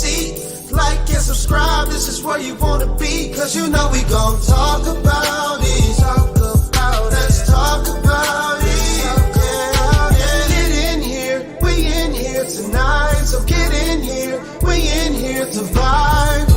seat. Like and subscribe, this is where you wanna be. Cause you know we gon' talk about it. Talk about it. Let's talk about it. Yeah. Get in here, we in here tonight. So get in here, we in here to vibe.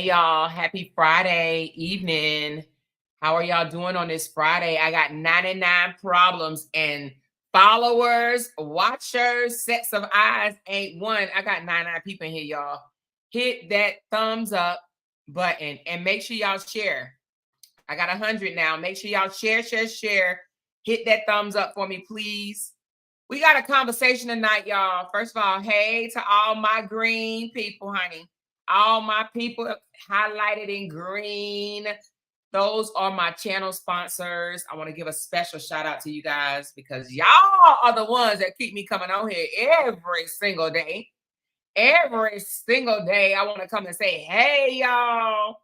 Hey y'all, happy Friday evening. How are y'all doing on this Friday? I got 99 problems and followers, watchers, sets of eyes ain't one. I got 99 people in here, y'all. Hit that thumbs up button and make sure y'all share. I got 100 now. Make sure y'all share. Hit that thumbs up for me, please. We got a conversation tonight, y'all. First of all, hey to all my green people, honey. All my people highlighted in green. Those are my channel sponsors. I want to give a special shout out to you guys because y'all are the ones that keep me coming on here every single day. Every single day, I want to come and say, hey, y'all.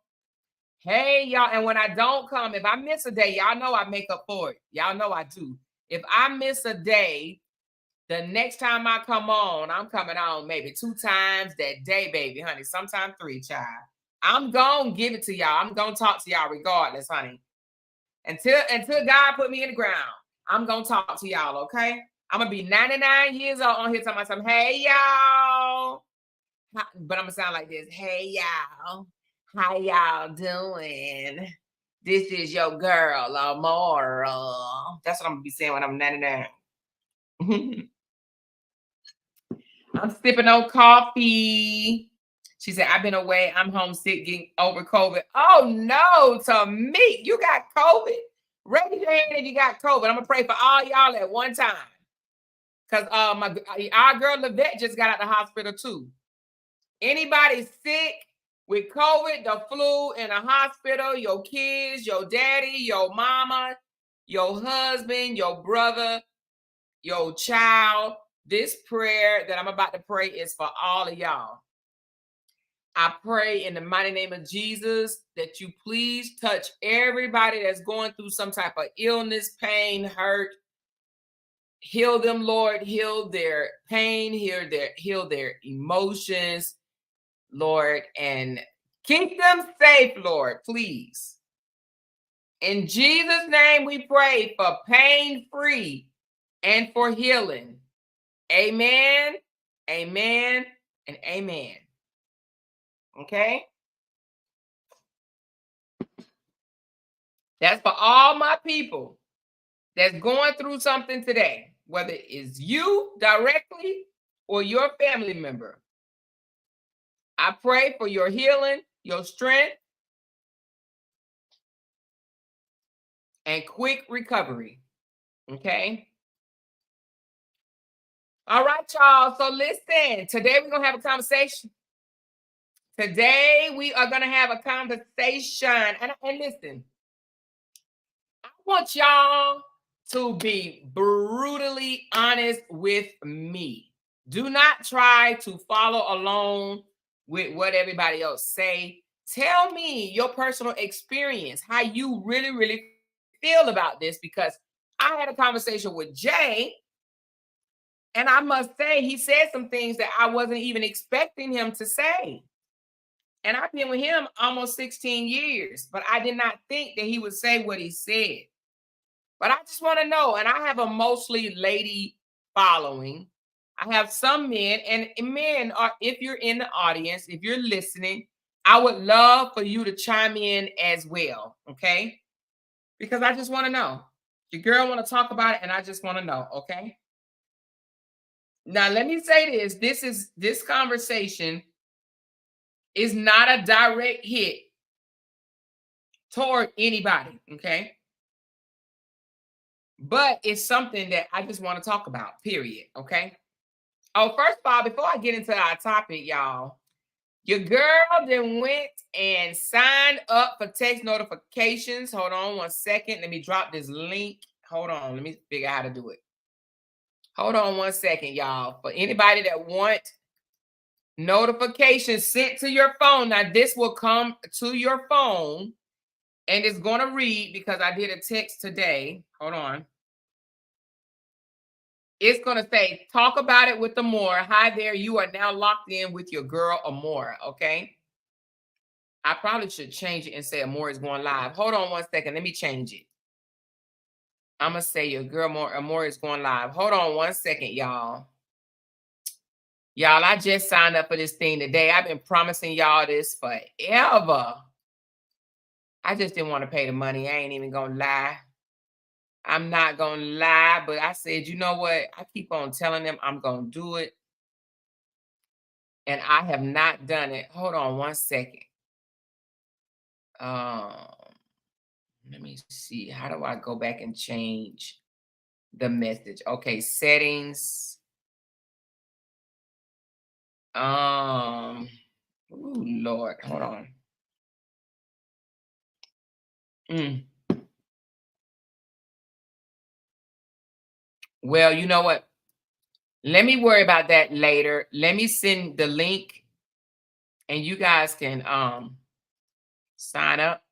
Hey, y'all. And when I don't come, if I miss a day, y'all know I make up for it. Y'all know I do. If I miss a day, the next time I come on, I'm coming on maybe 2 times that day, baby, honey. Sometimes 3, child. I'm going to give it to y'all. I'm going to talk to y'all regardless, honey. Until God put me in the ground, I'm going to talk to y'all, okay? I'm going to be 99 years old on here talking about something. Hey, y'all. But I'm going to sound like this. Hey, y'all. How y'all doing? This is your girl, Amora. That's what I'm going to be saying when I'm 99. I'm sipping on coffee. She said, I've been away. I'm homesick, getting over COVID. Oh, no, to me. You got COVID? Raise your hand if you got COVID. I'm going to pray for all y'all at one time. Because our girl, Livette, just got out the hospital, too. Anybody sick with COVID, the flu, in a hospital, your kids, your daddy, your mama, your husband, your brother, your child, this prayer that I'm about to pray is for all of y'all. I pray in the mighty name of Jesus that you please touch everybody that's going through some type of illness, pain, hurt. Heal them, Lord. Heal their pain, heal their emotions, Lord, and keep them safe, Lord, please. In Jesus' name we pray for pain-free and for healing. Amen, amen, and amen. Okay? That's for all my people that's going through something today, whether it's you directly or your family member. I pray for your healing, your strength, and quick recovery. Okay? All right, y'all. So listen, today we're going to have a conversation. Today we are going to have a conversation. And listen, I want y'all to be brutally honest with me. Do not try to follow along with what everybody else say. Tell me your personal experience, how you really, really feel about this, because I had a conversation with Jay, and I must say he said some things that I wasn't even expecting him to say. And I've been with him almost 16 years, but I did not think that he would say what he said. But I just want to know, and I have a mostly lady following. I have some men, and men are, if you're in the audience, if you're listening, I would love for you to chime in as well, okay? Because I just want to know. Your girl want to talk about it, and I just want to know, okay? Now, let me say this. This conversation is not a direct hit toward anybody, okay? But it's something that I just want to talk about, period, okay? Oh, first of all, before I get into our topic, y'all, your girl then went and signed up for text notifications. Hold on 1 second. Let me drop this link. Hold on. Let me figure out how to do it. Hold on 1 second, y'all. For anybody that want notifications sent to your phone, now this will come to your phone, and it's going to read, because I did a text today. Hold on. It's going to say, talk about it with Amora. Hi there. You are now locked in with your girl, Amora. Okay. I probably should change it and say Amora is going live. Hold on 1 second. Let me change it. I'm going to say your girl, Amora is going live. Hold on 1 second, y'all. Y'all, I just signed up for this thing today. I've been promising y'all this forever. I just didn't want to pay the money. I ain't even going to lie. I'm not going to lie, but I said, you know what? I keep on telling them I'm going to do it. And I have not done it. Hold on 1 second. Let me see. How do I go back and change? the message. Okay, settings. Ooh, Lord, hold on. Well, you know what? Let me worry about that later. Let me send the link and you guys can sign up.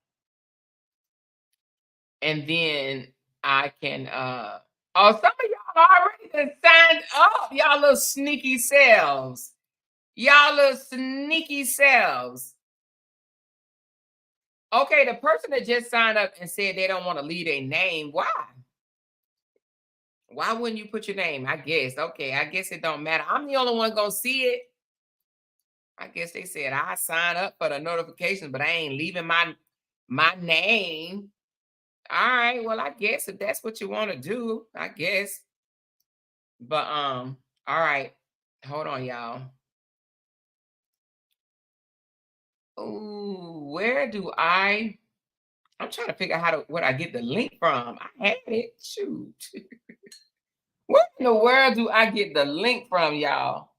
And then I can oh, some of y'all already done signed up. Y'all little sneaky selves. Y'all little sneaky selves. Okay, the person that just signed up and said they don't want to leave their name, why? Why wouldn't you put your name? I guess. Okay, I guess it don't matter. I'm the only one gonna see it. I guess they said I sign up for the notifications, but I ain't leaving my name. All right, well, I guess if that's what you want to do, I guess. But all right. Hold on, y'all. Oh, where do I'm trying to figure out what I get the link from. I had it. Shoot. Where in the world do I get the link from, y'all?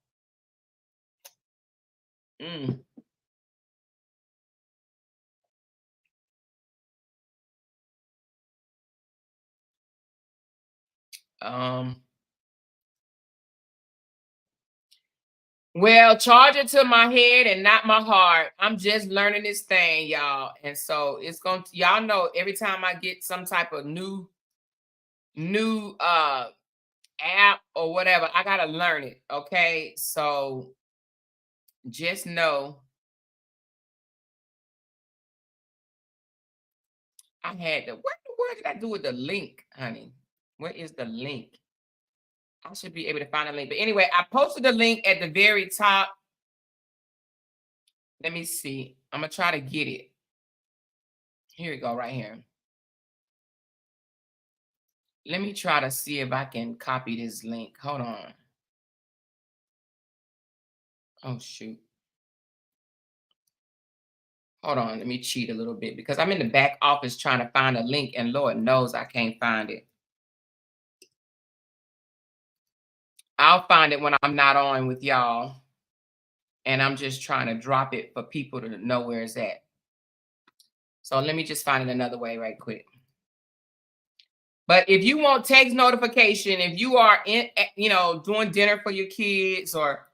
Mm. Well, charge it to my head and not my heart. I'm just learning this thing, y'all. And so it's going to, y'all know, every time I get some type of new app or whatever, I gotta learn it. Okay. So just know I had to, what in the world did I do with the link, honey? Where is the link? I should be able to find a link. But anyway, I posted the link at the very top. Let me see. I'm gonna try to get it. Here we go, right here. Let me try to see if I can copy this link. Hold on. Oh, shoot. Hold on. Let me cheat a little bit because I'm in the back office trying to find a link and Lord knows I can't find it. I'll find it when I'm not on with y'all. And I'm just trying to drop it for people to know where it's at. So let me just find it another way right quick. But if you want text notification, if you are in, doing dinner for your kids or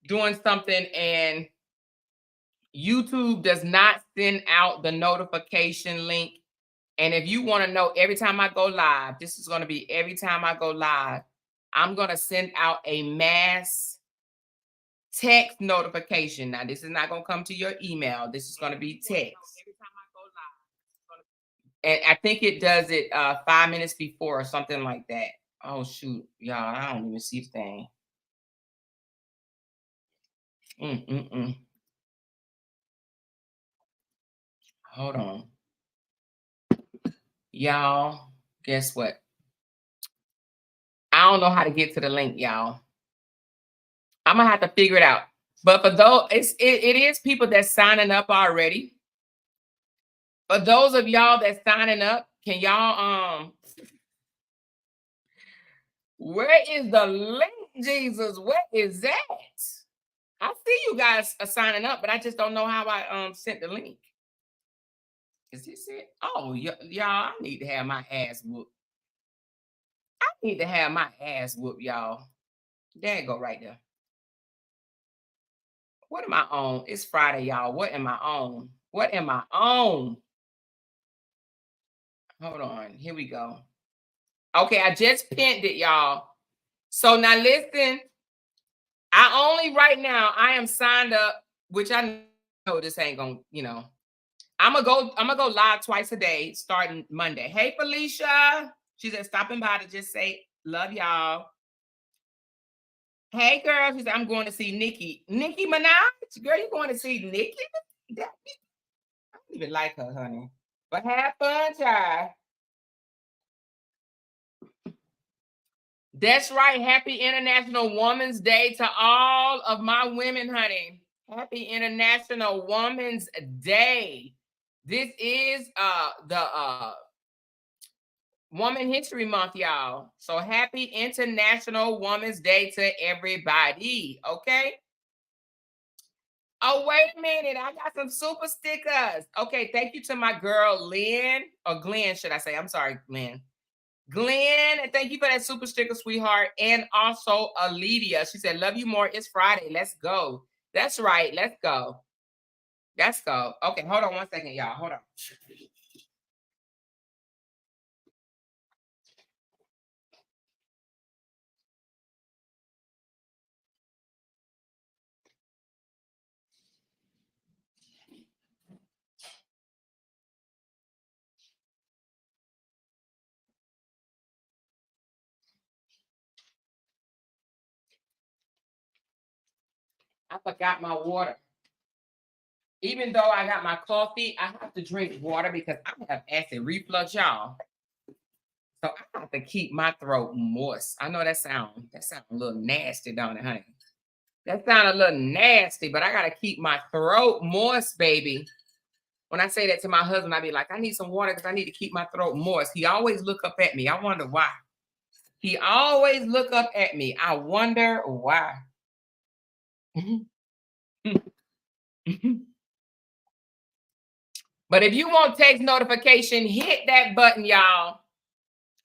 doing something and YouTube does not send out the notification link. And if you want to know every time I go live, this is going to be every time I go live, I'm going to send out a mass text notification. Now, this is not going to come to your email. This is going to be text. And I think it does it 5 minutes before or something like that. Oh, shoot. Y'all, I don't even see the thing. Hold on. Y'all, guess what? I don't know how to get to the link, y'all. I'm gonna have to figure it out. But for those, it is people that's signing up already. For those of y'all that's signing up, can y'all where is the link, Jesus? What is that? I see you guys are signing up, but I just don't know how I sent the link. Is this it? Oh, y'all, I need to have my ass whooped. I need to have my ass whooped, y'all. There you go, right there. What am I on? It's Friday, y'all. What am I on? What am I on? Hold on. Here we go. Okay, I just pinned it, y'all. So now listen. I am signed up, which I know this ain't gonna, I'm gonna go live twice a day starting Monday. Hey, Felicia. She said stopping by to just say love y'all. Hey, girl. She said I'm going to see Nicki Minaj. Girl, you going to see Nicki? I don't even like her, honey. But have fun, child. That's right. Happy International Women's Day to all of my women, honey. Happy International Women's Day. This is the Woman History Month, y'all. So happy International Women's Day to everybody. Okay. Oh, wait a minute. I got some super stickers. Okay. Thank you to my girl, Lynn, or Glenn, should I say? I'm sorry, Glenn. Glenn, and thank you for that super sticker, sweetheart. And also Alivia. She said, love you more. It's Friday. Let's go. That's right. Let's go. Let's go. Okay. Hold on 1 second, y'all. Hold on. I forgot my water. Even though I got my coffee, I have to drink water because I have acid reflux, y'all. So I have to keep my throat moist. I know that sound a little nasty, don't it, honey? That sound a little nasty, but I gotta keep my throat moist, baby. When I say that to my husband, I be like, I need some water because I need to keep my throat moist. He always look up at me. I wonder why. He always look up at me. I wonder why. But if you want text notification, hit that button, y'all.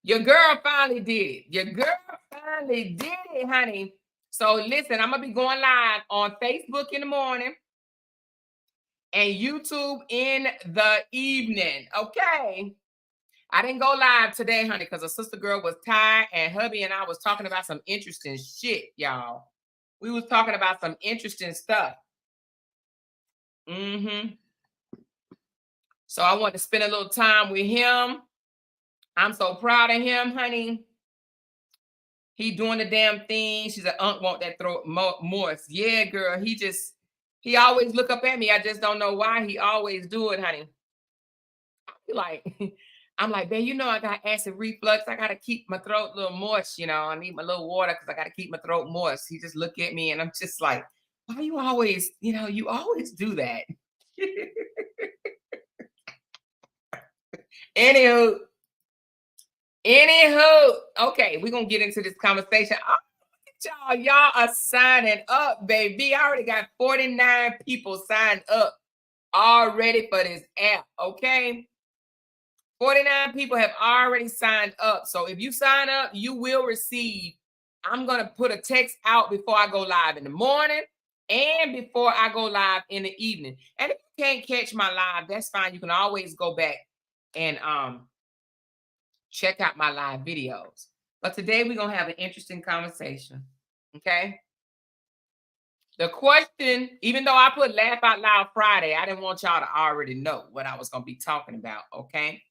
Your girl finally did it. Your girl finally did it, honey. So listen, I'm going to be going live on Facebook in the morning and YouTube in the evening. Okay. I didn't go live today, honey, because a sister girl was tired and hubby and I was talking about some interesting shit, y'all. We was talking about some interesting stuff. So I want to spend a little time with him. I'm so proud of him, honey. He doing the damn thing. She's like, want that throat moist. Yeah, girl. He always look up at me. I just don't know why he always do it, honey. I'm like, babe, you know I got acid reflux. I got to keep my throat a little moist, you know. I need my little water because I got to keep my throat moist. He just look at me and I'm just like, why you always, you always do that. Anywho, okay, we're going to get into this conversation. Oh, y'all are signing up, baby. I already got 49 people signed up already for this app, okay? 49 people have already signed up. So if you sign up, you will receive, I'm going to put a text out before I go live in the morning and before I go live in the evening. And if you can't catch my live, that's fine. You can always go back and check out my live videos. But today we're going to have an interesting conversation, okay? The question, even though I put Laugh Out Loud Friday, I didn't want y'all to already know what I was going to be talking about, okay?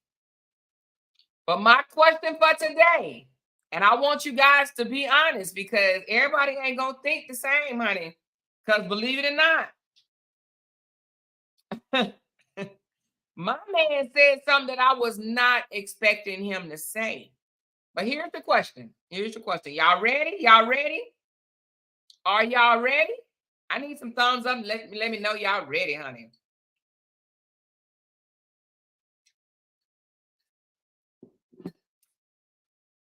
But my question for today, and I want you guys to be honest because everybody ain't going to think the same, honey. Because believe it or not, my man said something that I was not expecting him to say. But here's the question. Y'all ready? Are y'all ready? I need some thumbs up. Let me know y'all ready, honey.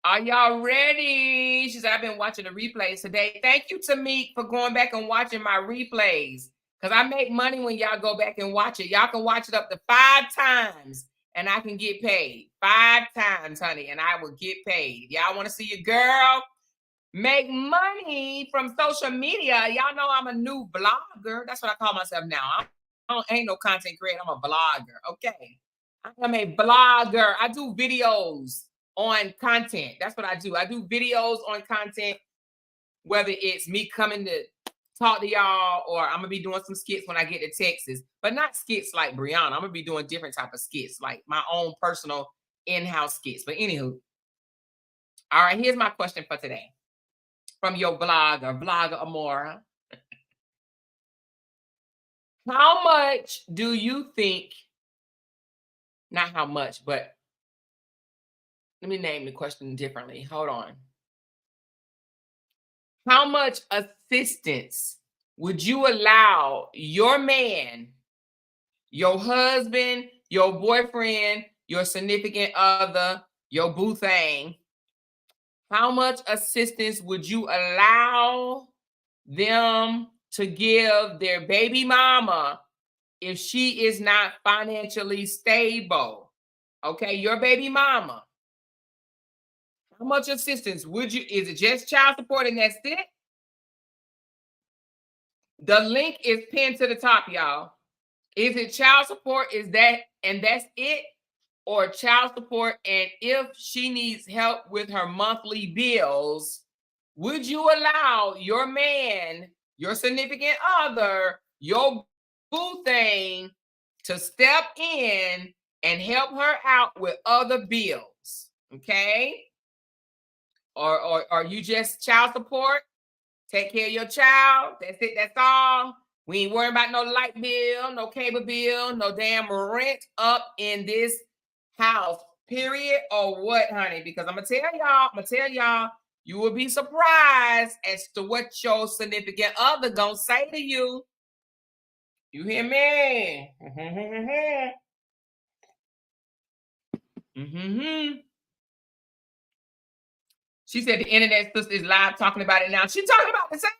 Are y'all ready? She said, I've been watching the replays today. Thank you, Tamik, for going back and watching my replays. Because I make money when y'all go back and watch it. Y'all can watch it up to 5 times and I can get paid. 5 times, honey, and I will get paid. Y'all want to see your girl make money from social media? Y'all know I'm a new blogger. That's what I call myself now. I ain't no content creator. I'm a blogger, okay? I'm a blogger. I do videos on content. That's what I do. I do videos on content, whether it's me coming to talk to y'all or I'm gonna be doing some skits when I get to Texas, but not skits like Brianna. I'm gonna be doing different type of skits, like my own personal in-house skits. But anywho, all right, here's my question for today from your blogger Amora. How much do you think, not how much, but let me name the question differently. Hold on. How much assistance would you allow your man, your husband, your boyfriend, your significant other, your boo thing, how much assistance would you allow them to give their baby mama if she is not financially stable? Okay, your baby mama. How much assistance would you? Is it just child support and that's it? The link is pinned to the top, y'all. Is it child support? Is that and that's it? Or child support, and if she needs help with her monthly bills, would you allow your man, your significant other, your boo thing to step in and help her out with other bills? Okay. Or are you just child support? Take care of your child. That's it. That's all. We ain't worrying about no light bill, no cable bill, no damn rent up in this house, period, or what, honey? Because I'm gonna tell y'all, you will be surprised as to what your significant other gonna say to you. You hear me? She said the internet sister is live talking about it now. She talking about the same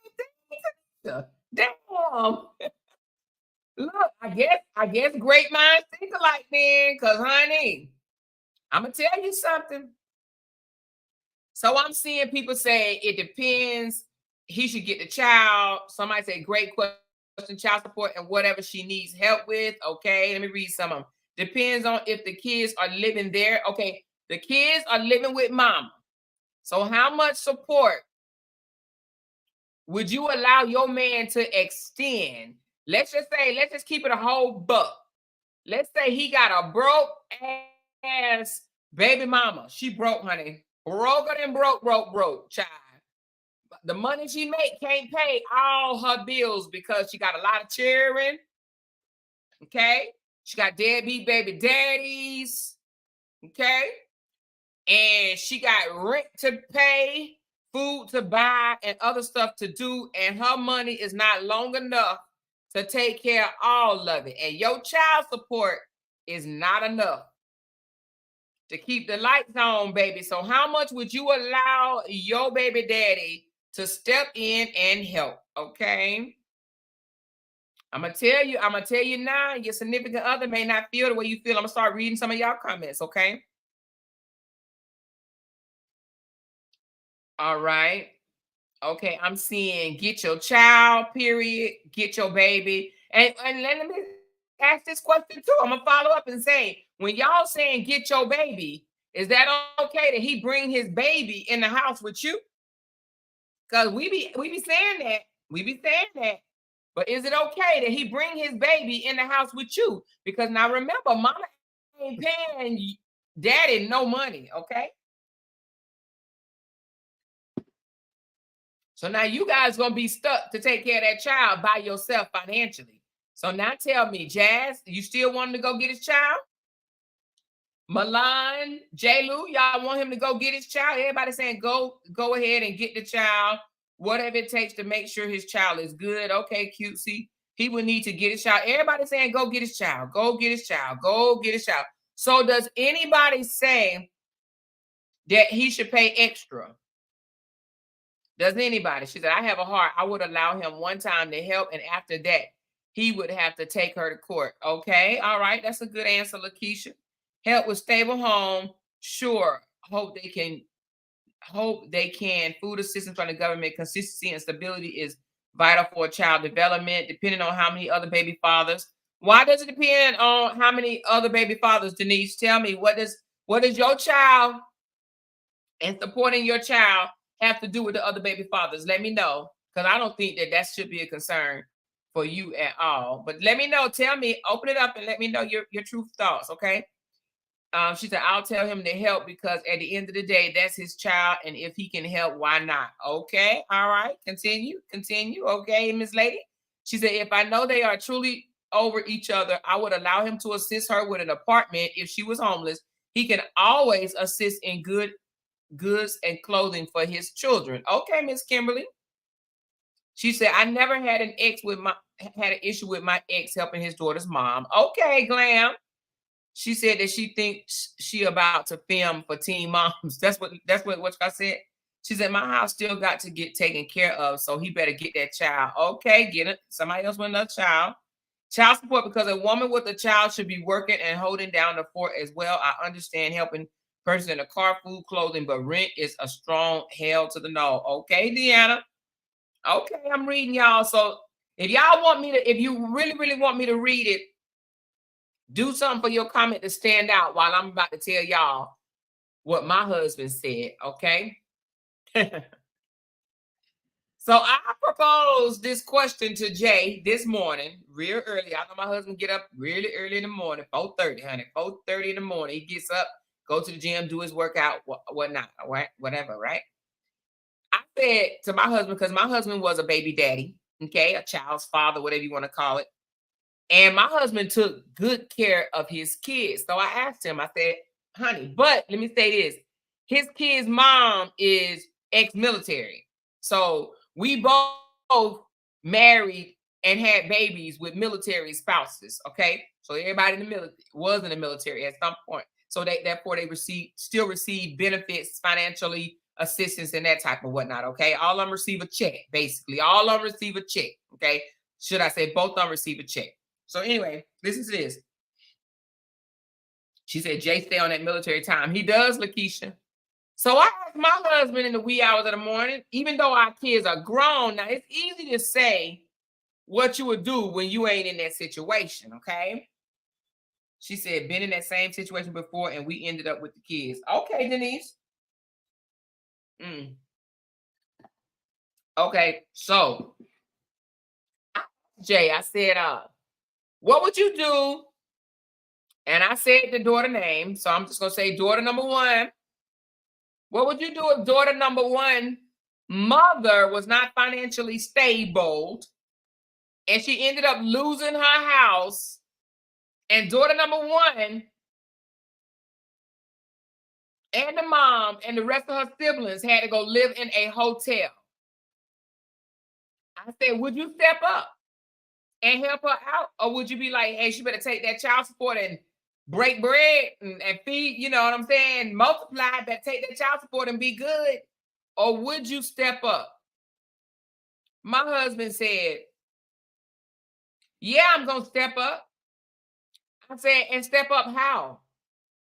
thing. Damn. Look, I guess great minds think alike then, because honey, I'm gonna tell you something. So I'm seeing people say it depends. He should get the child. Somebody say great question, child support and whatever she needs help with. Okay, let me read some of them. Depends on if the kids are living there. Okay, the kids are living with mama. So how much support would you allow your man to extend? Let's just keep it a whole buck. Let's say he got a broke ass baby mama. She broke, honey. Broker than broke, child. The money she make can't pay all her bills because she got a lot of children. Okay. She got deadbeat baby daddies. Okay. And she got rent to pay, food to buy, and other stuff to do. And her money is not long enough to take care of all of it. And your child support is not enough to keep the lights on, baby. So how much would you allow your baby daddy to step in and help? Okay. I'm gonna tell you now, your significant other may not feel the way you feel. I'm gonna start reading some of y'all comments, okay? All right. Okay, I'm seeing get your child, period, get your baby. And let me ask this question too. I'm gonna follow up and say, when y'all saying get your baby, is that okay that he bring his baby in the house with you? Because we be saying that. We be saying that. But is it okay that he bring his baby in the house with you? Because now remember, mama ain't paying daddy no money, okay? So now you guys gonna be stuck to take care of that child by yourself financially. So now tell me, Jazz, you still want him to go get his child? Milan, J. Lou, y'all want him to go get his child? Everybody saying go ahead and get the child, whatever it takes to make sure his child is good. Okay, cutesy. He would need to get his child. Everybody saying go get his child, go get his child, go get his child. So does anybody say that he should pay extra? Does anybody? She said, I have a heart. I would allow him one time to help, and after that, he would have to take her to court. Okay, all right. That's a good answer, Lakeisha. Help with stable home. Sure. Hope they can. Food assistance from the government. Consistency and stability is vital for child development, depending on how many other baby fathers. Why does it depend on how many other baby fathers, Denise? Tell me, what does your child and supporting your child have to do with the other baby fathers? Let me know, because I don't think that should be a concern for you at all. But let me know. Tell me, open it up and let me know your true thoughts, okay? She said, I'll tell him to help because at the end of the day, that's his child. And if he can help, why not? Okay. All right. Continue. Okay, Miss Lady. She said, if I know they are truly over each other, I would allow him to assist her with an apartment if she was homeless. He can always assist in goods and clothing for his children. Okay, Miss Kimberly. She said, I never had an issue with my ex helping his daughter's mom. Okay, Glam. She said that she thinks she about to film for Teen Moms. That's what I said. She said my house still got to get taken care of, so he better get that child. Okay, get it. Somebody else with another child. Child support, because a woman with a child should be working and holding down the fort as well. I understand helping person in the car, food, clothing, but rent is a strong hell to the no. Okay, Deanna. Okay, I'm reading y'all. So if y'all want me to, if you really, really want me to read it, do something for your comment to stand out while I'm about to tell y'all what my husband said. Okay. So I proposed this question to Jay this morning, real early. I know my husband get up really early in the morning, 4:30, honey, 4:30 in the morning. He gets up, go to the gym, do his workout, whatnot, whatever, right? I said to my husband, because my husband was a baby daddy, okay, a child's father, whatever you want to call it. And my husband took good care of his kids. So I asked him, I said, honey, but let me say this. His kid's mom is ex-military. So we both married and had babies with military spouses. Okay. So everybody in the military was in the military at some point. So therefore they still receive benefits, financially assistance, and that type of whatnot. Okay. All of them receive a check, basically. All of them receive a check. Okay. Should I say both of them receive a check? So anyway, listen to this. She said, Jay stay on that military time. He does, Lakeisha. So I asked my husband in the wee hours of the morning, even though our kids are grown, now it's easy to say what you would do when you ain't in that situation, okay? She said, been in that same situation before, and we ended up with the kids. Okay, Denise. Okay, so Jay, I said, what would you do? And I said the daughter name, so I'm just going to say daughter number one. What would you do if daughter number one mother was not financially stable and she ended up losing her house, and daughter number one and the mom and the rest of her siblings had to go live in a hotel? I said, would you step up and help her out? Or would you be like, hey, she better take that child support and break bread and feed, you know what I'm saying? Multiply, but take that child support and be good. Or would you step up? My husband said, yeah, I'm going to step up. I said, and step up how?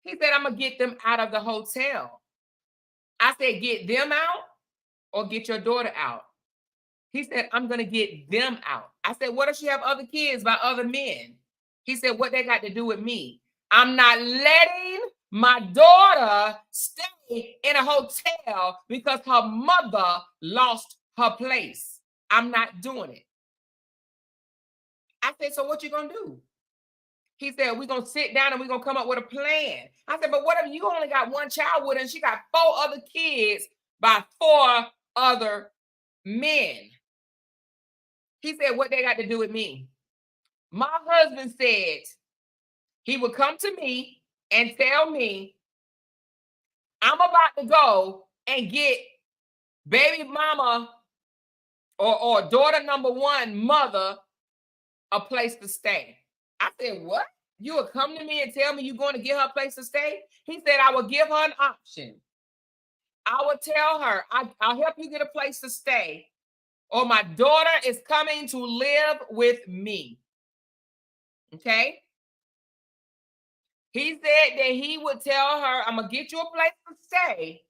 He said, I'm going to get them out of the hotel. I said, get them out or get your daughter out? He said, I'm going to get them out. I said, what if she have other kids by other men? He said, what they got to do with me? I'm not letting my daughter stay in a hotel because her mother lost her place. I'm not doing it. I said, so what you going to do? He said, we're going to sit down and we're going to come up with a plan. I said, but what if you only got one child with her and she got 4 other kids by 4 other men? He said, what they got to do with me? My husband said he would come to me and tell me, I'm about to go and get baby mama or daughter number one mother a place to stay. I said, what? You would come to me and tell me you're going to get her a place to stay? He said, I will give her an option. I would tell her, I'll help you get a place to stay, or my daughter is coming to live with me. Okay? He said that he would tell her, I'm going to get you a place to stay.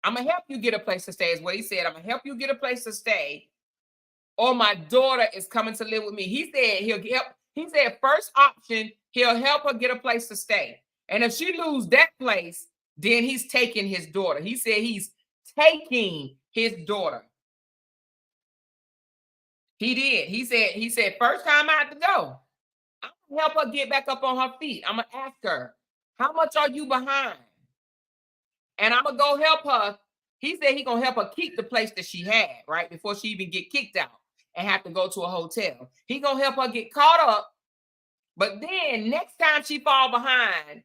I'm going to help you get a place to stay, is what he said. I'm going to help you get a place to stay, or my daughter is coming to live with me. He said he'll help. He said first option, he'll help her get a place to stay. And if she lose that place, then he's taking his daughter. He said he's taking his daughter. He did. He said first time I have to go, I'm going to help her get back up on her feet. I'm going to ask her, how much are you behind? And I'm going to go help her. He said he's going to help her keep the place that she had, right, before she even get kicked out and have to go to a hotel. He going to help her get caught up. But then next time she fall behind,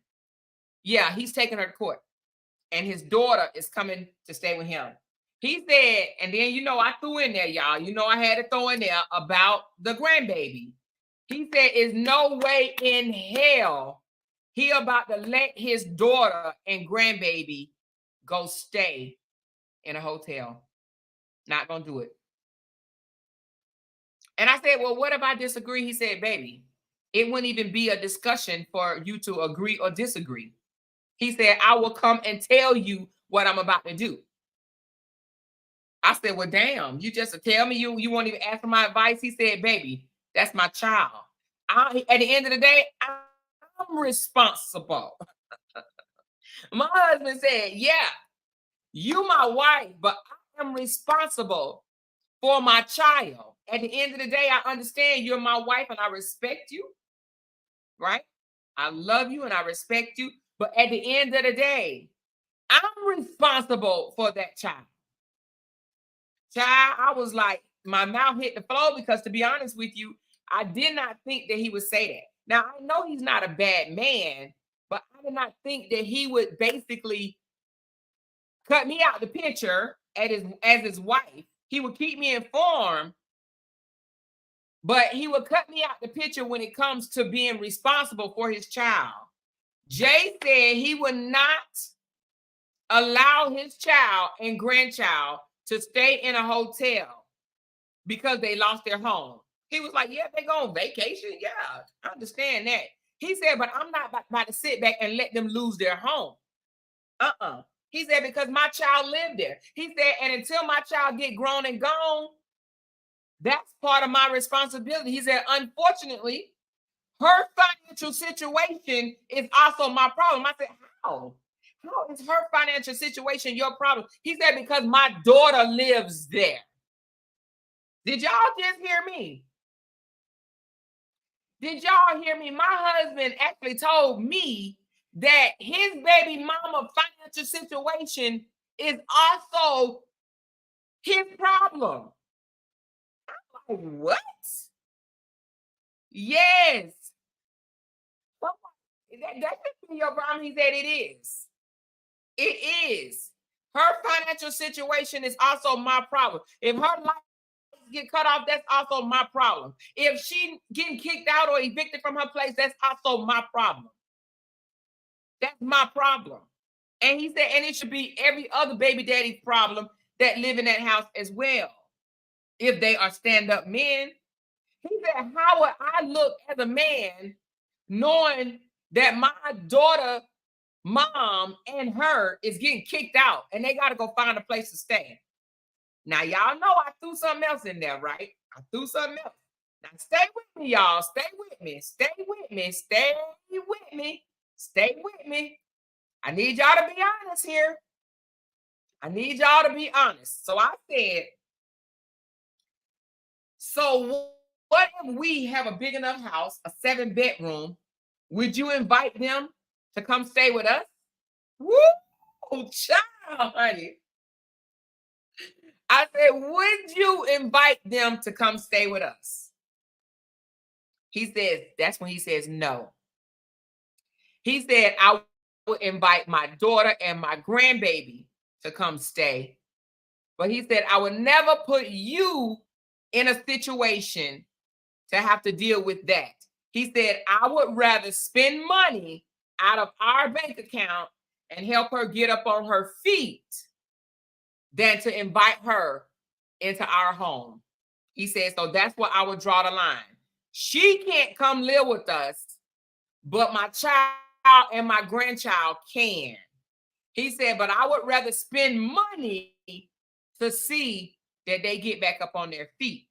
yeah, he's taking her to court. And his daughter is coming to stay with him. He said, and then, I threw in there, y'all. I had to throw in there about the grandbaby. He said, "Is no way in hell he about to let his daughter and grandbaby go stay in a hotel. Not gonna do it." And I said, "Well, what if I disagree?" He said, "Baby, it wouldn't even be a discussion for you to agree or disagree." He said, "I will come and tell you what I'm about to do." I said, "Well, damn, you just tell me you won't even ask for my advice." He said, "Baby, that's my child. At the end of the day, I'm responsible." My husband said, "Yeah, you my wife, but I am responsible for my child. At the end of the day, I understand you're my wife and I respect you, right? I love you and I respect you. But at the end of the day, I'm responsible for that child." Child, I was like, my mouth hit the floor because, to be honest with you, I did not think that he would say that. Now, I know he's not a bad man, but I did not think that he would basically cut me out the picture as his wife. He would keep me informed, but he would cut me out the picture when it comes to being responsible for his child. Jay said he would not allow his child and grandchild to stay in a hotel because they lost their home. He was like, "Yeah, they go on vacation. Yeah, I understand that." He said, "But I'm not about to sit back and let them lose their home." He said, "Because my child lived there." He said, "And until my child get grown and gone, that's part of my responsibility." He said, "Unfortunately, her financial situation is also my problem." I said, "How? How is her financial situation your problem?" He said, "Because my daughter lives there." Did y'all just hear me? Did y'all hear me? My husband actually told me that his baby mama financial situation is also his problem. I'm like, what? Yes. That could be your problem. He said it is. It is. Her financial situation is also my problem. If her life get cut off, that's also my problem. If she getting kicked out or evicted from her place, that's also my problem. That's my problem. And he said, and it should be every other baby daddy's problem that live in that house as well, if they are stand-up men. He said, how would I look as a man knowing that my daughter, mom, and her is getting kicked out and they got to go find a place to stay? Now, y'all know I threw something else in there, right? I threw something else. Now, stay with me, y'all. Stay with me. Stay with me. Stay with me. Stay with me. I need y'all to be honest here. I need y'all to be honest. So I said, so what if we have a big enough house, a 7-bedroom? Would you invite them to come stay with us? Woo, child, honey. I said, would you invite them to come stay with us? He says, that's when he says no. He said, I would invite my daughter and my grandbaby to come stay. But he said, I would never put you in a situation to have to deal with that. He said, I would rather spend money out of our bank account and help her get up on her feet than to invite her into our home. He said, so that's where I would draw the line. She can't come live with us, but my child and my grandchild can. He said, but I would rather spend money to see that they get back up on their feet.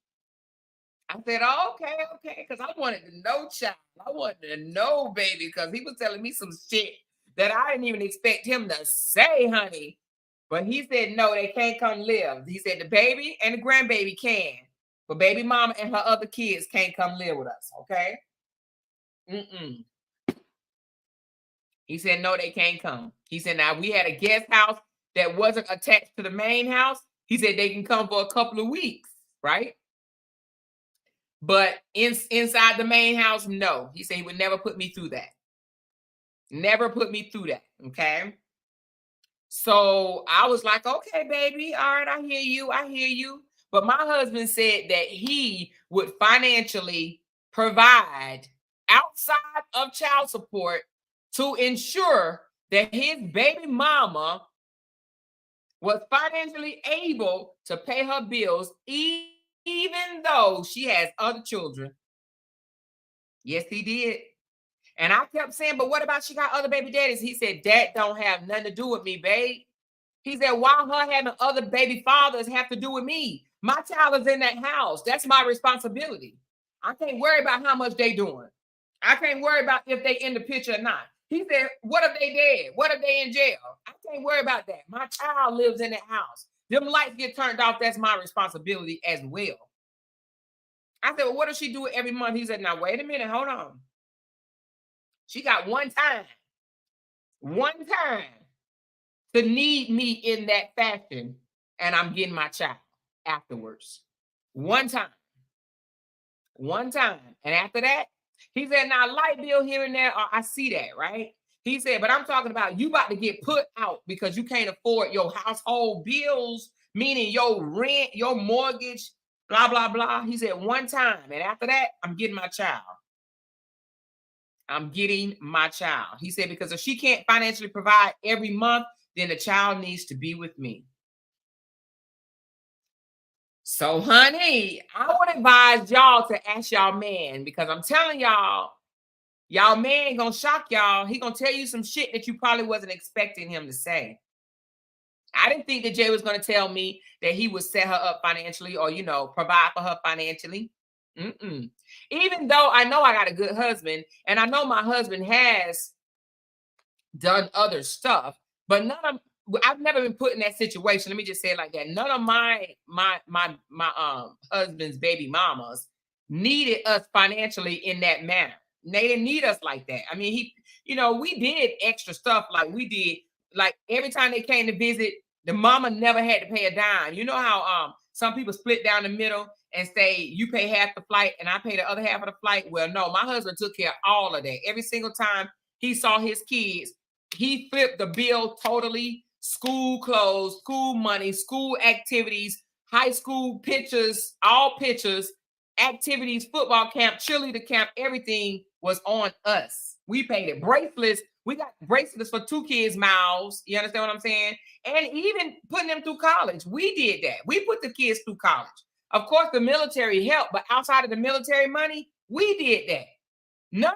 I said, oh, okay, because I wanted to know, child. I wanted to know, baby, because he was telling me some shit that I didn't even expect him to say, honey. But he said, no, they can't come live. He said, the baby and the grandbaby can, but baby mama and her other kids can't come live with us, okay? He said, no, they can't come. He said, now we had a guest house that wasn't attached to the main house. He said they can come for a couple of weeks, right? But inside the main house, no. He said he would never put me through that. Never put me through that, okay? So I was like, okay, baby, all right, I hear you. But my husband said that he would financially provide outside of child support to ensure that his baby mama was financially able to pay her bills, even though she has other children. Yes, he did. And I kept saying, but what about she got other baby daddies? He said, that don't have nothing to do with me, babe. He said, why her having other baby fathers have to do with me? My child is in that house. That's my responsibility. I can't worry about how much they doing. I can't worry about if they in the picture or not. He said, what if they dead? What if they in jail? I can't worry about that. My child lives in that house. Them lights get turned off. That's my responsibility as well. I said, well, what does she do every month? He said, now, wait a minute. Hold on. She got one time to need me in that fashion, and I'm getting my child afterwards. One time. And after that, he said, now light bill here and there, I see that, right? He said, but I'm talking about you about to get put out because you can't afford your household bills, meaning your rent, your mortgage, blah, blah, blah. He said, one time. And after that, I'm getting my child. He said, because if she can't financially provide every month, then the child needs to be with me. So, honey, I would advise y'all to ask y'all man, because I'm telling y'all man gonna shock y'all. He gonna tell you some shit that you probably wasn't expecting him to say. I didn't think that Jay was gonna tell me that he would set her up financially or, provide for her financially. Even though I know I got a good husband and I know my husband has done other stuff, but I've never been put in that situation. Let me just say it like that. None of my husband's baby mamas needed us financially in that manner. They didn't need us like that. I mean, we did extra stuff like every time they came to visit, the mama never had to pay a dime. You know how some people split down the middle and say you pay half the flight and I pay the other half of the flight? Well, no, my husband took care of all of that. Every single time he saw his kids, he flipped the bill totally. School clothes, school money, school activities, high school pictures, all pictures, activities, football camp, cheerleader camp, everything was on us. We paid it. Bracelets, we got bracelets for 2 kids' mouths. You understand what I'm saying? And even putting them through college. We did that. We put the kids through college. Of course, the military helped, but outside of the military money, we did that. None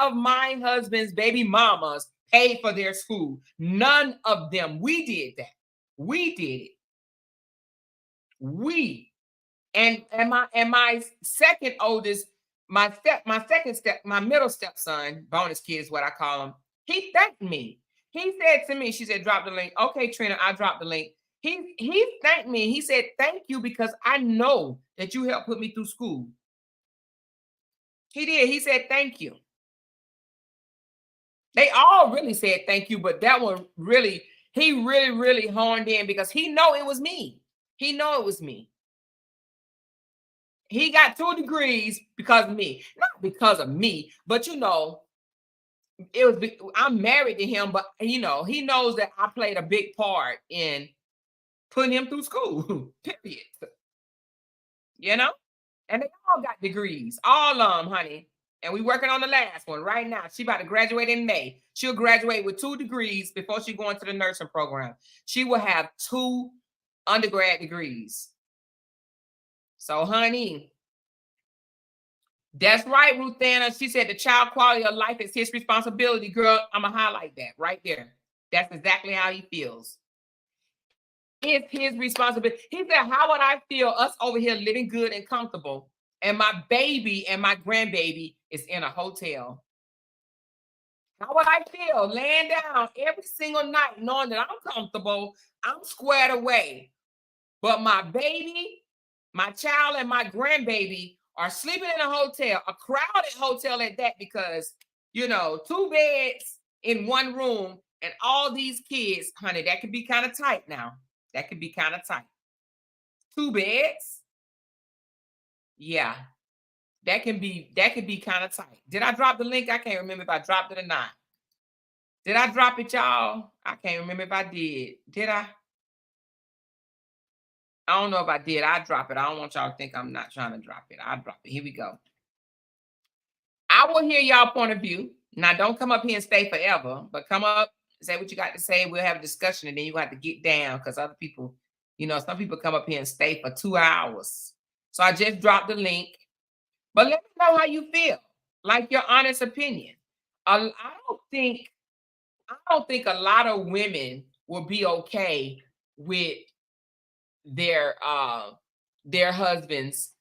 of my husband's baby mamas paid for their school. None of them. We did that. We did it. We and my second oldest, my middle stepson, bonus kid is what I call him. He thanked me. He said to me, she said, drop the link. Okay, Trina, I dropped the link. He thanked me. He said, thank you because I know that you helped put me through school. He did. He said, thank you. They all really said thank you, but that one really, he really, really honed in because he know it was me. He know it was me. He got 2 degrees because of me. Not because of me, but I'm married to him, but he knows that I played a big part in putting him through school, period. And they all got degrees, all of them, honey. And we working on the last one right now. She about to graduate in May. She'll graduate with 2 degrees before she go into the nursing program. She will have 2 undergrad degrees. So, honey, that's right, Ruthana. She said the child quality of life is his responsibility. Girl, I'm going to highlight that right there. That's exactly how he feels. It's his responsibility. He said, how would I feel us over here living good and comfortable and my baby and my grandbaby is in a hotel? How would I feel laying down every single night knowing that I'm comfortable, I'm squared away, but my baby, my child, and my grandbaby are sleeping in a hotel, a crowded hotel at that, because, 2 beds in 1 room and all these kids, honey, that could be kind of tight now. That could be kind of tight. 2 beds? Yeah. That could be kind of tight. Did I drop the link? I can't remember if I dropped it or not. Did I drop it, y'all? I can't remember if I did. Did I? I don't know if I did. I drop it. I don't want y'all to think I'm not trying to drop it. I'll drop it. Here we go. I will hear y'all point of view. Now, don't come up here and stay forever, but come up, say what you got to say. We'll have a discussion, and then you have to get down because other people, some people come up here and stay for 2 hours. So I just dropped the link. But let me know how you feel, like your honest opinion. I don't think a lot of women will be okay with their husband's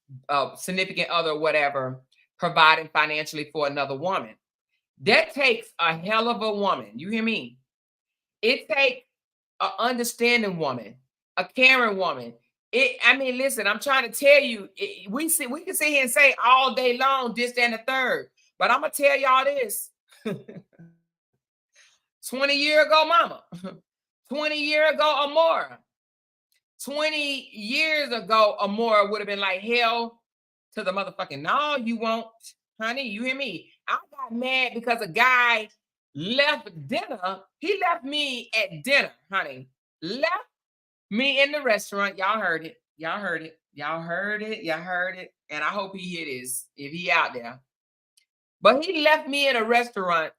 significant other, whatever, providing financially for another woman. That takes a hell of a woman. You hear me? It takes an understanding woman, a caring woman. Listen, I'm trying to tell you, we can sit here and say all day long, this, that, and the third. But I'm going to tell y'all this. 20 years ago, mama. 20 years ago, Amora. 20 years ago, Amora would have been like, hell to the motherfucking no, you won't. Honey, you hear me? I got mad because a guy left dinner. He left me at dinner, honey. Left me in the restaurant. Y'all heard it. Y'all heard it. Y'all heard it. Y'all heard it. And I hope he hear this if he out there. But he left me in a restaurant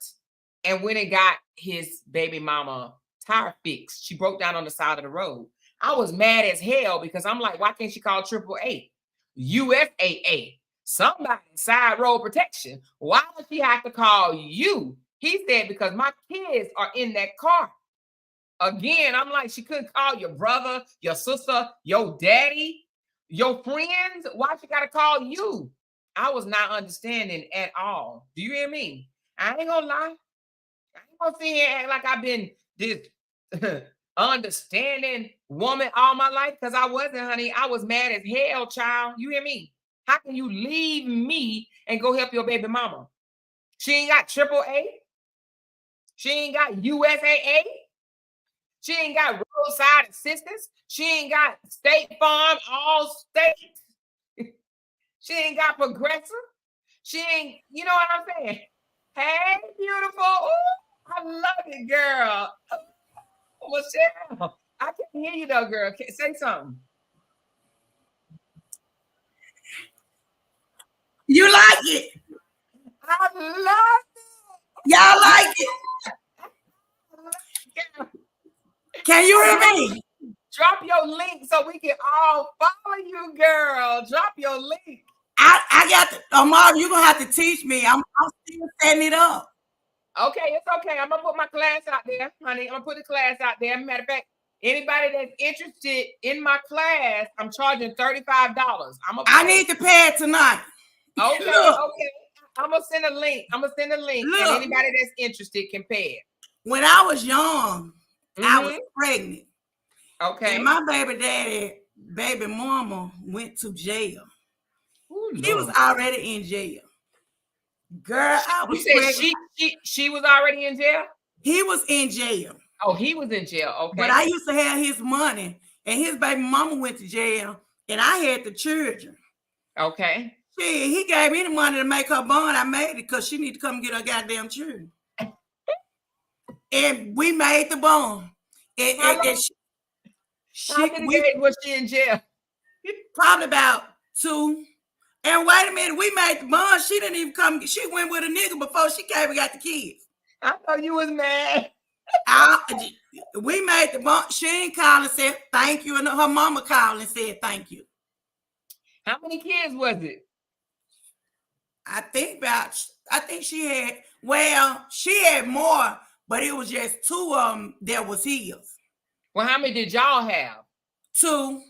and went and got his baby mama tire fixed. She broke down on the side of the road. I was mad as hell because I'm like, why can't she call AAA? USAA. Somebody side road protection. Why does she have to call you? He said, because my kids are in that car. Again, I'm like, she couldn't call your brother, your sister, your daddy, your friends. Why she got to call you? I was not understanding at all. Do you hear me? I ain't gonna lie. I ain't gonna sit here and act like I've been this understanding woman all my life, because I wasn't, honey. I was mad as hell, child. You hear me? How can you leave me and go help your baby mama? She ain't got AAA. She ain't got USAA. She ain't got roadside assistance. She ain't got State Farm, all state. She ain't got Progressive. She ain't, you know what I'm saying? Hey, beautiful. Ooh, I love it, girl. Michelle, I can't hear you though, girl. Say something. You like it? I love it. Y'all like it? Can you hear me? Drop your link so we can all follow you, girl. Drop your link. I got to, Amara, you're gonna have to teach me. I'm still setting it up. Okay, it's okay. I'm gonna put my class out there, honey. I'm gonna put the class out there. Matter of fact, anybody that's interested in my class, I'm charging $35. I need to pay it tonight. Okay, Look. okay. I'm gonna send a link. Look, and anybody that's interested can pay it. When I was young, I was pregnant. Okay. And my baby mama went to jail. Ooh, he was already in jail. Girl, I was pregnant. She was already in jail? He was in jail. Oh, he was in jail. Okay. But I used to have his money, and his baby mama went to jail, and I had the children. Okay. He gave me the money to make her bond. I made it because she need to come get her goddamn children. And we made the bond. How many days was she in jail? Probably about 2. And wait a minute, we made the bond. She didn't even come. She went with a nigga before she came and got the kids. I thought you was mad. We made the bond. She ain't called and said thank you. And her mama called and said thank you. How many kids was it? I think she had more, but it was just 2 of them that was his. Well, how many did y'all have? 2.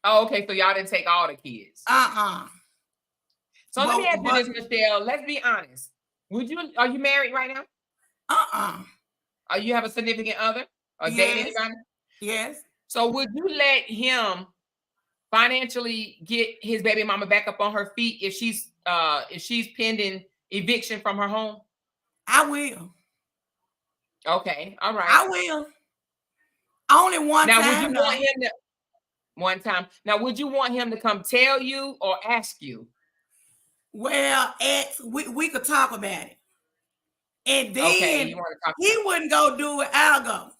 Oh, okay. So y'all didn't take all the kids. So let me ask you this, Michelle. Let's be honest. Are you married right now? Are you have a significant other or dating anybody? Yes. So would you let him financially get his baby mama back up on her feet if she's pending eviction from her home? I will. Okay. All right. I will. Only one time. Now, would you want him to one time? Now, would you want him to come tell you or ask you? Well, we could talk about it. And then he wouldn't go do it, I'll go.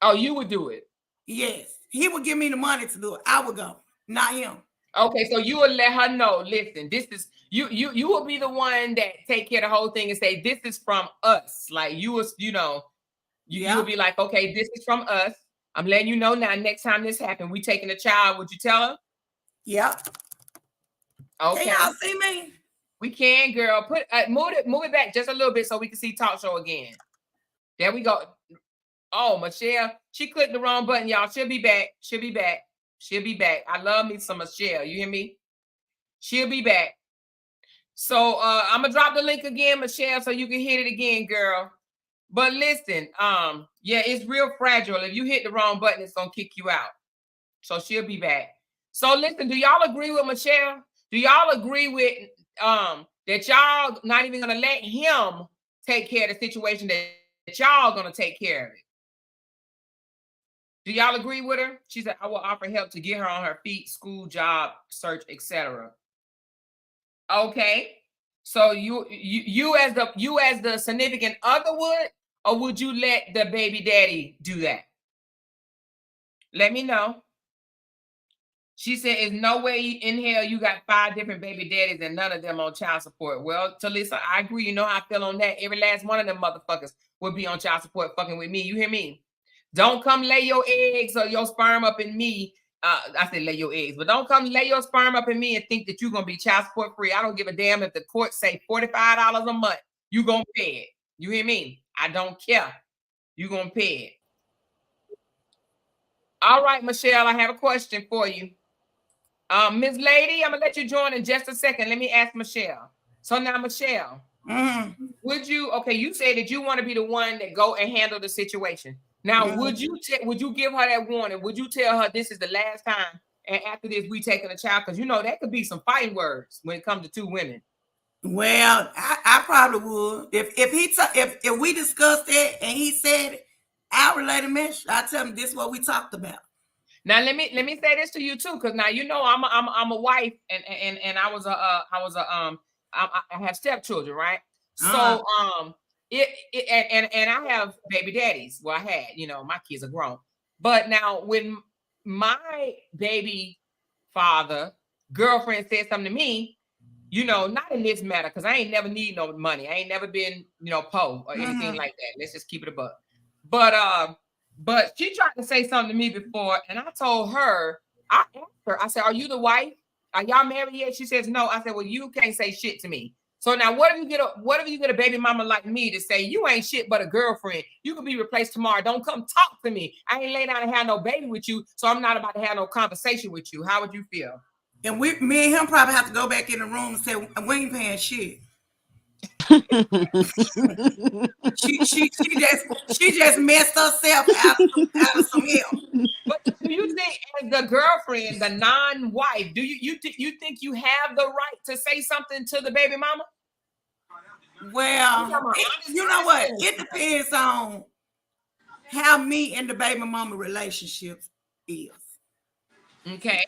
Oh, you would do it? Yes. He would give me the money to do it. I would go, not him. Okay, so you would let her know, listen, this is you will be the one that take care of the whole thing and say, this is from us. Like you was, you will be like, okay, this is from us. I'm letting you know now, next time this happens, we taking a child. Would you tell her? Yeah. Okay. Can y'all see me? We can, girl. Move it back just a little bit so we can see talk show again. There we go. Oh, Michelle, she clicked the wrong button, y'all. She'll be back. She'll be back. She'll be back. I love me some Michelle. You hear me? She'll be back. So I'm gonna drop the link again, Michelle, so you can hit it again, girl. But listen, yeah, it's real fragile. If you hit the wrong button, it's gonna kick you out. So she'll be back. So listen, do y'all agree with Michelle? Do y'all agree with that y'all not even gonna let him take care of the situation, that y'all gonna take care of it? Do y'all agree with her? She said, I will offer help to get her on her feet, school, job, search, etc. Okay. So you as the significant other would, or would you let the baby daddy do that? Let me know. She said, "There's no way in hell you got 5 different baby daddies and none of them on child support." Well, Talisa, I agree. You know how I feel on that. Every last one of them motherfuckers would be on child support fucking with me. You hear me? Don't come lay your eggs or your sperm up in me. I said lay your eggs, but don't come lay your sperm up in me and think that you're going to be child support free. I don't give a damn if the court say $45 a month. You going to pay it. You hear me? I don't care. You going to pay it. All right, Michelle, I have a question for you. Ms. Lady, I'm going to let you join in just a second. Let me ask Michelle. So now, Michelle, would you, okay, you said that you want to be the one that go and handle the situation. Now, would you give her that warning? Would you tell her this is the last time, and after this, we taking a child? Because, you know, that could be some fighting words when it comes to 2 women. Well, I probably would. If we discussed it and he said it, I'll relay the message. I tell him this is what we talked about. Now let me say this to you too, because now you know I'm a wife, and I have stepchildren, right? So and I have baby daddies. Well, I had, you know, my kids are grown, but now when my baby father girlfriend said something to me, you know, not in this matter, because I ain't never need no money. I ain't never been, you know, po or anything like that. Let's just keep it a buck. But she tried to say something to me before, and I told her, I asked her, I said, "Are you the wife? Are y'all married yet?" She says, "No." I said, "Well, you can't say shit to me." So now, what if you get a baby mama like me to say you ain't shit but a girlfriend? You can be replaced tomorrow. Don't come talk to me. I ain't lay down and have no baby with you, so I'm not about to have no conversation with you. How would you feel? And me and him probably have to go back in the room and say, "We ain't paying shit." she just messed herself out of some help. But do you think, as the girlfriend, the non-wife, do you think you have the right to say something to the baby mama? Well, you know what? It depends on how me and the baby mama relationship is. Okay.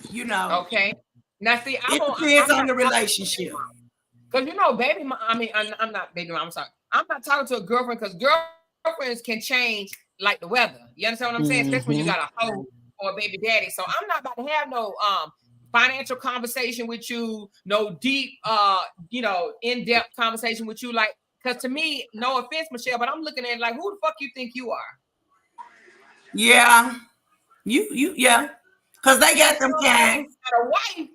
You know. Okay. Now see, it depends on the relationship. Because, you know, baby mama, I mean, I'm not baby mama, I'm sorry. I'm not talking to a girlfriend, because girlfriends can change like the weather. You understand what I'm saying? Especially when you got a hoe or a baby daddy. So I'm not about to have no financial conversation with you, no deep, you know, in-depth conversation with you. Like, because to me, no offense, Michelle, but I'm looking at it like, who the fuck you think you are? Yeah. Yeah. Because they got them kinds.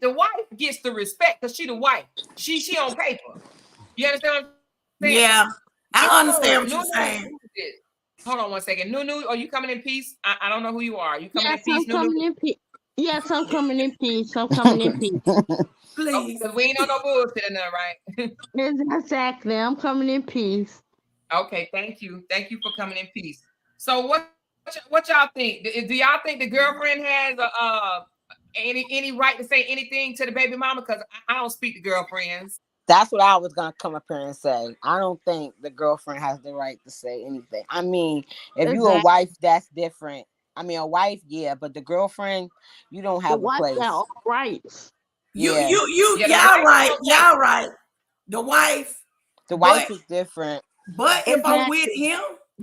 The wife gets the respect because she the wife. She on paper. You understand what I'm saying? Yeah. I understand what you're saying. Hold on one second. Nunu, are you coming in peace? I don't know who you are. Are you coming in peace, I'm Nunu? coming in peace. Yes, I'm coming in peace. I'm coming in peace. Please. Okay, we ain't on no bullshit in there, right? Exactly. I'm coming in peace. Okay, thank you. Thank you for coming in peace. So what y'all think? Do y'all think the girlfriend has any right to say anything to the baby mama? Because I don't speak to girlfriends. That's what I was gonna come up here and say. I don't think the girlfriend has the right to say anything. I mean, if you're a wife, that's different. I mean, a wife, yeah, but the girlfriend, you don't have a place. Got all rights. Y'all right. Y'all right. The wife is different. But if I'm with him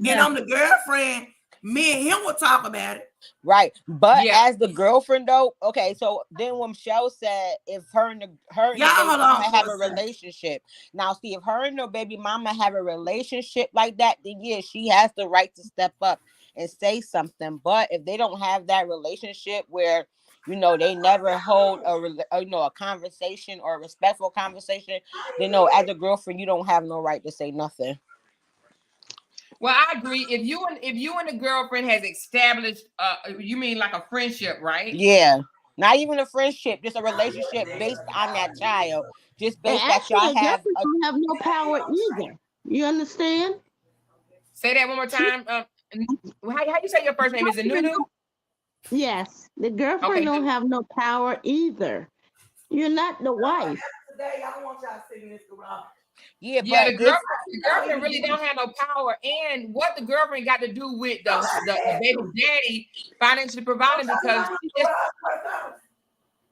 and I'm the girlfriend, me and him will talk about it. Right. But Yeah. as the girlfriend though, okay, so then when Michelle said if her and the Y'all baby hold on mama for have a a second. relationship. Now see, if her and the baby mama have a relationship like that, then yeah, she has the right to step up and say something. But if they don't have that relationship where they never hold a conversation or a respectful conversation, then no, as a girlfriend, you don't have no right to say nothing. Well, I agree. If you and the girlfriend has established, you mean like a friendship, right? Yeah. Not even a friendship, just a relationship based on that child. Just And based that actually, y'all the have girlfriend don't have no power either. You understand? Say that one more time. How you say your first name? Is it Nunu? Yes, the girlfriend Okay. don't have no power either. You're not the wife. Today, I don't want y'all to sit in this garage. Yeah, Yeah, but the girlfriend really don't have no power. And what the girlfriend got to do with the baby daddy financially providing, because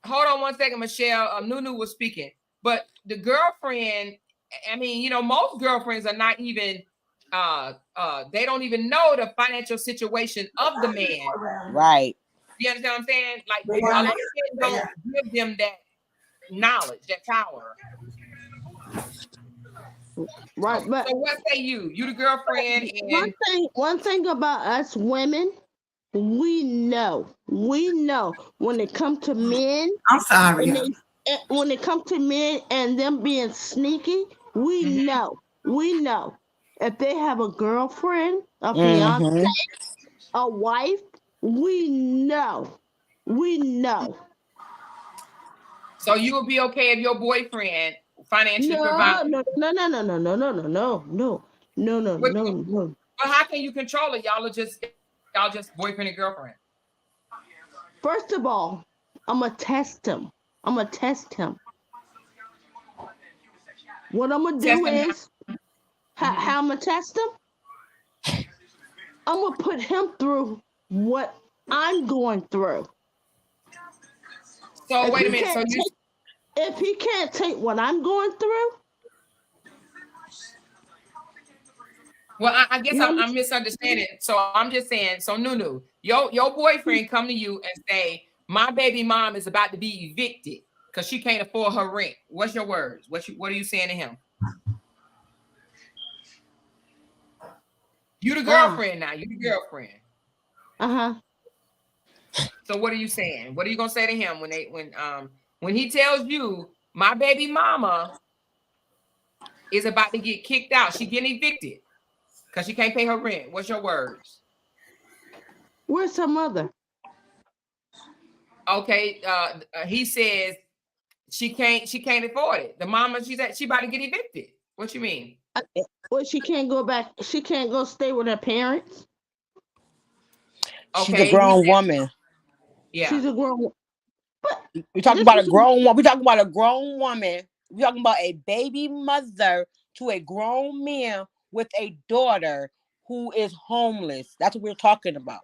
hold on one second, Michelle. Nunu was speaking, but the girlfriend, I mean, most girlfriends are not even they don't even know the financial situation of the man. right. You understand what I'm saying? Like, a lot of men don't give them that knowledge, that power. Right, but So what say you? You the girlfriend, and one thing about us women, we know when it comes to men, I'm sorry. when it comes to men and them being sneaky, we know if they have a girlfriend, a fiance, a wife, we know. so you would be okay if your boyfriend financially No. provides. But But how can you control it? Y'all just boyfriend and girlfriend. first of all, I'm gonna test him. What I'm gonna do Test him is, how I'm gonna test him? I'm gonna put him through what I'm going through. So If wait a he minute. So can't you If he can't take what I'm going through, well, I guess I'm misunderstanding. So I'm just saying. So Nunu, your boyfriend come to you and say, my baby mom is about to be evicted because she can't afford her rent. What's your words? What are you saying to him? You the girlfriend now. You the girlfriend. So what are you saying? What are you gonna say to him when he tells you my baby mama is about to get kicked out? She getting evicted because she can't pay her rent. What's your words? Where's her mother? Okay, he says she can't afford it. The mama, she about to get evicted. What you mean? Well, she can't go back. She can't go stay with her parents. She's a grown woman. Yeah, she's a grown. We're talking about a grown woman. We're talking about a grown woman. We're talking about a baby mother to a grown man with a daughter who is homeless. That's what we're talking about.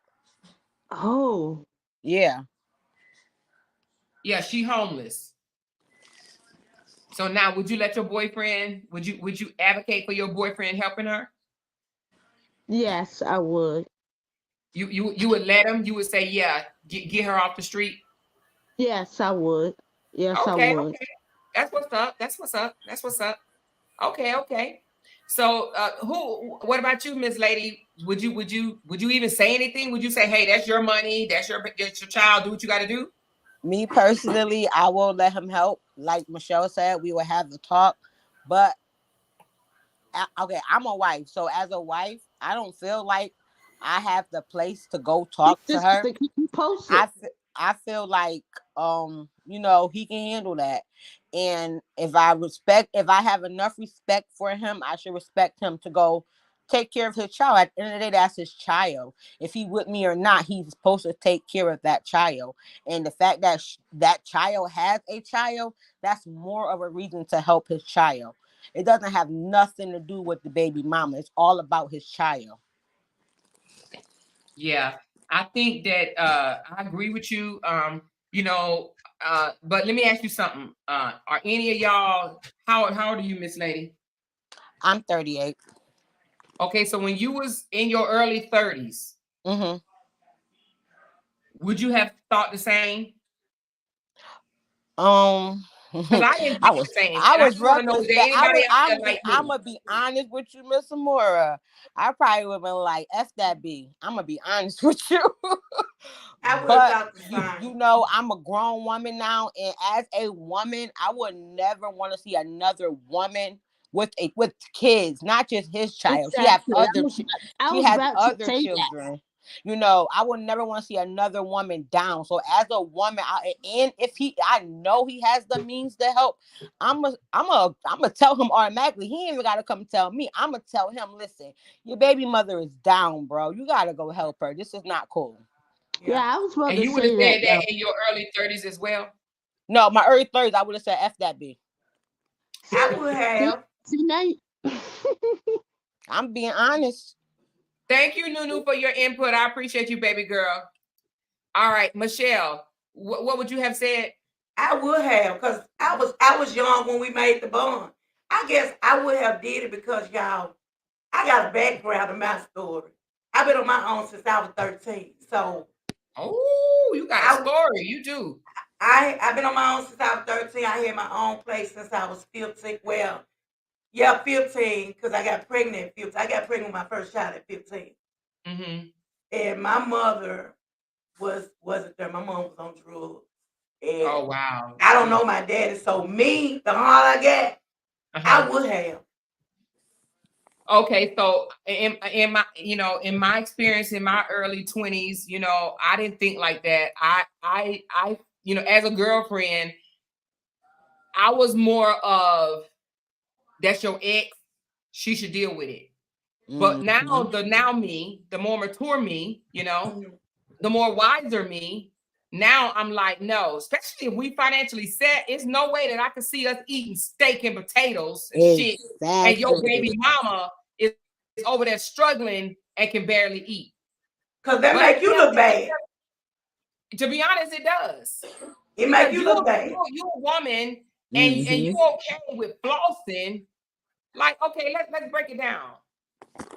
Oh. Yeah. Yeah, she homeless. So now, would you let your boyfriend? Would you advocate for your boyfriend helping her? Yes, I would. You would let him? You would say, yeah, get her off the street? Yes, I would. Yes, Okay, I would. okay. That's what's up. Okay. So what about you, Miss Lady? Would you even say anything? Would you say, hey, that's your money, that's your child, do what you gotta do? Me personally, I will let him help. Like Michelle said, we will have the talk. But okay, I'm a wife. So as a wife, I don't feel like I have the place to go talk to her. I feel like he can handle that. And if I have enough respect for him, I should respect him to go take care of his child. At the end of the day, that's his child. If he with me or not, he's supposed to take care of that child. And the fact that that child has a child, that's more of a reason to help his child. It doesn't have nothing to do with the baby mama. It's all about his child. Yeah, I think that I agree with you. But let me ask you something. Are any of y'all, how old are you, Miss Lady? I'm 38. Okay, so when you was in your early 30s, Mm-hmm. Would you have thought the same? I Because I didn't think the same. And I was just want to know, reckless. is there anybody out there like I'm me? gonna be honest with you, Miss Amora. I probably would have been like, "F that B." I'm gonna be honest with you. I would But have thought the you same. know, I'm a grown woman now, and as a woman, I would never want to see another woman with kids, not just his child. She have Exactly. other I she was has about to other say that. children. You know, I would never want to see another woman down. So as a woman, and if I know he has the means to help, I'm gonna tell him automatically. He ain't even gotta come tell me. I'm gonna tell him, listen, your baby mother is down, bro. You gotta go help her. This is not cool. Yeah, I was about And to you would have say said that. that in your early 30s as well? No, my early 30s, I would have said F that B. I would have. See now. I'm being honest. Thank you, Nunu, for your input. I appreciate you, baby girl. All right, Michelle, what would you have said? I would have, because I was young when we made the bond. I guess I would have did it because y'all, I got a background in my story. I've been on my own since I was 13. So Oh, you got a story. You do. I've been on my own since I was 13. I had my own place since I was 15. Well, yeah, 15, because I got pregnant at 15. I got pregnant with my first child at 15. Mm-hmm. And my mother wasn't there. My mom was on drugs. And Oh, wow. I don't know my daddy. So me, the heart I got, I would have. Okay, so in my in my experience in my early 20s, I didn't think like that. I as a girlfriend, I was more of, that's your ex, she should deal with it. But now the more mature me, the more wiser me, now I'm like, no, especially if we financially set, it's no way that I can see us eating steak and potatoes and shit, and your baby mama is over there struggling and can barely eat. Because that make you look bad. To be honest, it does. It make you look bad. You're a woman and you okay with flossing. Like, okay, let's break it down.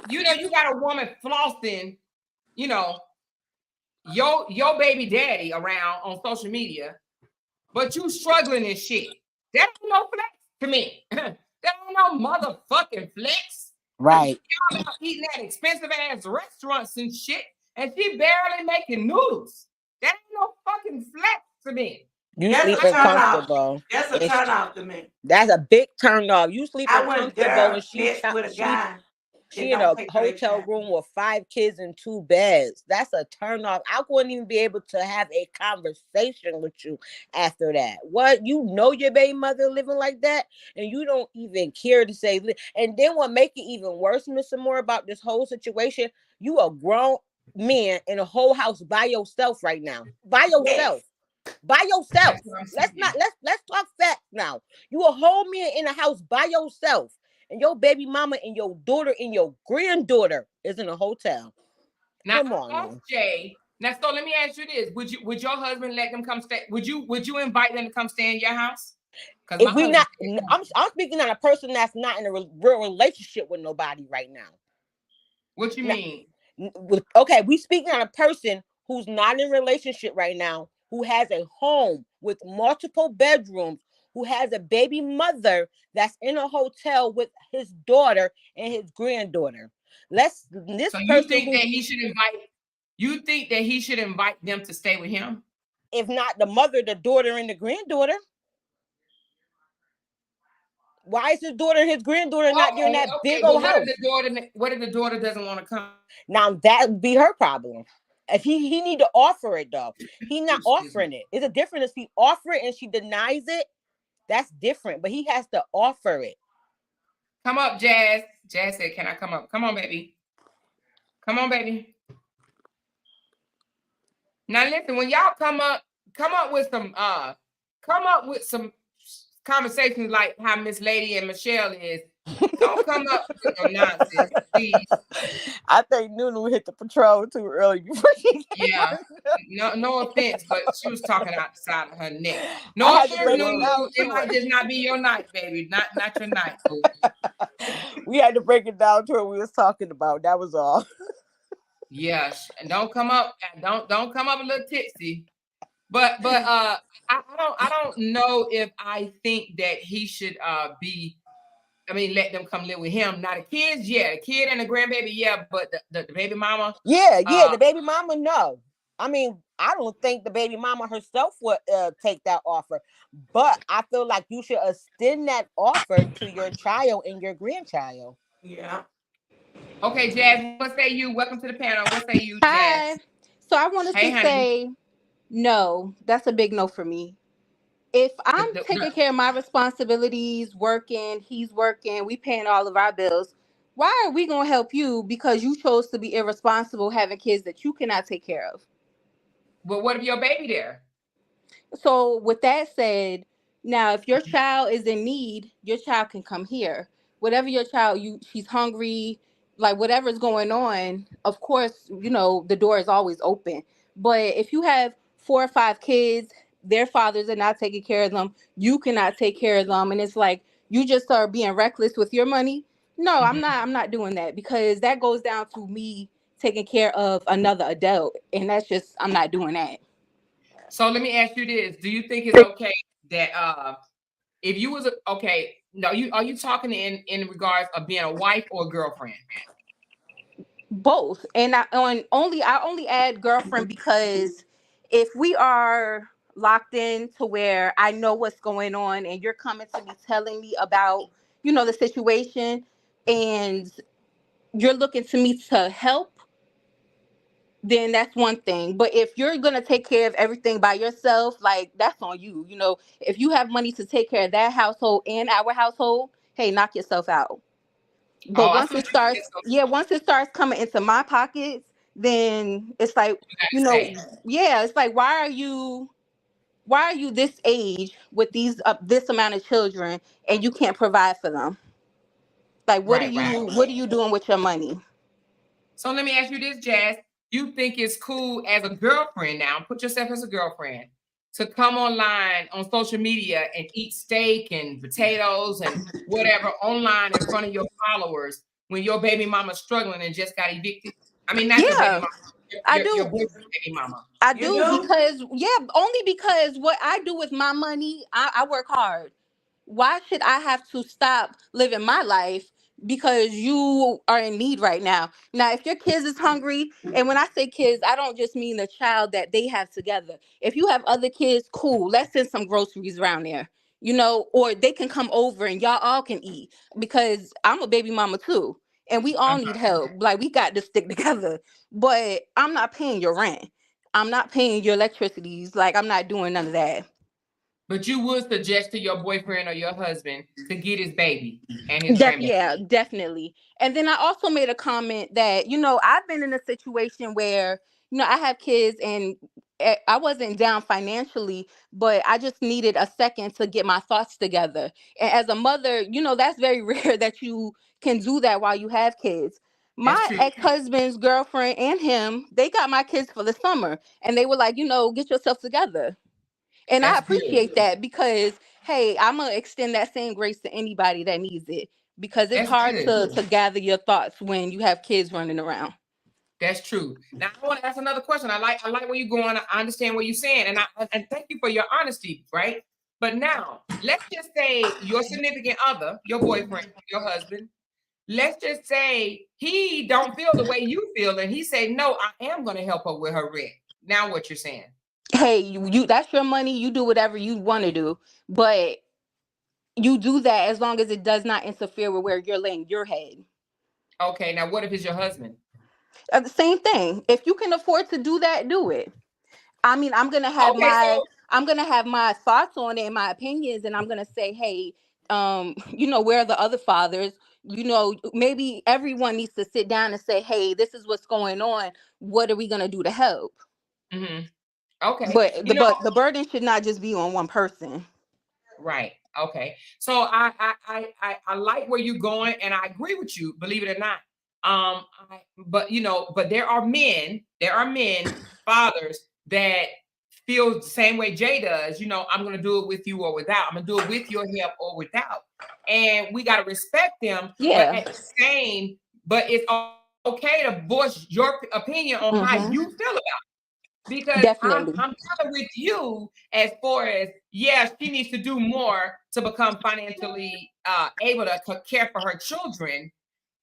You got a woman flossing, your baby daddy around on social media, but you struggling and shit. That ain't no flex to me. That ain't no motherfucking flex. Right. Y'all out eating at expensive ass restaurants and shit, and she barely making noodles. That ain't no fucking flex to me. You sleeping comfortable. That's a turn off to me. That's a big turn off. You sleeping comfortable and she's with a guy. She in a hotel room with 5 kids and 2 beds. That's a turn off. I wouldn't even be able to have a conversation with you after that. What? You know your baby mother living like that, and you don't even care to say. And then what make it even worse, Mr. Moore, about this whole situation, you a grown man in a whole house by yourself right now. By yourself. Yes. By yourself. Let's talk facts now. You a whole man in a house by yourself. And your baby mama and your daughter and your granddaughter is in a hotel. Now, come on, Jay. Now, so let me ask you this: would your husband let them come stay? Would you invite them to come stay in your house? If we not, I'm speaking on a person that's not in a real relationship with nobody right now. What you mean? Okay, we speaking on a person who's not in a relationship right now, who has a home with multiple bedrooms, who has a baby mother that's in a hotel with his daughter and his granddaughter. You think that he should invite? You think that he should invite them to stay with him? If not the mother, the daughter, and the granddaughter. Why is his daughter and his granddaughter not doing that big old house? What if the daughter doesn't want to come? Now that would be her problem. If he need to offer it though, he not offering it. It's a difference if he offer it and she denies it. That's different, but he has to offer it. Come up, Jazz. Jazz said, "Can I come up? Come on, baby. Come on, baby." Now listen, when y'all come up with some conversations like how Miss Lady and Michelle is. Don't come up with no nonsense, please. I think Nunu hit the patrol too early. Yeah, no offense, but she was talking outside of her neck. No offense, Nunu. It might just not be your night, baby. Not your night. We had to break it down to what we was talking about. That was all. Yeah, and don't come up a little tipsy. But I don't know if I think that he should let them come live with him. Now the kids, yeah, the kid and the grandbaby, yeah, but the baby mama. Yeah, the baby mama, no. I mean, I don't think the baby mama herself would take that offer, but I feel like you should extend that offer to your child and your grandchild. Yeah. Okay, Jazz, what say you? Welcome to the panel. What say you, Hi. Jazz? So I wanted Hey, to honey. say no. That's a big no for me. If I'm taking care of my responsibilities, working, he's working, we paying all of our bills, why are we gonna help you because you chose to be irresponsible having kids that you cannot take care of? Well, what if your baby there? So with that said, now if your child is in need, your child can come here. Whatever your child, she's hungry, like whatever's going on, of course, the door is always open. But if you have 4 or 5 kids, their fathers are not taking care of them, you cannot take care of them, and it's like you just are being reckless with your money. No, I'm not doing that, because that goes down to me taking care of another adult, and that's just, I'm not doing that. So let me ask you this: do you think it's okay that if you was okay? No, are you talking in regards of being a wife or a girlfriend? Both. And I only add girlfriend because if we are locked in to where I know what's going on and you're coming to me telling me about the situation, and you're looking to me to help, then that's one thing. But if you're gonna take care of everything by yourself, like, that's on you. If you have money to take care of that household and our household, hey, knock yourself out. But once it starts coming into my pockets, then it's like, it's like, why are you this age with these this amount of children and you can't provide for them? Like, what are you doing with your money? So let me ask you this, Jazz. You think it's cool as a girlfriend now, put yourself as a girlfriend, to come online on social media and eat steak and potatoes and whatever online in front of your followers when your baby mama's struggling and just got evicted? I mean, not your baby mama. Your boyfriend's baby mama. I do, because only because what I do with my money, I work hard. Why should I have to stop living my life because you are in need right now? Now, if your kids is hungry, and when I say kids, I don't just mean the child that they have together. If you have other kids, cool. Let's send some groceries around there, or they can come over and y'all all can eat, because I'm a baby mama too. And we all need help. Like, we got to stick together. But I'm not paying your rent. I'm not paying your electricities. Like, I'm not doing none of that. But you would suggest to your boyfriend or your husband to get his baby and his grandbaby. Yeah, definitely. And then I also made a comment that, I've been in a situation where, I have kids and I wasn't down financially, but I just needed a second to get my thoughts together. And as a mother, that's very rare that you can do that while you have kids. My ex-husband's girlfriend and him, they got my kids for the summer, and they were like, get yourself together. And I appreciate that, because, hey, I'm going to extend that same grace to anybody that needs it, because it's hard to gather your thoughts when you have kids running around. That's true. Now, I want to ask another question. I like where you're going. I understand what you're saying. And thank you for your honesty, right? But now, let's just say your significant other, your boyfriend, your husband, let's just say he don't feel the way you feel, and he say, no, I am going to help her with her rent. Now what you're saying? Hey, you that's your money. You do whatever you want to do, but you do that as long as it does not interfere with where you're laying your head. Okay, now what if it's your husband? The same thing. If you can afford to do that, do it. I mean, I'm gonna have my thoughts on it and my opinions, and I'm gonna say, hey, where are the other fathers? Maybe everyone needs to sit down and say, hey, this is what's going on. What are we gonna do to help? Mm-hmm. Okay. But the burden should not just be on one person. Right. Okay. So I like where you're going, and I agree with you, believe it or not. But there are men, fathers that feel the same way Jay does. I'm gonna do it with you or without. I'm gonna do it with your help or without. And we gotta respect them. Yeah. But it's okay to voice your opinion on how you feel about it. Because Definitely. I'm kind of with you as far as, yeah, she needs to do more to become financially able to care for her children.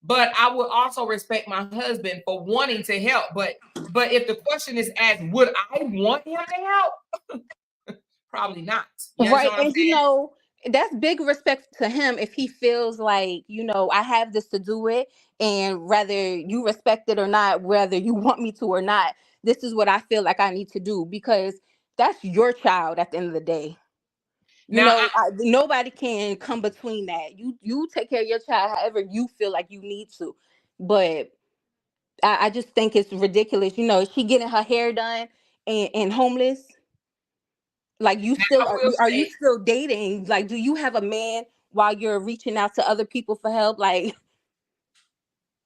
But I would also respect my husband for wanting to help. But if the question is asked, would I want him to help? Probably not. You Right. understand what I'm And saying? that's big respect to him if he feels like, I have this to do it, and whether you respect it or not, whether you want me to or not, this is what I feel like I need to do, because that's your child at the end of the day. Now, Nobody can come between that. You take care of your child however you feel like you need to. But I just think it's ridiculous. Is she getting her hair done and homeless? Like, you still I will are you say, still dating? Like, do you have a man while you're reaching out to other people for help? Like,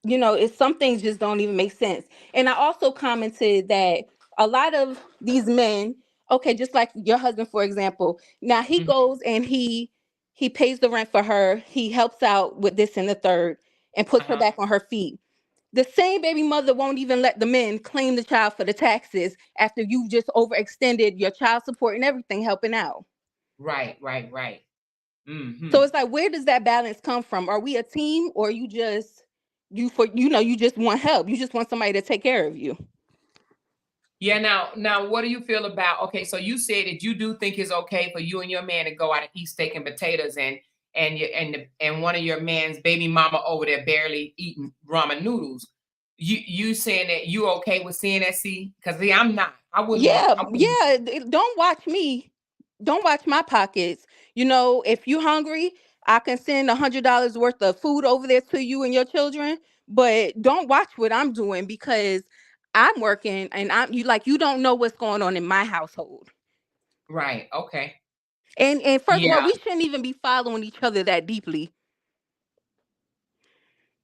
it's some things just don't even make sense. And I also commented that a lot of these men, okay, just like your husband, for example, now he goes and he pays the rent for her, he helps out with this and the third, and puts her back on her feet. The same baby mother won't even let the men claim the child for the taxes after you've just overextended your child support and everything helping out. right. Mm-hmm. So it's like, where does that balance come from? Are we a team, or you just you just want help? You just want somebody to take care of you. Yeah. Now, what do you feel about? Okay, so you said that you do think it's okay for you and your man to go out and eat steak and potatoes, and one of your man's baby mama over there barely eating ramen noodles. You saying that you okay with seeing that? See, because I'm not. I wouldn't want. Yeah, don't watch me. Don't watch my pockets. If you're hungry, I can send $100 worth of food over there to you and your children. But don't watch what I'm doing, because I'm working and you don't know what's going on in my household. Right. Okay. And first of all, Yeah. we shouldn't even be following each other that deeply.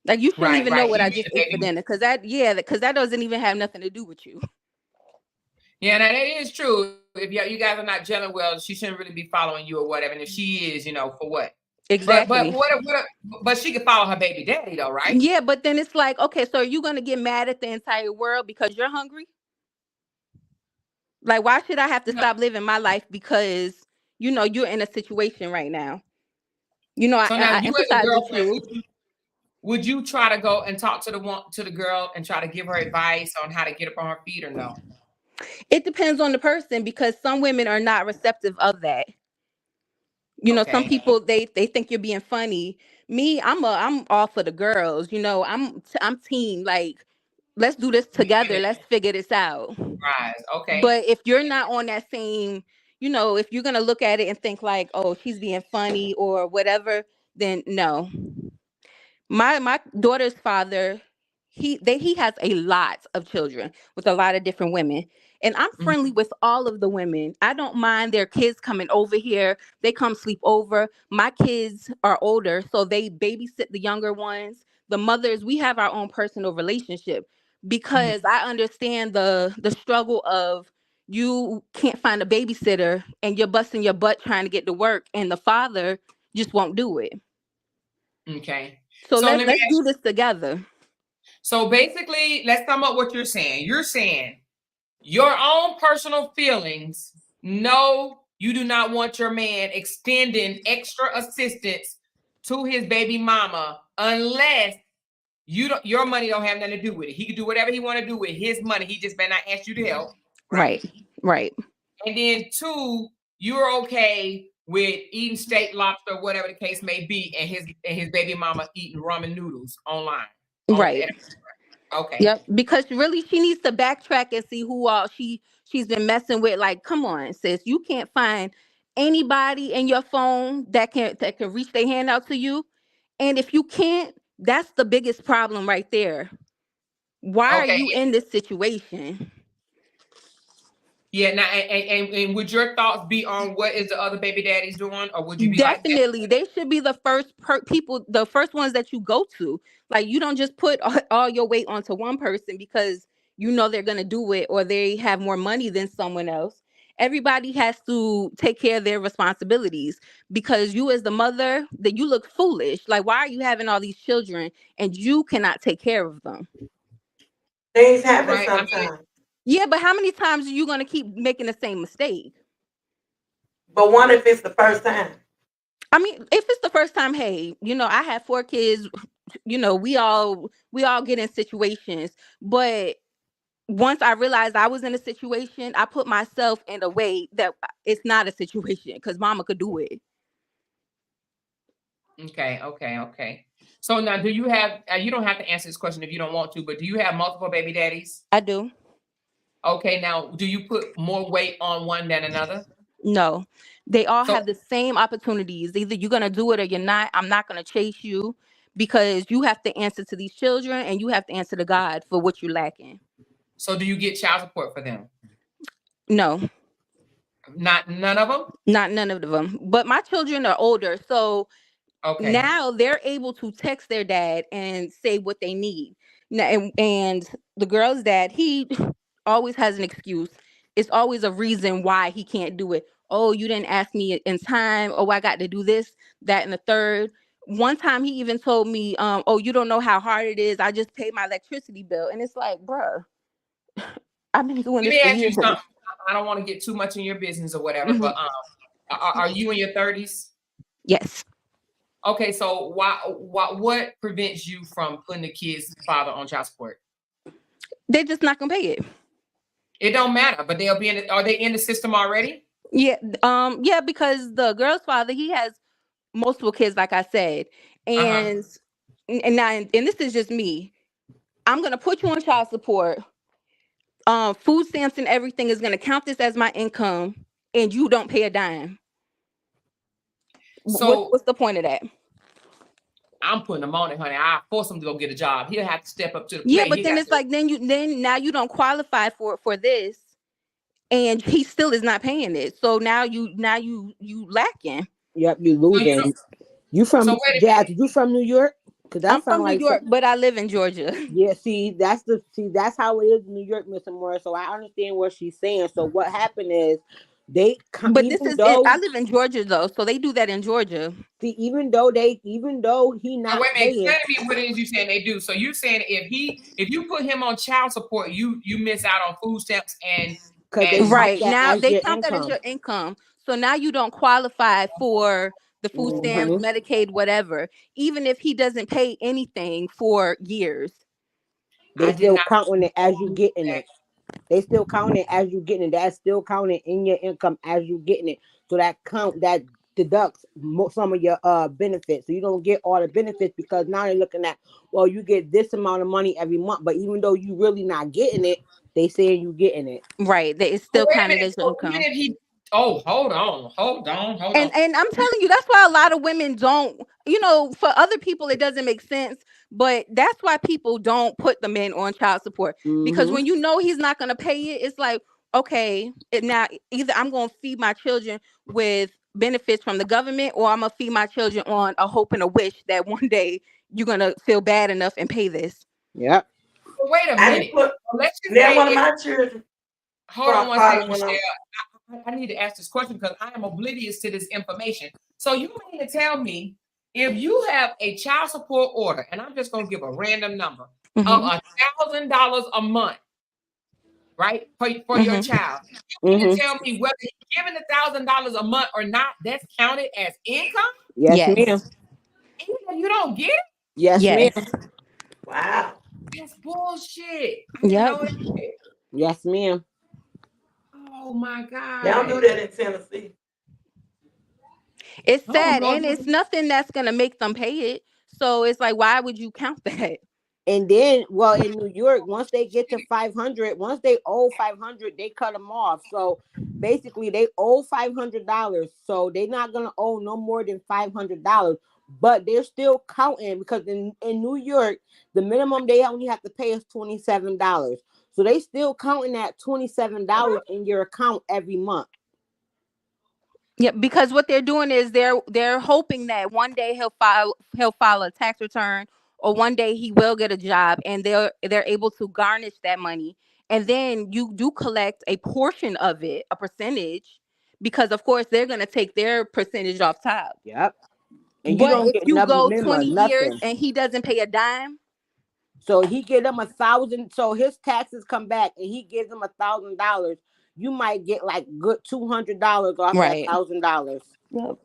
Like, you shouldn't Right. even know Right. what You I mean just the ate for baby? dinner, because that doesn't even have nothing to do with you. Yeah, that is true. If you guys are not gelling well, she shouldn't really be following you or whatever. And if she is, for what? But Exactly. but she can follow her baby daddy though, right? Yeah, but then it's like, okay, so are you gonna get mad at the entire world because you're hungry? Like, why should I have to No. stop living my life because you're in a situation right now? So now I you as a empathize with girlfriend, you. would you try to go and talk to the girl and try to give her advice on how to get up on her feet or no? It depends on the person, because some women are not receptive of that. Some Okay. people, they think you're being funny. Me, I'm all for the girls. I'm team. Like, let's do this We get together. it. Let's figure this out. Rise. Okay. But if you're not on that same, if you're gonna look at it and think like, oh, she's being funny or whatever, then no. My daughter's father, he has a lot of children with a lot of different women. And I'm friendly with all of the women. I don't mind their kids coming over here. They come sleep over. My kids are older, so they babysit the younger ones. The mothers, we have our own personal relationship, because I understand the struggle of, you can't find a babysitter and you're busting your butt trying to get to work, and the father just won't do it. Okay. So So let me let's ask do you. this together. So basically, let's sum up what you're saying. You're saying your own personal feelings. No, you do not want your man extending extra assistance to his baby mama unless your money don't have nothing to do with it. He can do whatever he want to do with his money. He just better not ask you to help. Right. Right. And then 2, you're okay with eating steak, lobster, whatever the case may be, and his baby mama eating ramen noodles online. Right. Okay. Yep. Because really, she needs to backtrack and see who all she's been messing with. Like, come on, sis, you can't find anybody in your phone that can reach their hand out to you. And if you can't, that's the biggest problem right there. Why are Okay. you in this situation? Yeah. Now, and would your thoughts be on what is the other baby daddies doing, or would you be like, Definitely, they should be the first people, the first ones that you go to. Like, you don't just put all your weight onto one person because they're gonna do it, or they have more money than someone else. Everybody has to take care of their responsibilities, because you, as the mother, that you look foolish. Like, why are you having all these children and you cannot take care of them? Things happen Right. I mean, sometimes. Yeah, but how many times are you gonna keep making the same mistake? But what if it's the first time? I mean, if it's the first time, hey, I have 4 kids. We all get in situations, but once I realized I was in a situation, I put myself in a way that it's not a situation because mama could do it. okay. So now, do you have? You don't have to answer this question if you don't want to, but do you have multiple baby daddies? I do. Okay. Now, do you put more weight on one than another? No, they all So, have the same opportunities. Either you're gonna do it or you're not. I'm not gonna chase you because you have to answer to these children and you have to answer to God for what you're lacking. so do you get child support for them? No, None of them. not none of them. But my children are older, so Okay. now they're able to text their dad and say what they need. Now, and the girl's dad, he always has an excuse. It's always a reason why he can't do it. Oh, you didn't ask me in time. Oh, I got to do this, that, and the third. One time he even told me, oh, you don't know how hard it is. I just paid my electricity bill. And it's like, bruh, I've been doing Let this me for ask you years. something. I don't want to get too much in your business or whatever, Mhm. but are you in your 30s? Yes. Okay, so what prevents you from putting the kid's father on child support? They're just not going to pay it. It don't matter, but they'll be in it. Are they in the system already? Yeah. Yeah, because the girl's father, he has multiple kids, like I said. And this is just me. I'm going to put you on child support. Food stamps and everything is going to count this as my income, and you don't pay a dime. So What's the point of that? I'm putting him on it, honey. I force him to go get a job. He'll have to step up to the plate. Yeah, but then it's like now you don't qualify for this, and he still is not paying it. So now you lacking. Yep, you losing. You from Jazz? You from New York? Because I'm from New York, but I live in Georgia. Yeah, that's how it is in New York, Miss Amora. So I understand what she's saying. So what happened is but this is it. I live in Georgia though, so they do that in Georgia. See, even though he not wait a minute, paying. explain to me what it is you saying they do. So you're saying if you put him on child support, you miss out on food stamps and right now they count that as your income. So now you don't qualify for the food stamps, Medicaid, whatever. Even if he doesn't pay anything for years, they still counting it as you getting it. They still counting it as you getting it. That's still counting in your income as you getting it. So that deducts some of your benefits. So you don't get all the benefits because now they're looking at, well, you get this amount of money every month, but even though you really not getting it, they saying you getting it. Right. It's still counted as your income. Even if hold on. And I'm telling you, that's why a lot of women don't, for other people it doesn't make sense, but that's why people don't put the men on child support. Because when he's not going to pay it, it's like, okay, now either I'm going to feed my children with benefits from the government, or I'm going to feed my children on a hope and a wish that one day you're going to feel bad enough and pay this. Yep. Well, wait a minute. Let's just say one of my children. Hold on one second, Michelle. I need to ask this question because I am oblivious to this information. So you mean to tell me if you have a child support order, and I'm just going to give a random number of $1,000 a month, right, for your child, you mean to tell me whether he's giving $1,000 a month or not, that's counted as income? Yes, ma'am. Even you don't get it? Yes, ma'am. Wow. That's bullshit. Yep. Yes, ma'am. Oh my God. They don't do that in Tennessee. It's sad, and it's nothing that's gonna make them pay it. So it's like, why would you count that? And then, well, in New York, once they get to 500, once they owe 500, they cut them off. So basically, they owe $500. So they're not gonna owe no more than $500. But they're still counting because in New York, the minimum they only have to pay is $27. So they still counting that $27 in your account every month. Yeah, because what they're doing is they're hoping that one day he'll file a tax return, or one day he will get a job, and they're able to garnish that money, and then you do collect a portion of it, a percentage, because of course they're gonna take their percentage off top. Yep. And but if you go 20 years and he doesn't pay a dime, So he give them $1,000. So his taxes come back, and he gives them $1,000. You might get like good $200 off that $1,000. Yep.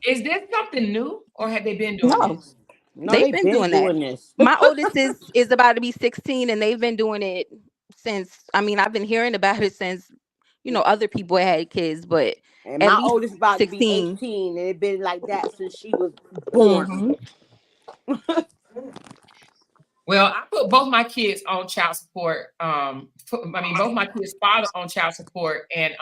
Is this something new, or have they been doing No, this? No, they've they've been been doing that. doing this. My oldest is about to be 16, and they've been doing it since. I mean, I've been hearing about it since other people had kids, but And at my least oldest about to be 16. 18, and it's been like that since she was born. Mhm. Well, I put both my kids on child support. Both my kids' father on child support, and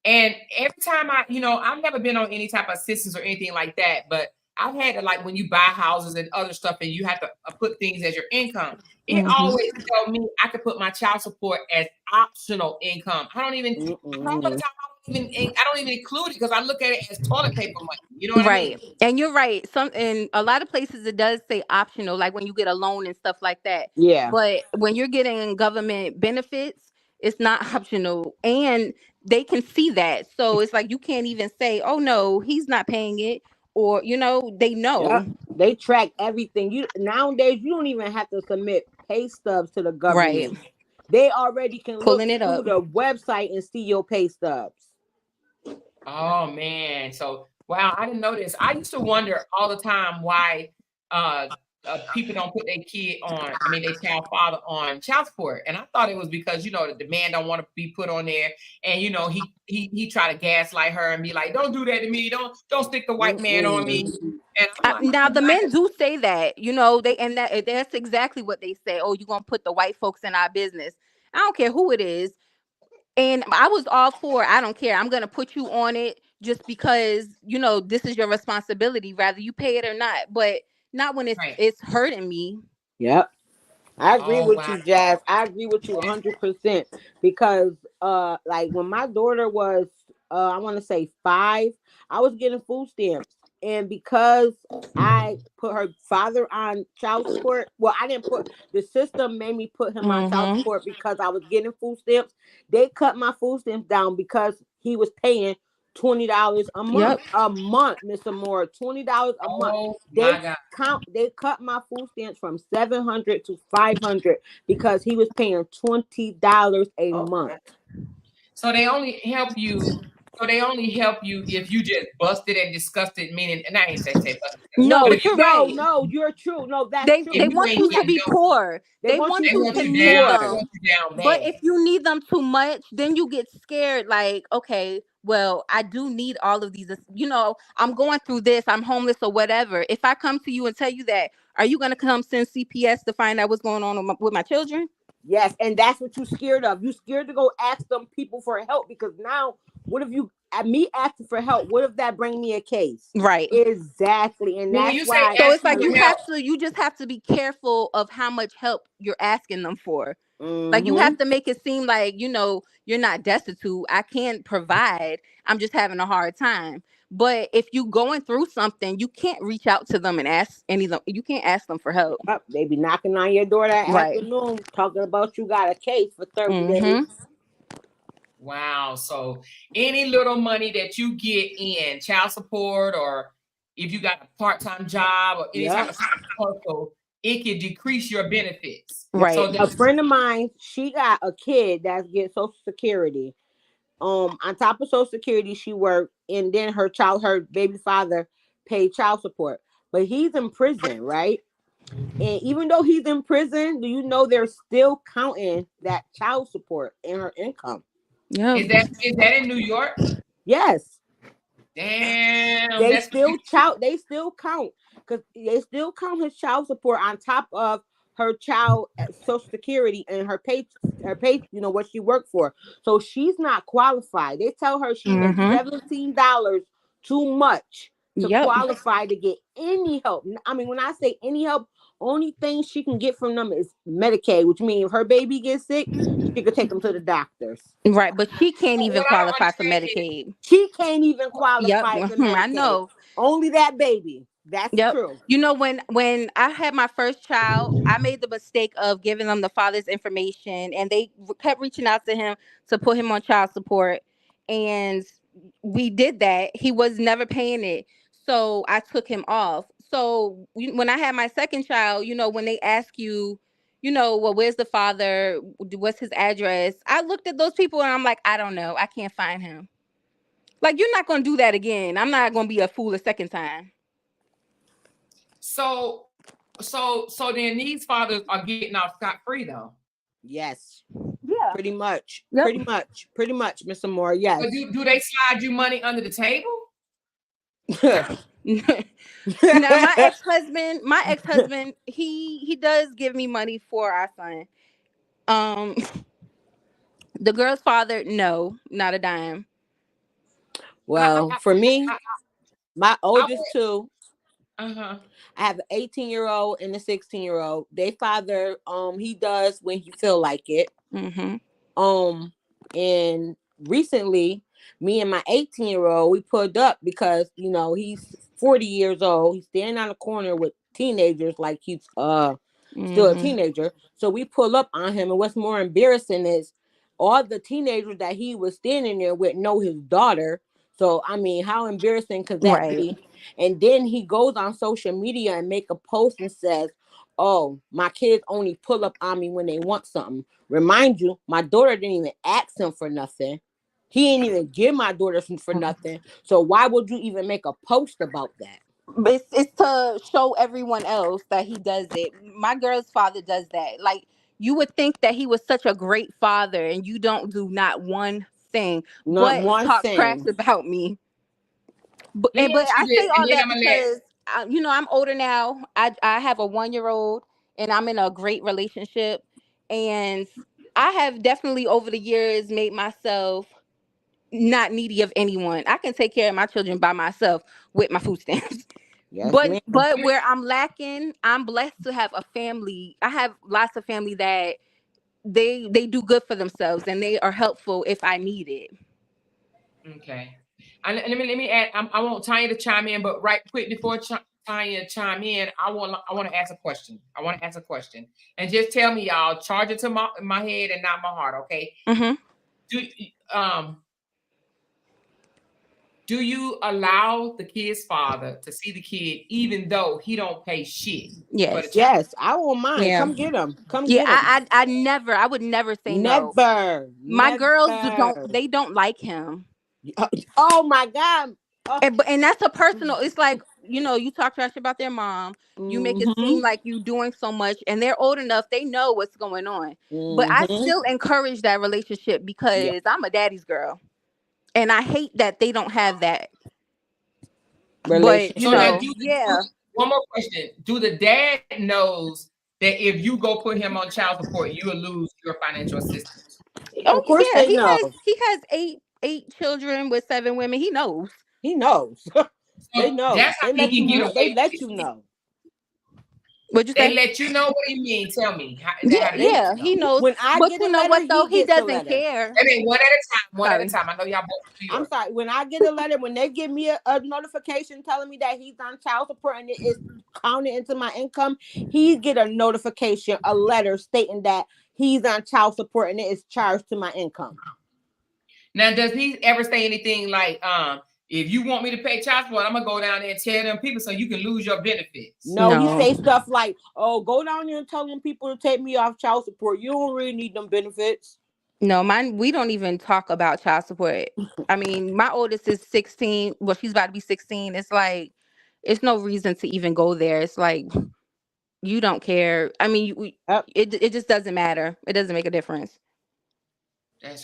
every time I've never been on any type of assistance or anything like that, but I've had to, like, when you buy houses and other stuff, and you have to put things as your income. It always tell me I could put my child support as optional income. I don't even half the time I don't even include it because I look at it as toilet paper money. You know what I mean? And you're right. In a lot of places it does say optional, like when you get a loan and stuff like that. Yeah. But when you're getting government benefits, it's not optional, and they can see that. So it's like you can't even say, "Oh no, he's not paying it," or they know. Yep. They track everything. Nowadays you don't even have to submit pay stubs to the government. Right. They already can Pulling look it through up. the website and see your pay stubs. Oh man. So wow, I didn't know this. I used to wonder all the time why people don't put their their child father on child support. And I thought it was because, the man don't want to be put on there. And he try to gaslight her and be like, don't do that to me. Don't stick the white man on me. And I'm like, now the men do say that, that's exactly what they say. Oh, you're gonna put the white folks in our business. I don't care who it is. And I was all for, I don't care, I'm gonna put you on it just because this is your responsibility, rather you pay it or not. But not when it's hurting me. Yep. I agree with wow. you, Jazz. I agree with you 100% because like when my daughter was I want to say 5, I was getting food stamps, and because I put her father on child support, well, I didn't put, the system made me put him on child support because I was getting food stamps. They cut my food stamps down because he was paying $20 a month. Yep. A month, Mr. Moore, $20 a month. They cut my food stamps from $700 to $500 because he was paying $20 a month. So they only help you. So they only help you if you just busted and disgusted. Meaning, and I ain't say busted. No, you're right. No, you're true. No, that's true. true. They want you to be poor. They want you to need them. But if you need them too much, then you get scared. Like, okay, well, I do need all of these. I'm going through this. I'm homeless or whatever. If I come to you and tell you that, are you going to come send CPS to find out what's going on with my children? Yes, and that's what you're scared of. You're scared to go ask them people for help because now, what if me asking for help? What if that bring me a case? Right. Exactly, and that's why. So it's like you just have to be careful of how much help you're asking them for. Like you have to make it seem like you're not destitute. I can't provide. I'm just having a hard time. But if you going through something, you can't reach out to them and ask you can't ask them for help. They be knocking on your door that afternoon talking about you got a case for 30 days. Wow. So any little money that you get in child support, or if you got a part-time job or any type of hustle, it can decrease your benefits. Right. So a friend of mine, she got a kid that gets Social Security. On top of Social Security, she worked, and then her baby father paid child support. But he's in prison, right? And even though he's in prison, do you know they're still counting that child support in her income? Yeah. Is that in New York? Yes. Damn. They still count because they still count his child support on top of her child Social Security and her pay, what she worked for. So she's not qualified. They tell her she makes $17 too much to qualify to get any help. I mean, when I say any help, only thing she can get from them is Medicaid, which means if her baby gets sick, she could take them to the doctors. Right, but she can't even qualify for Medicaid. She can't even qualify for Medicaid. I know. Only that baby. That's true. When I had my first child, I made the mistake of giving them the father's information, and they kept reaching out to him to put him on child support. And we did that. He was never paying it. So I took him off. So when I had my second child, when they ask you, well, where's the father? What's his address? I looked at those people and I'm like, I don't know. I can't find him. Like, you're not going to do that again. I'm not going to be a fool a second time. So then these fathers are getting off scot-free though. Yes. Yeah. Pretty much. Yep. Pretty much, Mr. Moore. Yes. But do they slide you money under the table? Now my ex-husband, he does give me money for our son. The girl's father, no, not a dime. Well, for me, my oldest two, I have an 18-year-old and a 16-year-old. Their father, he does when he feel like it. Mm-hmm. And recently, me and my 18-year-old, we pulled up because he's 40 years old. He's standing on the corner with teenagers like he's still a teenager. So we pull up on him, and what's more embarrassing is all the teenagers that he was standing there with know his daughter. So I mean, how embarrassing could that be? And then he goes on social media and make a post and says, "Oh, my kids only pull up on me when they want something." Remind you, my daughter didn't even ask him for nothing. He didn't even give my daughter for nothing. So why would you even make a post about that? It's to show everyone else that he does it. My girl's father does that. Like, you would think that he was such a great father, and you don't do not one thing, but talk trash about me. But I say all that because I'm older now. I have a 1-year-old, and I'm in a great relationship, and I have definitely over the years made myself not needy of anyone. I can take care of my children by myself with my food stamps. Yes, but where I'm lacking, I'm blessed to have a family. I have lots of family that they do good for themselves, and they are helpful if I need it. Okay. And let me add. I want Tanya to chime in, but right quick before Tanya chime in, I want to ask a question. And just tell me, y'all, charge it to my head and not my heart, okay? Mm-hmm. Do you allow the kid's father to see the kid even though he don't pay shit? Yes, I won't mind. Yeah. Come get him. I would never say no. My girls don't like him. Oh my God. Oh. And that's a personal, it's like, you talk trash about their mom, you make it seem like you doing so much, and they're old enough, they know what's going on. But I still encourage that relationship because I'm a daddy's girl. And I hate that they don't have that. But one more question. Do the dad knows that if you go put him on child support, you will lose your financial assistance? Oh, of course they know. He has eight children with 7 women. He knows. They know. That's how they let you know. What'd you say? They let you know. What do you mean? Tell me. He knows. When I get a letter, he doesn't care. I mean, one at a time. I know y'all both. I'm sorry. When I get a letter, when they give me a notification telling me that he's on child support and it is counted into my income, he get a notification, a letter stating that he's on child support and it is charged to my income. Now, does he ever say anything like, if you want me to pay child support, I'm gonna go down there and tell them people so you can lose your benefits? No, he say stuff like, "Oh, go down there and tell them people to take me off child support. You don't really need them benefits." No, we don't even talk about child support. I mean, my oldest is 16. Well, she's about to be 16. It's like, it's no reason to even go there. It's like, you don't care. I mean, it just doesn't matter. It doesn't make a difference.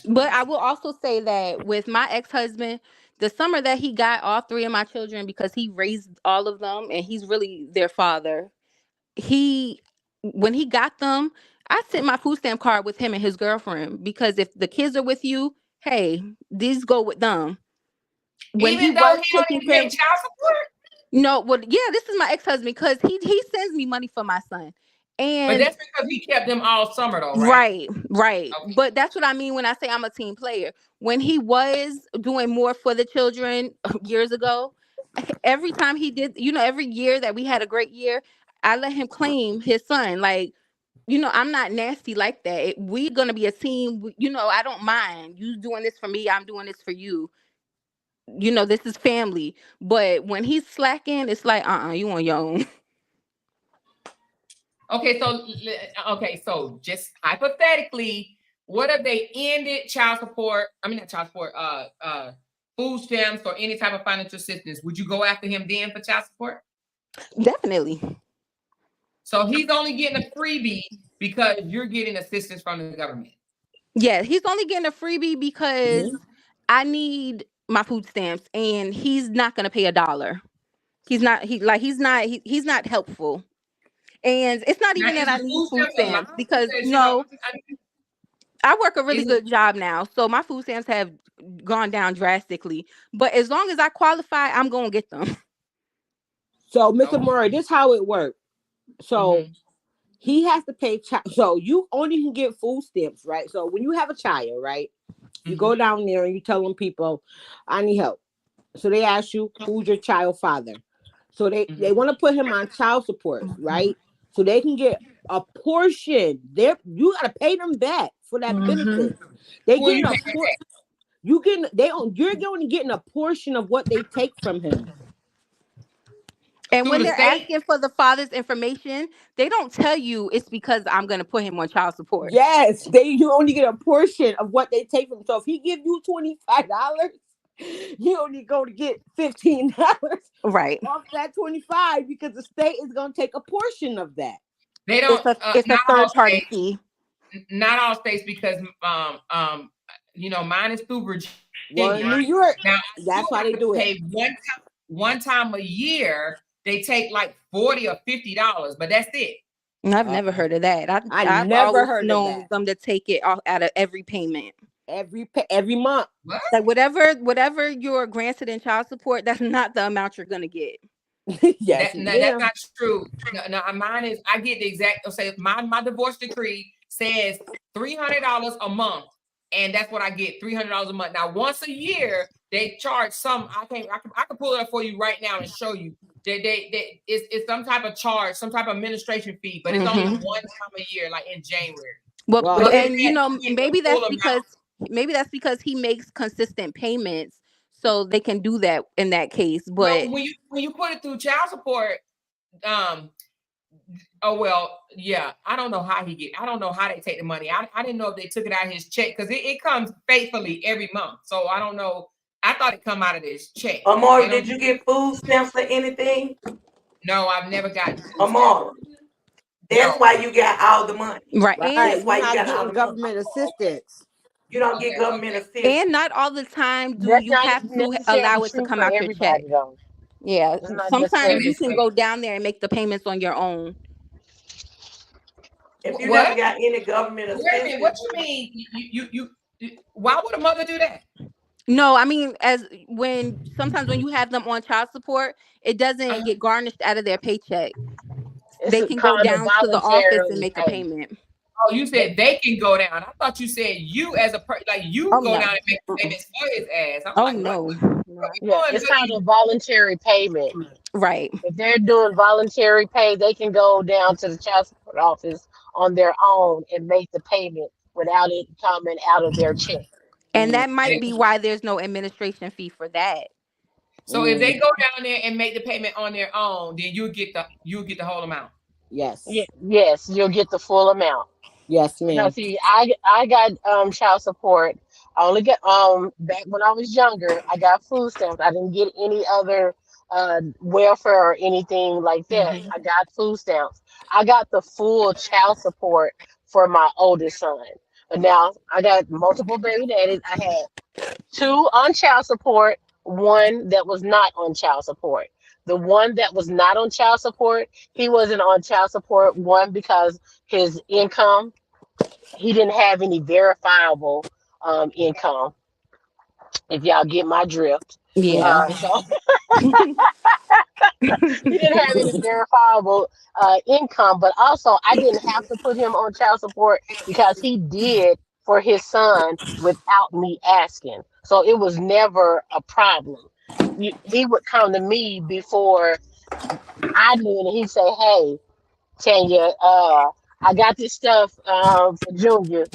But I will also say that with my ex-husband, the summer that he got all 3 of my children, because he raised all of them and he's really their father, when he got them, I sent my food stamp card with him and his girlfriend, because if the kids are with you, hey, these go with them. When even though he don't even pay child support? No, well, yeah, this is my ex-husband, because he sends me money for my son. But that's because he kept them all summer though, right? Right. Okay. But that's what I mean when I say I'm a team player. When he was doing more for the children years ago, every time he did, every year that we had a great year, I let him claim his son. Like, I'm not nasty like that. We're going to be a team. I don't mind you doing this for me. I'm doing this for you. This is family. But when he's slacking, it's like, you on your own. So just hypothetically, what if they ended child support? I mean, not child support. Food stamps or any type of financial assistance. Would you go after him then for child support? Definitely. So he's only getting a freebie because you're getting assistance from the government. Yeah, he's only getting a freebie because I need my food stamps, and he's not gonna pay $1. He's not helpful. And it's not even that I need food stamps because I work a really good job now, so my food stamps have gone down drastically. But as long as I qualify, I'm gonna get them. So, Mr. Murray, this is how it works. So he has to pay so you only can get food stamps, right? So when you have a child, right, you go down there and you tell them, people, I need help. So they ask you, who's your child father? So they want to put him on child support, right? So they can get a portion. You gotta pay them back for that benefit. You're only getting a portion of what they take from him. And when they're asking for the father's information, they don't tell you it's because I'm going to put him on child support. Yes, you only get a portion of what they take from him. So if he give you $25, you only go to get $15 right off that $25 because the state is going to take a portion of that. They don't. It's a third party fee. Not all states, because mine is through Virginia. Well, in New York, now that's why they do it. One time a year. They take like $40 or $50, but that's it. I've never heard of that. I've never heard known them to take it off out of every payment, every month. What? Like whatever you're granted in child support, that's not the amount you're gonna get. Yes, that's not true. No, mine is. I get the exact. Say my divorce decree says $300 a month, and that's what I get, $300 a month. Now, once a year, they charge some. I can pull it up for you right now and show you. It's some type of charge, some type of administration fee, but it's only one time a year, like in January. Well, and maybe that's because he makes consistent payments, so they can do that in that case. But when you put it through child support, I don't know how I don't know how they take the money. I didn't know if they took it out of his check, because it comes faithfully every month. So I don't know. I thought it come out of this check. Amara, did you get food stamps or anything? No, I've never gotten. Amara, that's why you got all the money. Right. And that's why you got all the government assistance. You don't get government assistance. And not all the time do you have to allow it to come out your check. Yeah. Sometimes you can go down there and make the payments on your own. If you never got any government assistance. What you mean? You why would a mother do that? No, I mean, sometimes when you have them on child support, it doesn't get garnished out of their paycheck. They can go down to the office and make a payment. Oh, you said they can go down. I thought you said you as a person, like you go down and make payments for his ass. No. Yeah, it's kind of voluntary payment. Right. If they're doing voluntary pay, they can go down to the child support office on their own and make the payment without it coming out of their check. And that might be why there's no administration fee for that. So if they go down there and make the payment on their own, then you'll get the whole amount. Yes. Yes, you'll get the full amount. Yes, ma'am. Now, see, I got child support. I only got back when I was younger. I got food stamps. I didn't get any other welfare or anything like that. I got food stamps. I got the full child support for my oldest son. And now I got multiple baby daddies. I had 2 on child support, 1 that was not on child support. The one that was not on child support, he wasn't on child support, 1, because his income, he didn't have any verifiable income, if y'all get my drift. Yeah. He didn't have any verifiable income, but also I didn't have to put him on child support because he did for his son without me asking. So it was never a problem. He would come to me before I knew, and he'd say, "Hey, Tanya, I got this stuff for Junior.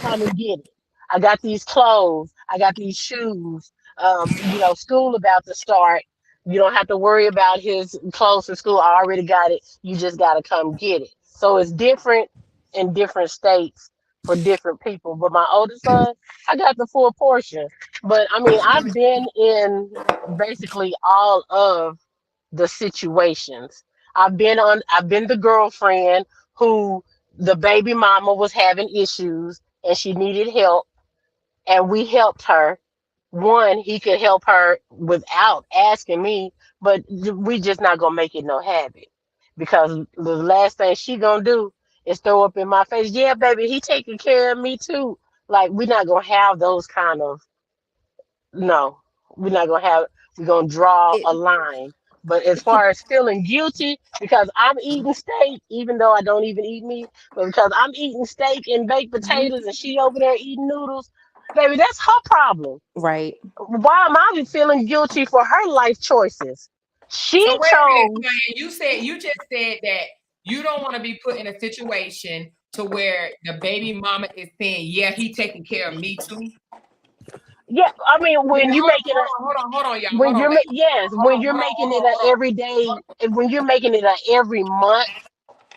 Come and get it. I got these clothes. I got these shoes. School about to start. You don't have to worry about his clothes for school. I already got it. You just got to come get it." So it's different in different states for different people. But my oldest son, I got the full portion. But I mean, I've been in basically all of the situations. I've been the girlfriend who the baby mama was having issues and she needed help and we helped her. One, he could help her without asking me, but we just not gonna make it no habit because the last thing she gonna do is throw up in my face. Yeah, baby, he taking care of me too. Like we're not gonna have those kind of no. We're not gonna have. We're gonna draw It, a line. But as far as feeling guilty because I'm eating steak, even though I don't even eat meat, but because I'm eating steak and baked potatoes and she over there eating noodles, baby, that's her problem. right. Why am I feeling guilty for her life choices? She So wait a minute, chose. Tanya. You just said that you don't want to be put in a situation to where the baby mama is saying, "Yeah, he taking care of me too." Yeah, I mean, when you make it a, Hold on, y'all. when Hold on, you're baby. yes, when you're making it a everyday, when you're making it a every month.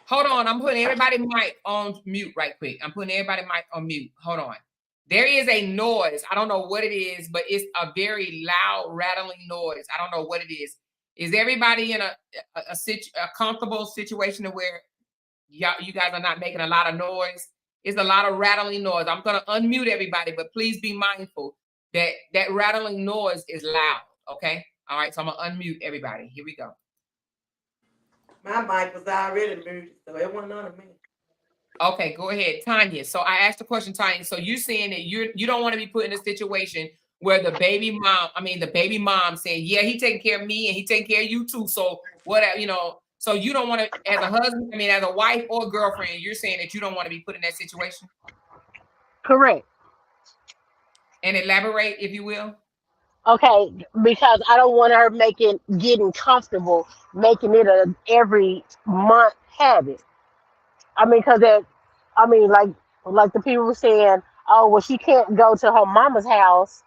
Hold on. I'm putting everybody mic on mute right quick. I'm putting everybody mic on mute. Hold on. There is a noise. I don't know what it is, but it's a very loud, rattling noise. I don't know what it is. Is everybody in a comfortable situation where you guys are not making a lot of noise? It's a lot of rattling noise. I'm gonna unmute everybody, but please be mindful that that rattling noise is loud. Okay. All right. So I'm gonna unmute everybody. Here we go. My mic was already muted, so it wasn't on me. Okay, go ahead, Tanya. So I asked the question, Tanya. So you're saying that you don't want to be put in a situation where the baby mom saying, "Yeah, he taking care of me and he taking care of you too." So whatever, So you don't want to, as a husband, as a wife or girlfriend, you're saying that you don't want to be put in that situation. Correct. And elaborate, if you will. Okay, because I don't want her getting comfortable, making it a every month habit. I mean, because like the people were saying, oh, well, she can't go to her mama's house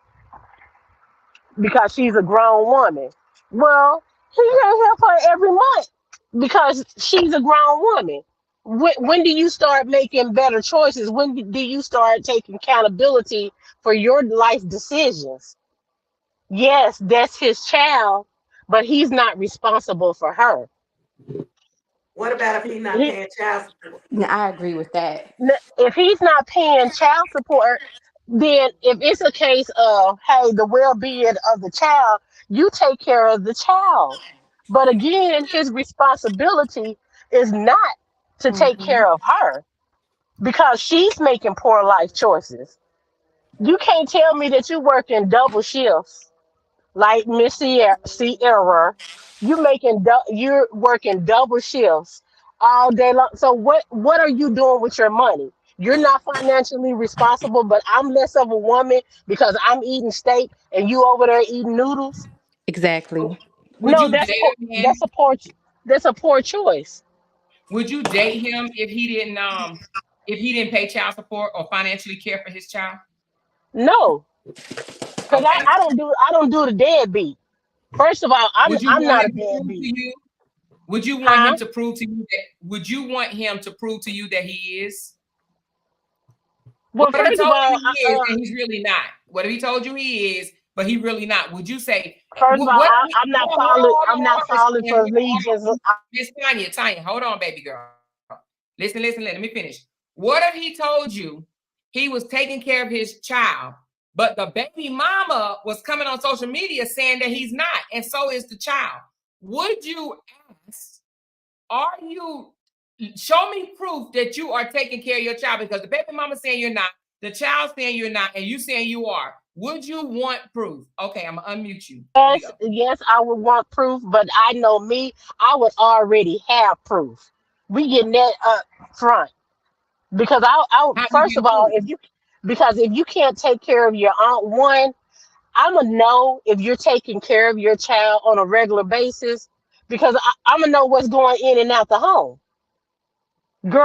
because she's a grown woman. Well, he can't help her every month because she's a grown woman. When do you start making better choices? When do you start taking accountability for your life decisions? Yes, that's his child, but he's not responsible for her. What about if he's not He, paying child support? I agree with that. if he's not paying child support, then if it's a case of, hey, the well-being of the child, you take care of the child. But again, his responsibility is not to take Hmm. care of her because she's making poor life choices. You can't tell me that you're working double shifts like Miss Sierra, you're working double shifts all day long. So what are you doing with your money? You're not financially responsible, but I'm less of a woman because I'm eating steak and you over there eating noodles. Exactly. Would No, you date a man? that's a poor choice. Would you date him if he didn't pay child support or financially care for his child? No, because Okay. I don't do the deadbeat. First of all, Would you I'm want not a him to prove to deadbeat. you? Would you want him Huh? to prove to you that? Would you want him to prove to you that he is? What Well, if he first of told all, you he is and he's really not? What if he told you he is, but he really not? Would you say first of all, what? I'm not Hold on, falling. hold on, I'm hold not on, falling for hold legions. on. Miss Tanya, hold on, baby girl. Listen, let me finish. What if he told you he was taking care of his child, but the baby mama was coming on social media saying that he's not, and so is the child? Would you ask, are you, show me proof that you are taking care of your child? Because the baby mama saying you're not, the child saying you're not, and you saying you are. Would you want proof? Okay, I'm gonna unmute you. Here we Yes, go. yes, I would want proof, but I know me, I would already have proof. We getting that up front because How do you first of get all, proof? because if you can't take care of your aunt one, I'm gonna know if you're taking care of your child on a regular basis because I'm gonna know what's going in and out the home,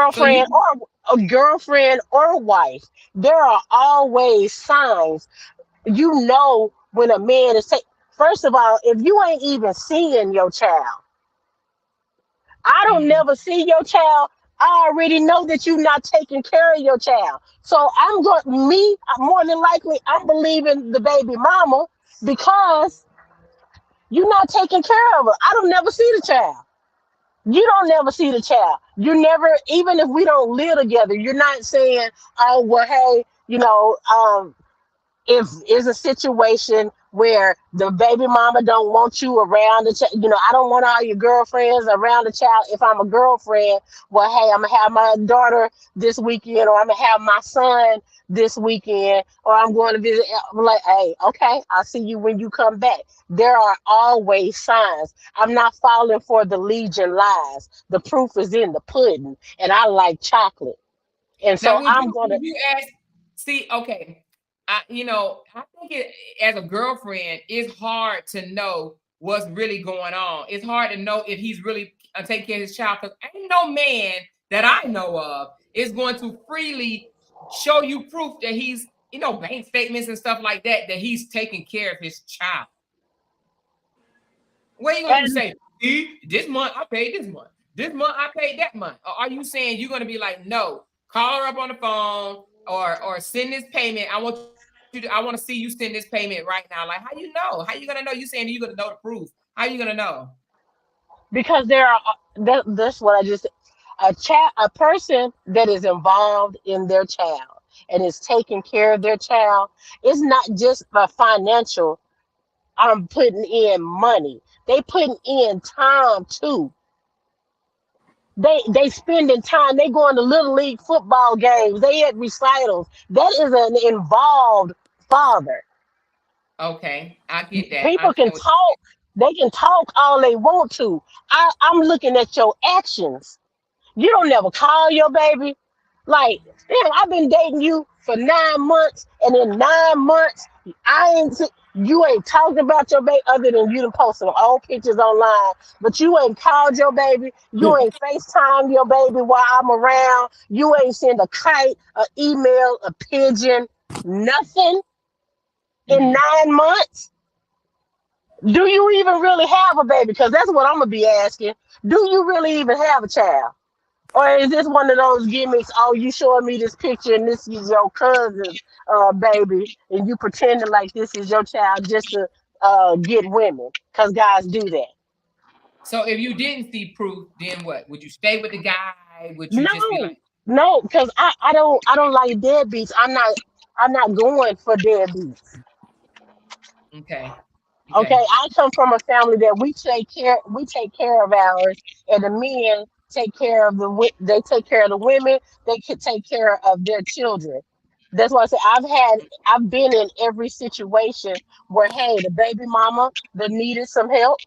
So you girlfriend or a girlfriend or wife. There are always signs. You know when a man is taking. First of all, if you ain't even seeing your child, I don't Mhm. never see your child. I already know that you're not taking care of your child. So I'm going, more than likely, I'm believing the baby mama because you're not taking care of her. I don't never see the child. You don't never see the child. You never, even if we don't live together, you're not saying, oh, well, hey, if it's a situation where the baby mama don't want you around the child, I don't want all your girlfriends around the child. If I'm a girlfriend, well, hey, I'm gonna have my daughter this weekend, or I'm gonna have my son this weekend, or I'm going to visit. I'm like, hey, okay, I'll see you when you come back. There are always signs. I'm not falling for the Legion lies. The proof is in the pudding, and I like chocolate, and so Now, I'm gonna. would you ask? See, okay, I think as a girlfriend, it's hard to know what's really going on. It's hard to know if he's really taking care of his child, because ain't no man that I know of is going to freely show you proof that he's, bank statements and stuff like that, that he's taking care of his child. What are you going to say? This month I paid this month. This month I paid that month. Or are you saying you're going to be like, no, call her up on the phone or send this payment? I want to see you send this payment right now. Like, how you know? How you going to know? You saying you're going to know the proof. How you going to know? Because that's what I just, a person that is involved in their child and is taking care of their child, it's not just a financial, I'm putting in money. They putting in time too. They spending time. They going to little league football games. They at recitals. That is an involved father. Okay, I get that. I People can understand what you're talk. They can talk all they want to. I'm looking at your actions. You don't never call your baby. Like, damn, I've been dating you for 9 months, and in 9 months, you ain't talked about your baby other than you done post some old pictures online, but you ain't called your baby. You ain't FaceTime your baby while I'm around. You ain't send a kite, an email, a pigeon, nothing in 9 months. Do you even really have a baby? Because that's what I'm going to be asking. Do you really even have a child? Or is this one of those gimmicks? Oh, you showing me this picture and this is your cousin's baby, and you pretending like this is your child just to get women? Because guys do that. So if you didn't see proof, then what? Would you stay with the guy? Would you just be No, like, no, because I don't like deadbeats. I'm not going for deadbeats. okay, Okay, okay, I come from a family that we take care of ours, and the men take care of they take care of the women. They can take care of their children. That's why I say I've been in every situation where, hey, the baby mama that needed some help,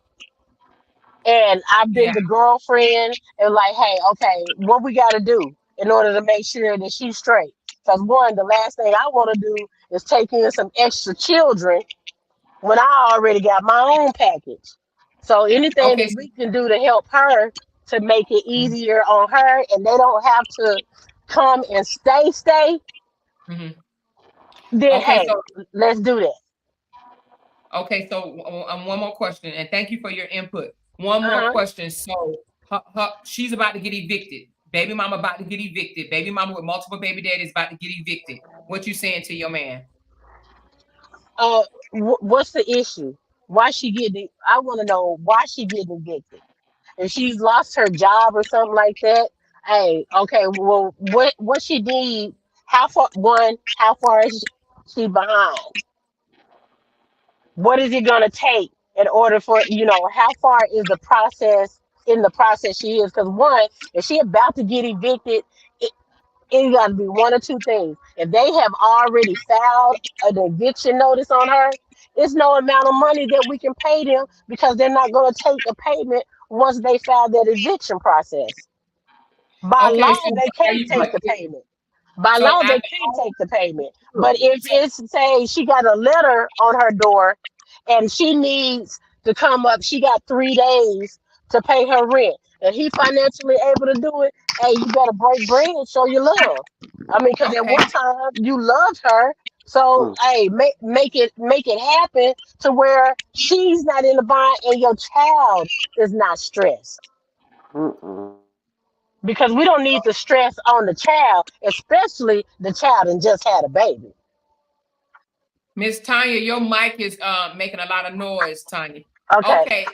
and I've been yeah, the girlfriend and like, hey, okay, what we got to do in order to make sure that she's straight? Because one, the last thing I want to do is take in some extra children when I already got my own package. So anything okay, that we can do to help her to make it easier on her, and they don't have to come and stay, mhm. then Okay, hey, so let's do that. one more question, and thank you for your input. One more Uh-huh. question. So she's about to get evicted. Baby mama about to get evicted. Baby mama with multiple baby daddies about to get evicted. What you saying to your man? Uh, what's the issue? Why she getting? I want to know why she getting evicted. If she's lost her job or something like that, hey, okay, well, what she need? How far is she behind? What is it going to take in order for, how far is the process in the process she is? Because one, if she about to get evicted, it, it got to be one or two things. If they have already filed an eviction notice on her, it's no amount of money that we can pay them because they're not going to take a payment once they file that eviction process. By Okay, law, so they are can't you take the payment. By so law, they after can't take the payment. But if it's say she got a letter on her door and she needs to come up, she got 3 days to pay her rent, and he financially able to do it, hey, you better break bread and show your love. I mean, because at okay, one time you loved her, so hey, make it happen to where she's not in the bind and your child is not stressed. Mm-mm. because we don't need to stress on the child, especially the child and just had a baby. Miss Tanya, your mic is making a lot of noise, Tanya. Okay. Okay,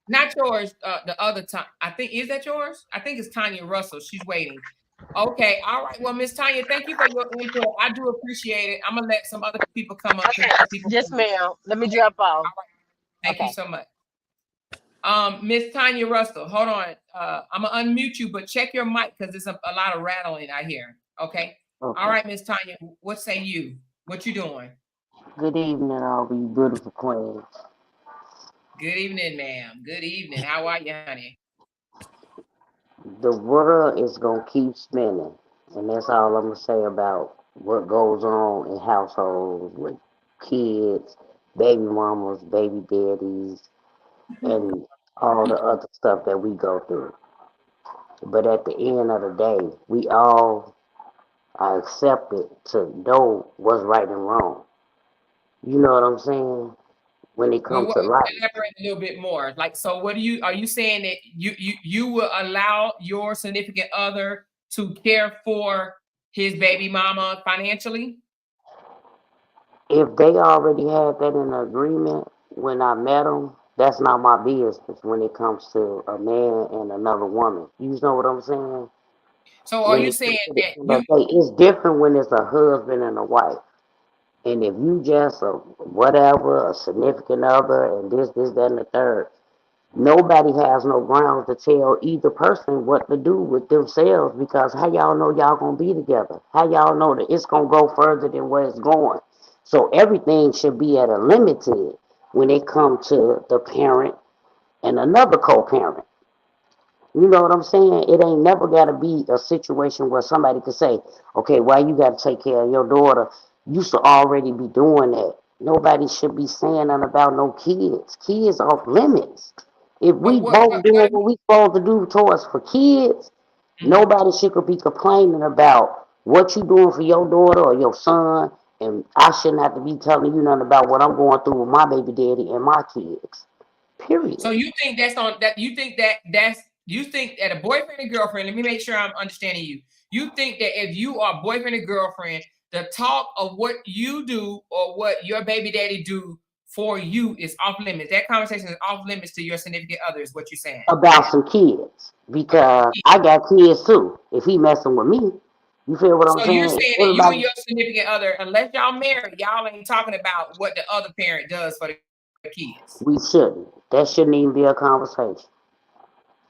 not yours. The other time, I think is that yours? I think it's Tanya Russell. She's waiting. Okay, all right. Well, Miss Tanya, thank you for your input. I do appreciate it. I'm gonna let some other people come up. Okay. Yes, ma'am. Let me drop off. Thank you so much. Miss Tanya Russell, hold on. I'm gonna unmute you, but check your mic because there's a lot of rattling I hear. Okay. All right, Miss Tanya, what say you? What you doing? Good evening, all you beautiful queens. Good evening, ma'am. Good evening. How are you, honey? The world is gonna keep spinning, and that's all I'm gonna say about what goes on in households with kids, baby mamas, baby daddies, and all the other stuff that we go through. But at the end of the day, we all are accepted to know what's right and wrong. You know what I'm saying? When it Well, comes to life. elaborate a little bit more. Like, so what are you saying that you will allow your significant other to care for his baby mama financially? If they already had that in agreement when I met them, that's not my business when it comes to a man and another woman. You know what I'm saying? So are you saying that you It's different when it's a husband and a wife. And if you just a whatever, a significant other, and this, that, and the third, nobody has no grounds to tell either person what to do with themselves because how y'all know y'all gonna be together? How y'all know that it's gonna go further than where it's going? So everything should be at a limited when it comes to the parent and another co-parent. You know what I'm saying? It ain't never got to be a situation where somebody could say, okay, why you got to take care of your daughter? You should already be doing that. Nobody should be saying nothing about no kids. Kids off limits. If we both doing what we supposed to do towards for kids, nobody should be complaining about what you doing for your daughter or your son, and I shouldn't have to be telling you nothing about what I'm going through with my baby daddy and my kids. Period. So you think that's on that? You think that a boyfriend and girlfriend? Let me make sure I'm understanding you. You think that if you are boyfriend and girlfriend, the talk of what you do or what your baby daddy do for you is off limits. That conversation is off limits to your significant other, is what you're saying. About some kids because I got kids too. If he messing with me, you feel what I'm saying? So you're saying that you and your significant other, unless y'all married, y'all ain't talking about what the other parent does for the kids. We shouldn't. That shouldn't even be a conversation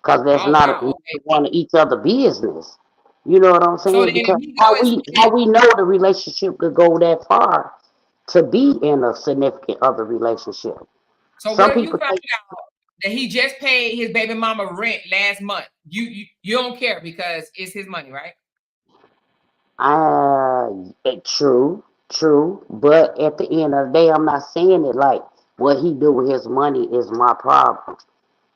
because that's not one of each other business. You know what I'm saying? So because how we know the relationship could go that far to be in a significant other relationship. So what if you found out that he just paid his baby mama rent last month? You don't care because it's his money, right? True. But at the end of the day, I'm not saying it like what he do with his money is my problem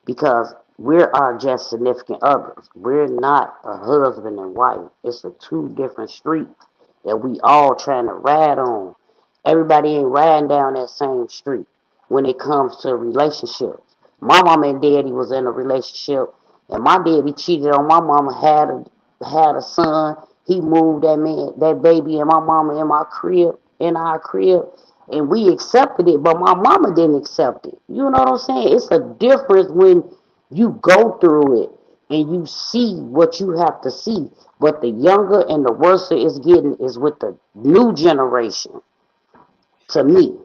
because we are just significant others. We're not a husband and wife. It's a two different streets that we all trying to ride on. Everybody ain't riding down that same street when it comes to relationships. My mama and daddy was in a relationship, and my daddy cheated on my mama, had a son. He moved that baby and my mama in our crib, and we accepted it, but my mama didn't accept it. You know what I'm saying? It's a difference when you go through it and you see what you have to see. But the younger and the worse it's getting is with the new generation, to me.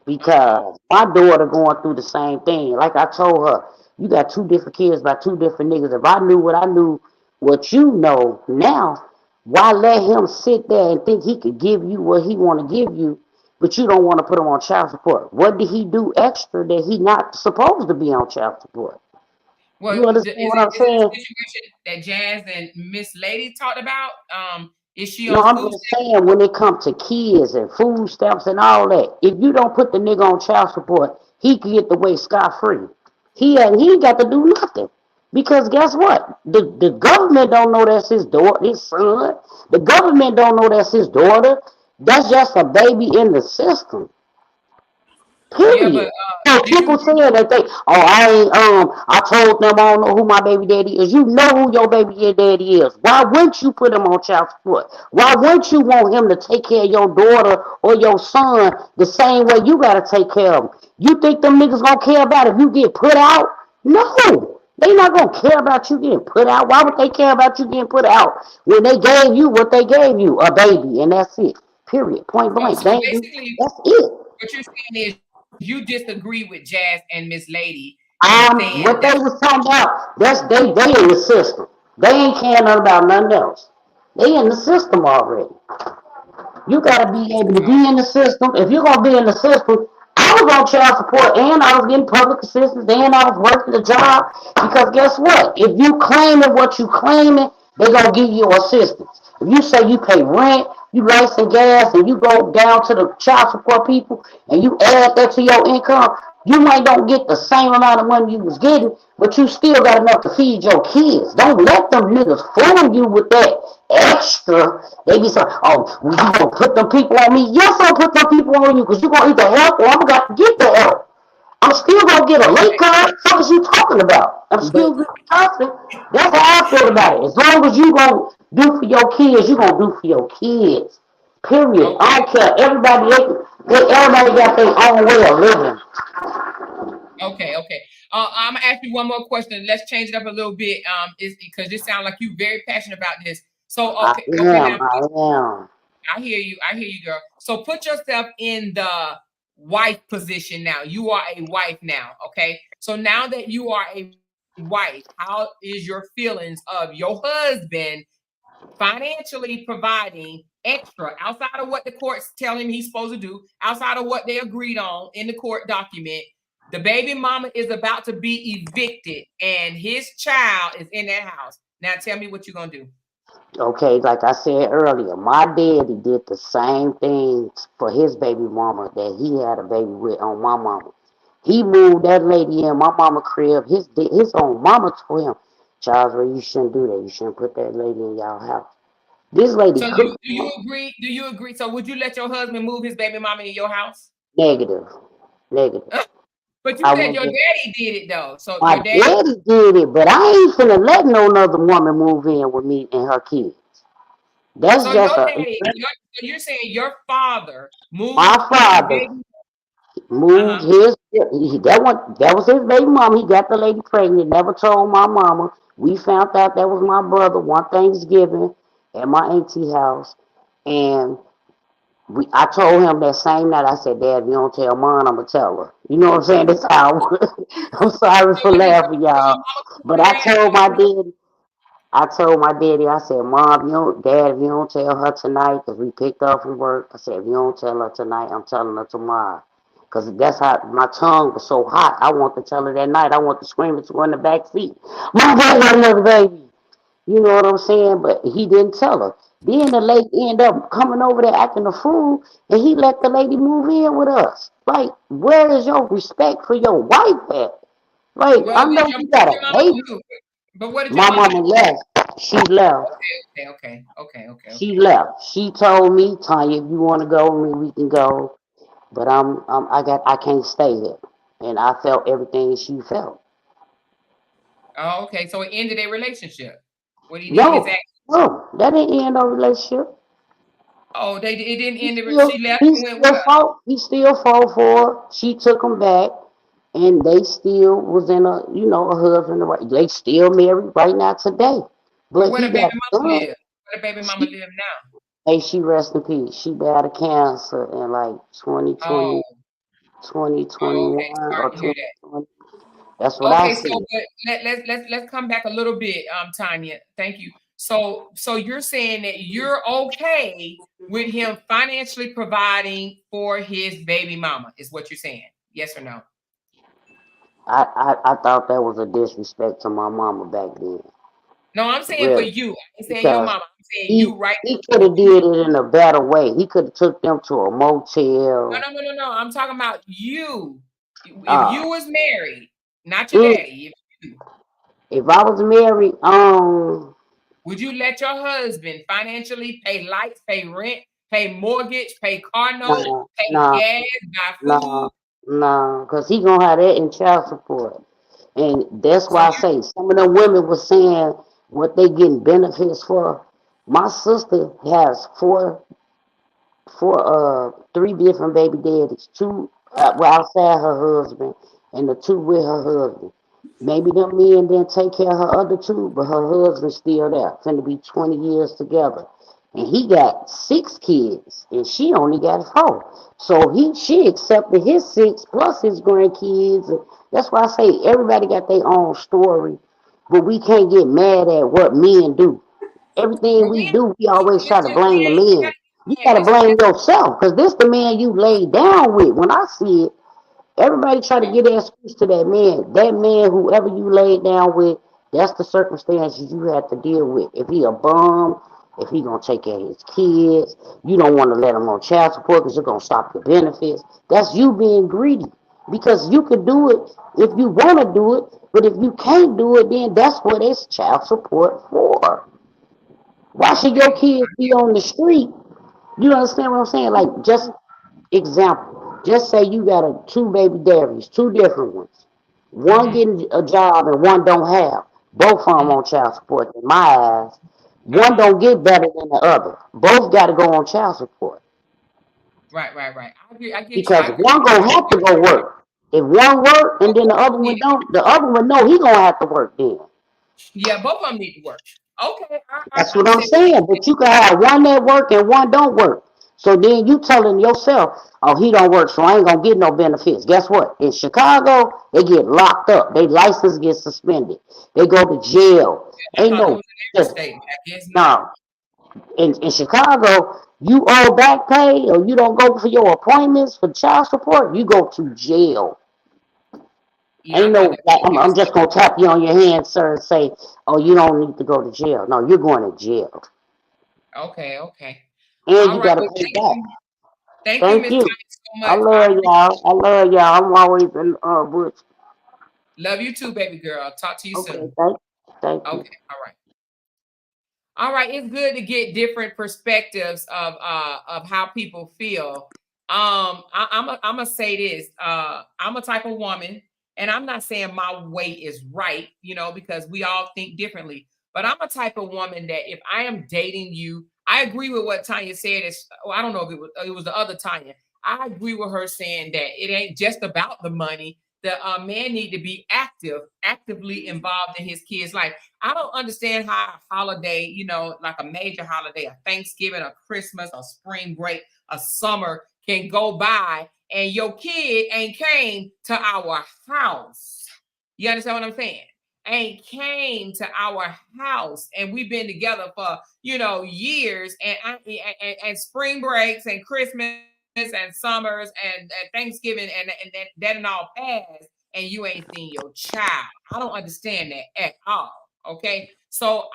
Because my daughter going through the same thing. Like I told her, you got two different kids by two different niggas. If I knew what I knew, what you know now, why let him sit there and think he could give you what he want to give you, but you don't want to put him on child support? What did he do extra that he not supposed to be on child support? Well, you understand what I'm saying? The situation that Jazz and Miss Lady talked about, is she on I'm just saying when it comes to kids and food stamps and all that, if you don't put the nigga on child support, he can get away scot-free. He ain't got to do nothing. Because guess what? The government don't know that's his daughter, his son. The government don't know that's his daughter. That's just a baby in the system. Yeah, but Period. So did people you? saying that I told them I don't know who my baby daddy is. You know who your baby daddy is. Why wouldn't you put him on child support? Why wouldn't you want him to take care of your daughter or your son the same way you gotta take care of him? You think them niggas gonna care about if you get put out? No. They not gonna care about you getting put out. Why would they care about you getting put out when they gave you what they gave you? A baby, and that's it. Period. Point blank. So basically, That's it. what you're saying is you disagree with Jazz and Miss Lady and saying What they that. was talking about, they in the system. They ain't caring about nothing else. They in the system already. You gotta be able to be in the system. If you're gonna be in the system, I was on child support and I was getting public assistance and I was working the job because guess what? If you claiming what you claiming, they gonna give you assistance. If you say you pay rent, you lights and gas, and you go down to the child support people and you add that to your income, you might don't get the same amount of money you was getting, but you still got enough to feed your kids. Don't let them niggas fool you with that extra. They be saying, oh, well, you gonna put them people on me? Yes, I'll put them people on you because you gonna either help or I'm gonna get the help. I'm still gonna get a late card. What is you talking about? I'm still But gonna be constant. That's how I feel about it. As long as you gonna do for your kids, you gonna do for your kids. Period. I Okay. don't care. Everybody got their own way of living. Okay. I'm gonna ask you one more question. Let's change it up a little bit. Is because you sound like you very passionate about this. So I okay. am. Now I am. I hear you, girl. So put yourself in the wife position now. You are a wife now. Okay. So now that you are a wife, how is your feelings of your husband financially providing extra outside of what the courts tell him he's supposed to do, outside of what they agreed on in the court document? The baby mama is about to be evicted and his child is in that house. Now tell me what you're gonna do. Okay, like I said earlier, my daddy did the same thing for his baby mama that he had a baby with on my mama. He moved that lady in my mama crib. His own mama told him, Charles, well, you shouldn't do that. You shouldn't put that lady in y'all house. This lady So cooked do you agree? Do you agree? So would you let your husband move his baby mama in your house? negative. Negative. But you I said your wouldn't. daddy did it though. So My your daddy. daddy did it, but I ain't finna let no other woman move in with me and her kids. That's So just your a daddy. So you're saying your father moved my his father. baby. Moved Uh-huh. that was his baby mama. He got the lady pregnant. Never told my mama. We found out that was my brother one Thanksgiving at my auntie house, and I told him that same night. I said, Dad, if you don't tell mom, I'ma tell her. You know what I'm saying? That's how. I'm sorry So for laughing, your y'all, mama but cool with that? I told my daddy, I said, Mom, Dad, if you don't tell her tonight, because we picked up from work, I said, if you don't tell her tonight, I'm telling her tomorrow. Because that's how my tongue was so hot. I want to tell her that night. I want to scream it to her in the back seat. Mom, I got another baby. You know what I'm saying? But he didn't tell her. Then the lady ended up coming over there acting a fool, and he let the lady move in with us. Like, where is your respect for your wife at? Like, I Well, know you what got did a your mama baby. do? But what did your My mama mama do? left. She left. Okay. She left. She told me, Tanya, if you want to go with me, we can go. But I can't stay here. And I felt everything she felt. Oh, okay. So it ended a relationship. What he did, his No, ex. no, that didn't end no relationship. Oh, it didn't He end it. still, She left he and went with still her. fought. He still fought for her. She took him back, and they still was in a husband and wife. They still married right now today. But But where he the baby got mama done. live? Where the baby mama She, live now? hey, she rest in peace. She died of cancer in like Oh, 2021 okay. Sorry or to hear that. 2020. That's what I Okay, so said. but let's come back a little bit, Tanya. Thank you. So you're saying that you're okay with him financially providing for his baby mama, is what you're saying? Yes or no? I thought that was a disrespect to my mama back then. No, I'm saying for Really. you. I ain't saying your Because mama. I'm saying he you right he now. could Would have you? did it in a better way. He could have took them to a motel. No. I'm talking about you. If Uh, you was married, not your mm, daddy. If you, if I was married, would you let your husband financially pay lights, pay rent, pay mortgage, pay car note, nah, pay nah, gas, buy nah, food? No, because he gonna have that in child support. And that's So why I say some of the women were saying what they getting benefits for. My sister has three different baby daddies. Two were outside her husband, and the two with her husband. Maybe them men didn't take care of her other two, but her husband's still there. Finna be 20 years together. And he got 6 kids, and she only got 4. So she accepted his 6 plus his grandkids. And that's why I say everybody got their own story, but we can't get mad at what men do. Everything well, we do, we always try it's to just we blame the ain't men. You yeah, gotta blame yourself, cause this the man you laid down with. When I see it, everybody try to get an excuse to that man. That man, whoever you laid down with, that's the circumstances you have to deal with. If he a bum, if he gonna take care of his kids, you don't want to let him on child support because you're gonna stop your benefits. That's you being greedy. Because you could do it if you want to do it, but if you can't do it, then that's what it's child support for. Why should your okay. kids be on the street? You understand what I'm saying? Like, just example. Just say you got two baby daddies, two different ones. One Mm-hmm. getting a job and one don't have. Both of them on child support. In my eyes, one Uh-huh. don't get better than the other. Both got to go on child support Right. I get you. because I agree one with gonna you. have to go work. If one work and then the other one don't, the other one know he gonna have to work then. Yeah, both of them need to work. Okay, That's what I'm I'm saying what saying. you're But you can have one that work and one don't work. So then you telling yourself, oh, he don't work, so I ain't gonna get no benefits. Guess what? In Chicago, they get locked up. Their license gets suspended. They go to jail. saying. I Ain't thought that no was in every just state, but I guess not. no. In Chicago, you owe back pay or you don't go for your appointments for child support, you go to jail. Yeah, I Ain't thought no that was like in every I'm just state. gonna tap you on your hand, sir, and say, oh, you don't need to go to jail. No, you're going to jail. Okay. And All you right. gotta Well, pay back. thank you, Thank Miss you. Tanya, so I much. I love appreciate y'all. I love y'all. I'm always in Butch. love you too, baby girl. Talk to you Okay, soon. thank you. Okay, all right. All right, it's good to get different perspectives of how people feel. I'm gonna say this. I'm a type of woman, and I'm not saying my way is right, because we all think differently. But I'm a type of woman that if I am dating you, I agree with what Tanya said. I don't know if it was the other Tanya. I agree with her saying that it ain't just about the money. The man need to be actively involved in his kids' life. I don't understand how a holiday, like a major holiday, a Thanksgiving, a Christmas, a spring break, a summer can go by and your kid ain't came to our house. You understand what I'm saying? Ain't came to our house and we've been together for years and spring breaks and Christmas and summers and Thanksgiving and that and all passed and you ain't seen your child. I don't understand that at all. Okay. So,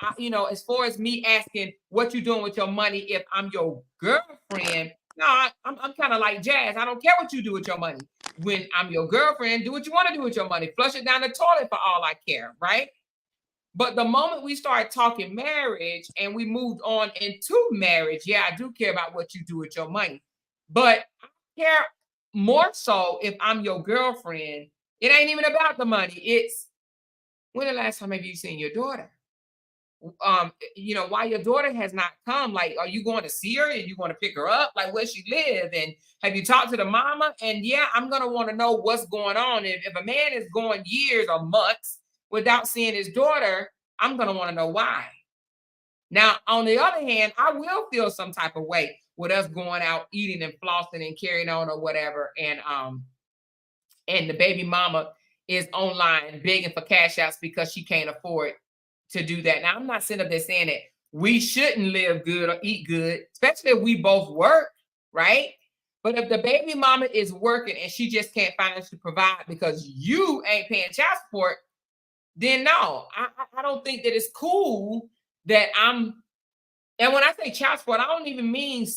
as far as me asking what you doing with your money, if I'm your girlfriend, no, I'm kind of like Jazz. I don't care what you do with your money. When I'm your girlfriend, do what you want to do with your money. Flush it down the toilet for all I care, right? But the moment we start talking marriage and we moved on into marriage, yeah, I do care about what you do with your money. But I care more so if I'm your girlfriend. It ain't even about the money. It's when the last time have you seen your daughter? Why your daughter has not come, like, are you going to see her and you going to pick her up? Like, where she live? And have you talked to the mama? And yeah, I'm going to want to know what's going on. If a man is going years or months without seeing his daughter, I'm going to want to know why. Now, on the other hand, I will feel some type of way with us going out eating and flossing and carrying on or whatever. And the baby mama is online begging for cash outs because she can't afford to do that. Now, I'm not sitting up there saying that we shouldn't live good or eat good, especially if we both work, right? But if the baby mama is working and she just can't financially provide because you ain't paying child support, then no, I don't think that it's cool that I'm. And when I say child support, I don't even mean,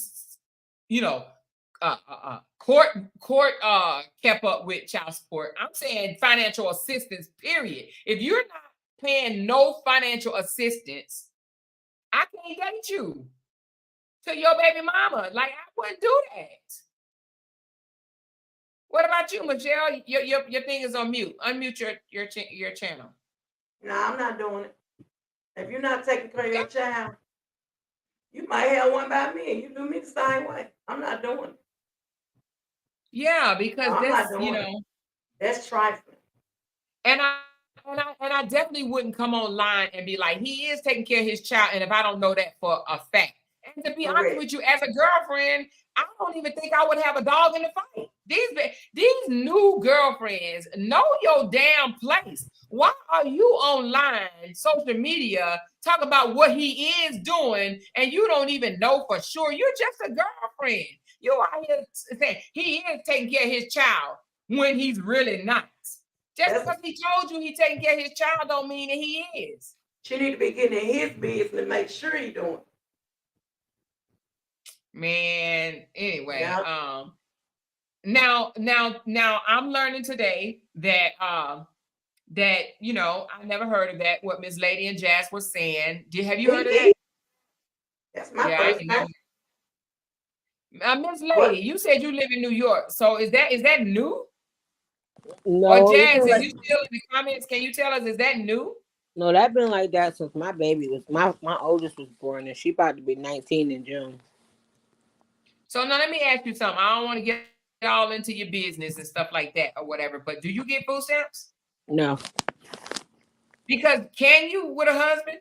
court kept up with child support. I'm saying financial assistance, period. If you're not paying no financial assistance, I can't date you to your baby mama. Like, I wouldn't do that. What about you, Michelle? Your thing is on mute. Unmute your channel. No, I'm not doing it. If you're not taking care of your child, you might have one by me. You do me the same way. I'm not doing it. Yeah, because No, I'm that's not doing it. That's trifling. And I definitely wouldn't come online and be like, he is taking care of his child, and if I don't know that for a fact. And to be honest with you, as a girlfriend, I don't even think I would have a dog in the fight. These new girlfriends know your damn place. Why are you online, social media, talk about what he is doing, and you don't even know for sure? You're just a girlfriend. You out here saying he is taking care of his child when he's really not. Just because he told you he's taking care of his child don't mean that he is. She need to be getting in his business and make sure he doing it. Man, anyway, now I'm learning today that you know, I never heard of that, what Miss Lady and Jazz was saying. Have you heard of that? That's my first time. Miss Lady, you said you live in New York. So is that new? No. Or Jazz, if you still in the comments, can you tell us, is that new? No, that's been like that since my baby was my oldest was born, and she about to be 19 in June. So now let me ask you something. I don't want to get all into your business and stuff like that or whatever, but do you get food stamps? No. Because can you with a husband?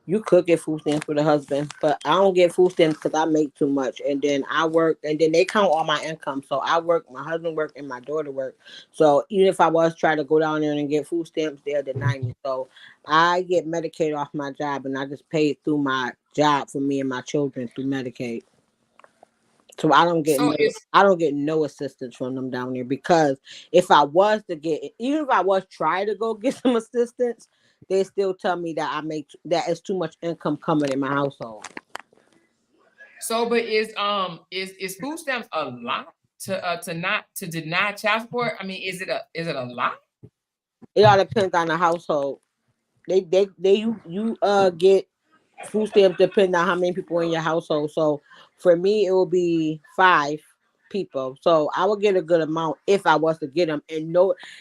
You could get food stamps with a husband, but I don't get food stamps because I make too much, and then I work, and then they count all my income. So I work, my husband work, and my daughter work. So even if I was trying to go down there and get food stamps, they'll deny me. So I get Medicaid off my job, and I just pay it through my job for me and my children through Medicaid. So I don't get no assistance from them down there, because if I was to get, even if I was trying to go get some assistance, they still tell me that it's too much income coming in my household. So, but is food stamps a lot to deny child support? I mean, is it a lot? It all depends on the household. You get food stamps depending on how many people in your household. So for me, it will be 5 people. So I would get a good amount if I was to get them. And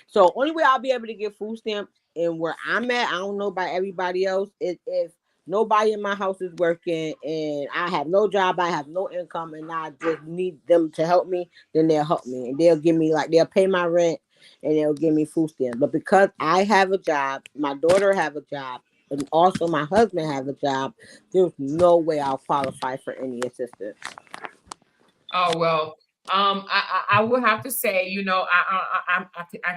so only way I'll be able to get food stamps and where I'm at, I don't know about everybody else, is if nobody in my house is working and I have no job, I have no income, and I just need them to help me, then they'll help me. And they'll give me, they'll pay my rent and they'll give me food stamps. But because I have a job, my daughter have a job, and also my husband has a job, there's no way I'll qualify for any assistance. Oh, well, I will have to say, you know, I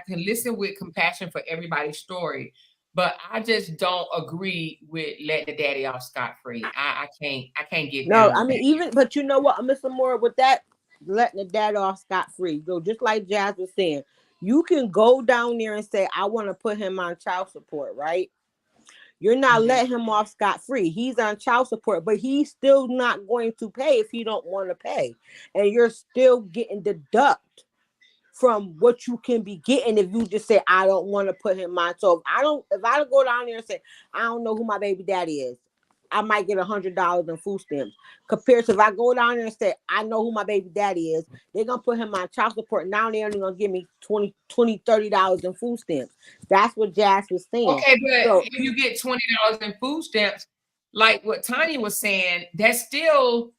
can listen with compassion for everybody's story, but I just don't agree with letting the daddy off scot-free. I can't get no. I mean, but you know what, Mr. Moore, with that, letting the daddy off scot-free, so just like Jazz was saying, you can go down there and say, I want to put him on child support, right? You're not letting him off scot-free. He's on child support, but he's still not going to pay if he don't want to pay. And you're still getting deduct from what you can be getting if you just say, I don't want to put him on. So if I go down there and say, I don't know who my baby daddy is, I might get $100 in food stamps. Compared to if I go down there and say, I know who my baby daddy is, they're going to put him on child support. Now they're only going to give me $20, $30 in food stamps. That's what Jazz was saying. Okay, but if you get $20 in food stamps, like what Tanya was saying, that's still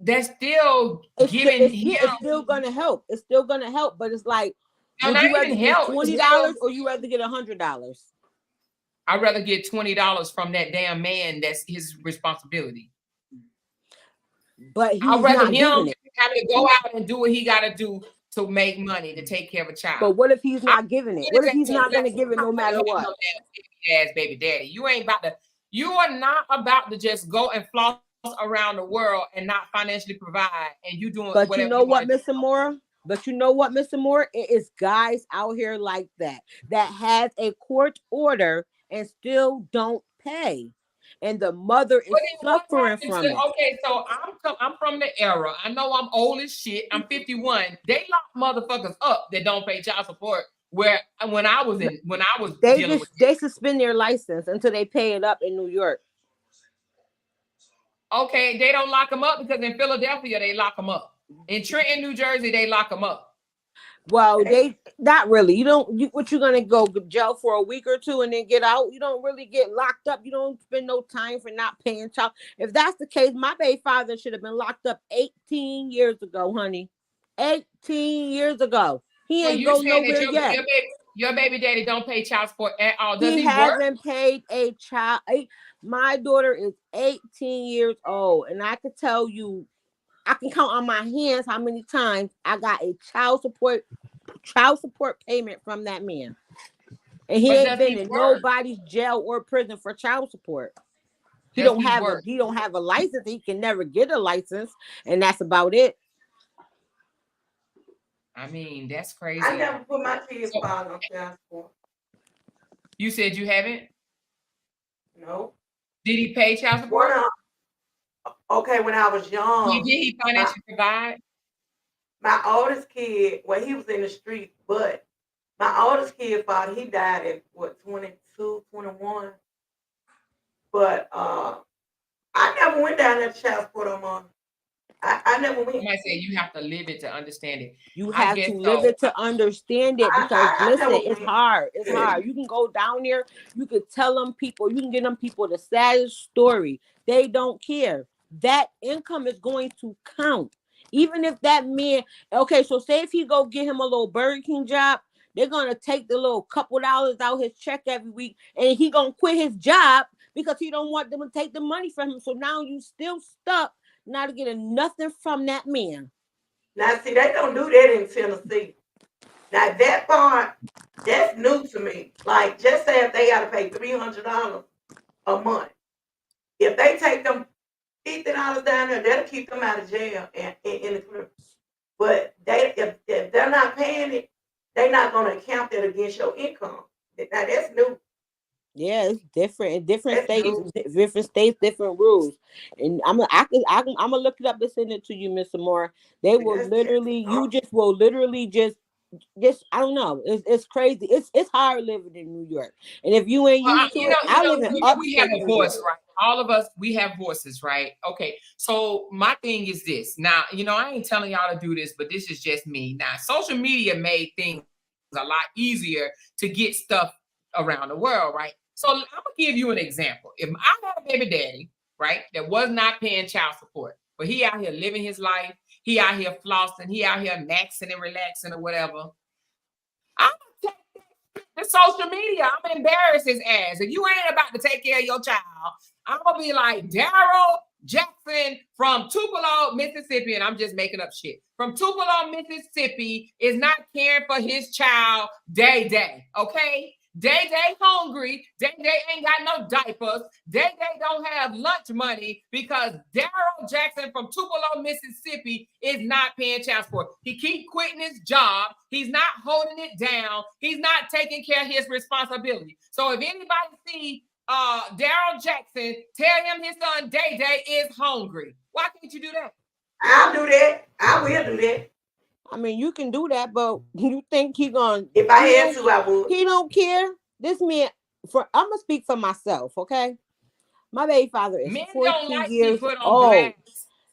giving it's still gonna help. It's still gonna help, but it's like, would you rather get $20 or you rather get $100? I'd rather get $20 from that damn man. That's his responsibility. But he's I'd rather not him have to go out and do what he got to do to make money to take care of a child. But what if he's not giving it? What if he's not going to give it no matter what? Ass baby daddy, you are not about to just go and floss around the world and not financially provide, and you doing. But you know what, Mr. Moore? It is guys out here like that has a court order and still don't pay, and the mother is suffering from it. Okay, so I'm from the era. I know I'm old as shit. I'm 51. They lock motherfuckers up that don't pay child support. When I was they suspend their license until they pay it up in New York. Okay, they don't lock them up because in Philadelphia they lock them up. In Trenton, New Jersey, they lock them up. Well, they not really. You don't. What you gonna go jail for a week or two and then get out? You don't really get locked up. You don't spend no time for not paying child. If that's the case, my baby father should have been locked up 18 years ago, honey. 18 years ago. He So ain't you go saying that nowhere yet. your baby daddy don't pay child support at all? Does He he work? hasn't paid a child. My daughter is 18 years old, and I can tell you, I can count on my hands how many times I got a child support payment from that man. And he But ain't does been he in work? nobody's jail or prison for child support. He Does don't he have work? a license. He can never get a license, and that's about it. I mean, that's I crazy. never put my kids' So father on child support. you said you haven't? No. Did he pay child One support? okay, when I was Did young, he my financially provide? my oldest kid, well, he was in the street, but my oldest kid father, he died at what, 22, 21. But I never went down there to child support on mom. I never went. Somebody said you have to live it to understand it. You I have guess to live so. it to understand it, because I listen, never it's went. hard. It's hard. You can go down there, you could tell them people, you can get them people the saddest story. They don't care. That income is going to count. Even if that man, okay, so say if he go get him a little Burger King job, they're gonna take the little couple dollars out his check every week, and he gonna quit his job because he don't want them to take the money from him. So now you still stuck not getting nothing from that man. Now, see, they don't do that in Tennessee. Now, that part, that's new to me. Like, just say if they got to pay $300 a month. If they take them $50 down there, that'll keep them out of jail and in the crib. But if they're not paying it, they're not going to count that against your income. Now, that's new. Yeah, it's different in different That's states, new. different rules. And I'm gonna look it up and send it to you, Mr. Moore. They will That's literally, you awesome. just will literally just I don't know. It's crazy. It's hard living in New York. And if you ain't Well, used to it, I live in we have upstate a New voice, York. right? All of us, we have voices, right? Okay. So my thing is this. Now, I ain't telling y'all to do this, but this is just me. Now, social media made things a lot easier to get stuff around the world, right? So I'm gonna give you an example. If I had a baby daddy, right, that was not paying child support, but he out here living his life, he out here flossing, he out here maxing and relaxing or whatever, I'm gonna take the social media. I'm gonna embarrass his ass. If you ain't about to take care of your child, I'm gonna be like Daryl Jackson from Tupelo, Mississippi, and I'm just making up shit. From Tupelo, Mississippi, is not caring for his child Day Day. Okay? Day Day hungry. Day Day ain't got no diapers. Day Day don't have lunch money because Daryl Jackson from Tupelo, Mississippi is not paying child support. He keep quitting his job. He's not holding it down. He's not taking care of his responsibility. So if anybody see Daryl Jackson, tell him his son Day Day is hungry. Why can't you do that? I'll do that. I will do that. I mean, you can do that, but you think he gonna? If I had to, I would. He don't care. This man, I'm gonna speak for myself, okay? My baby father is Men don't 14 like to be years put on old. blast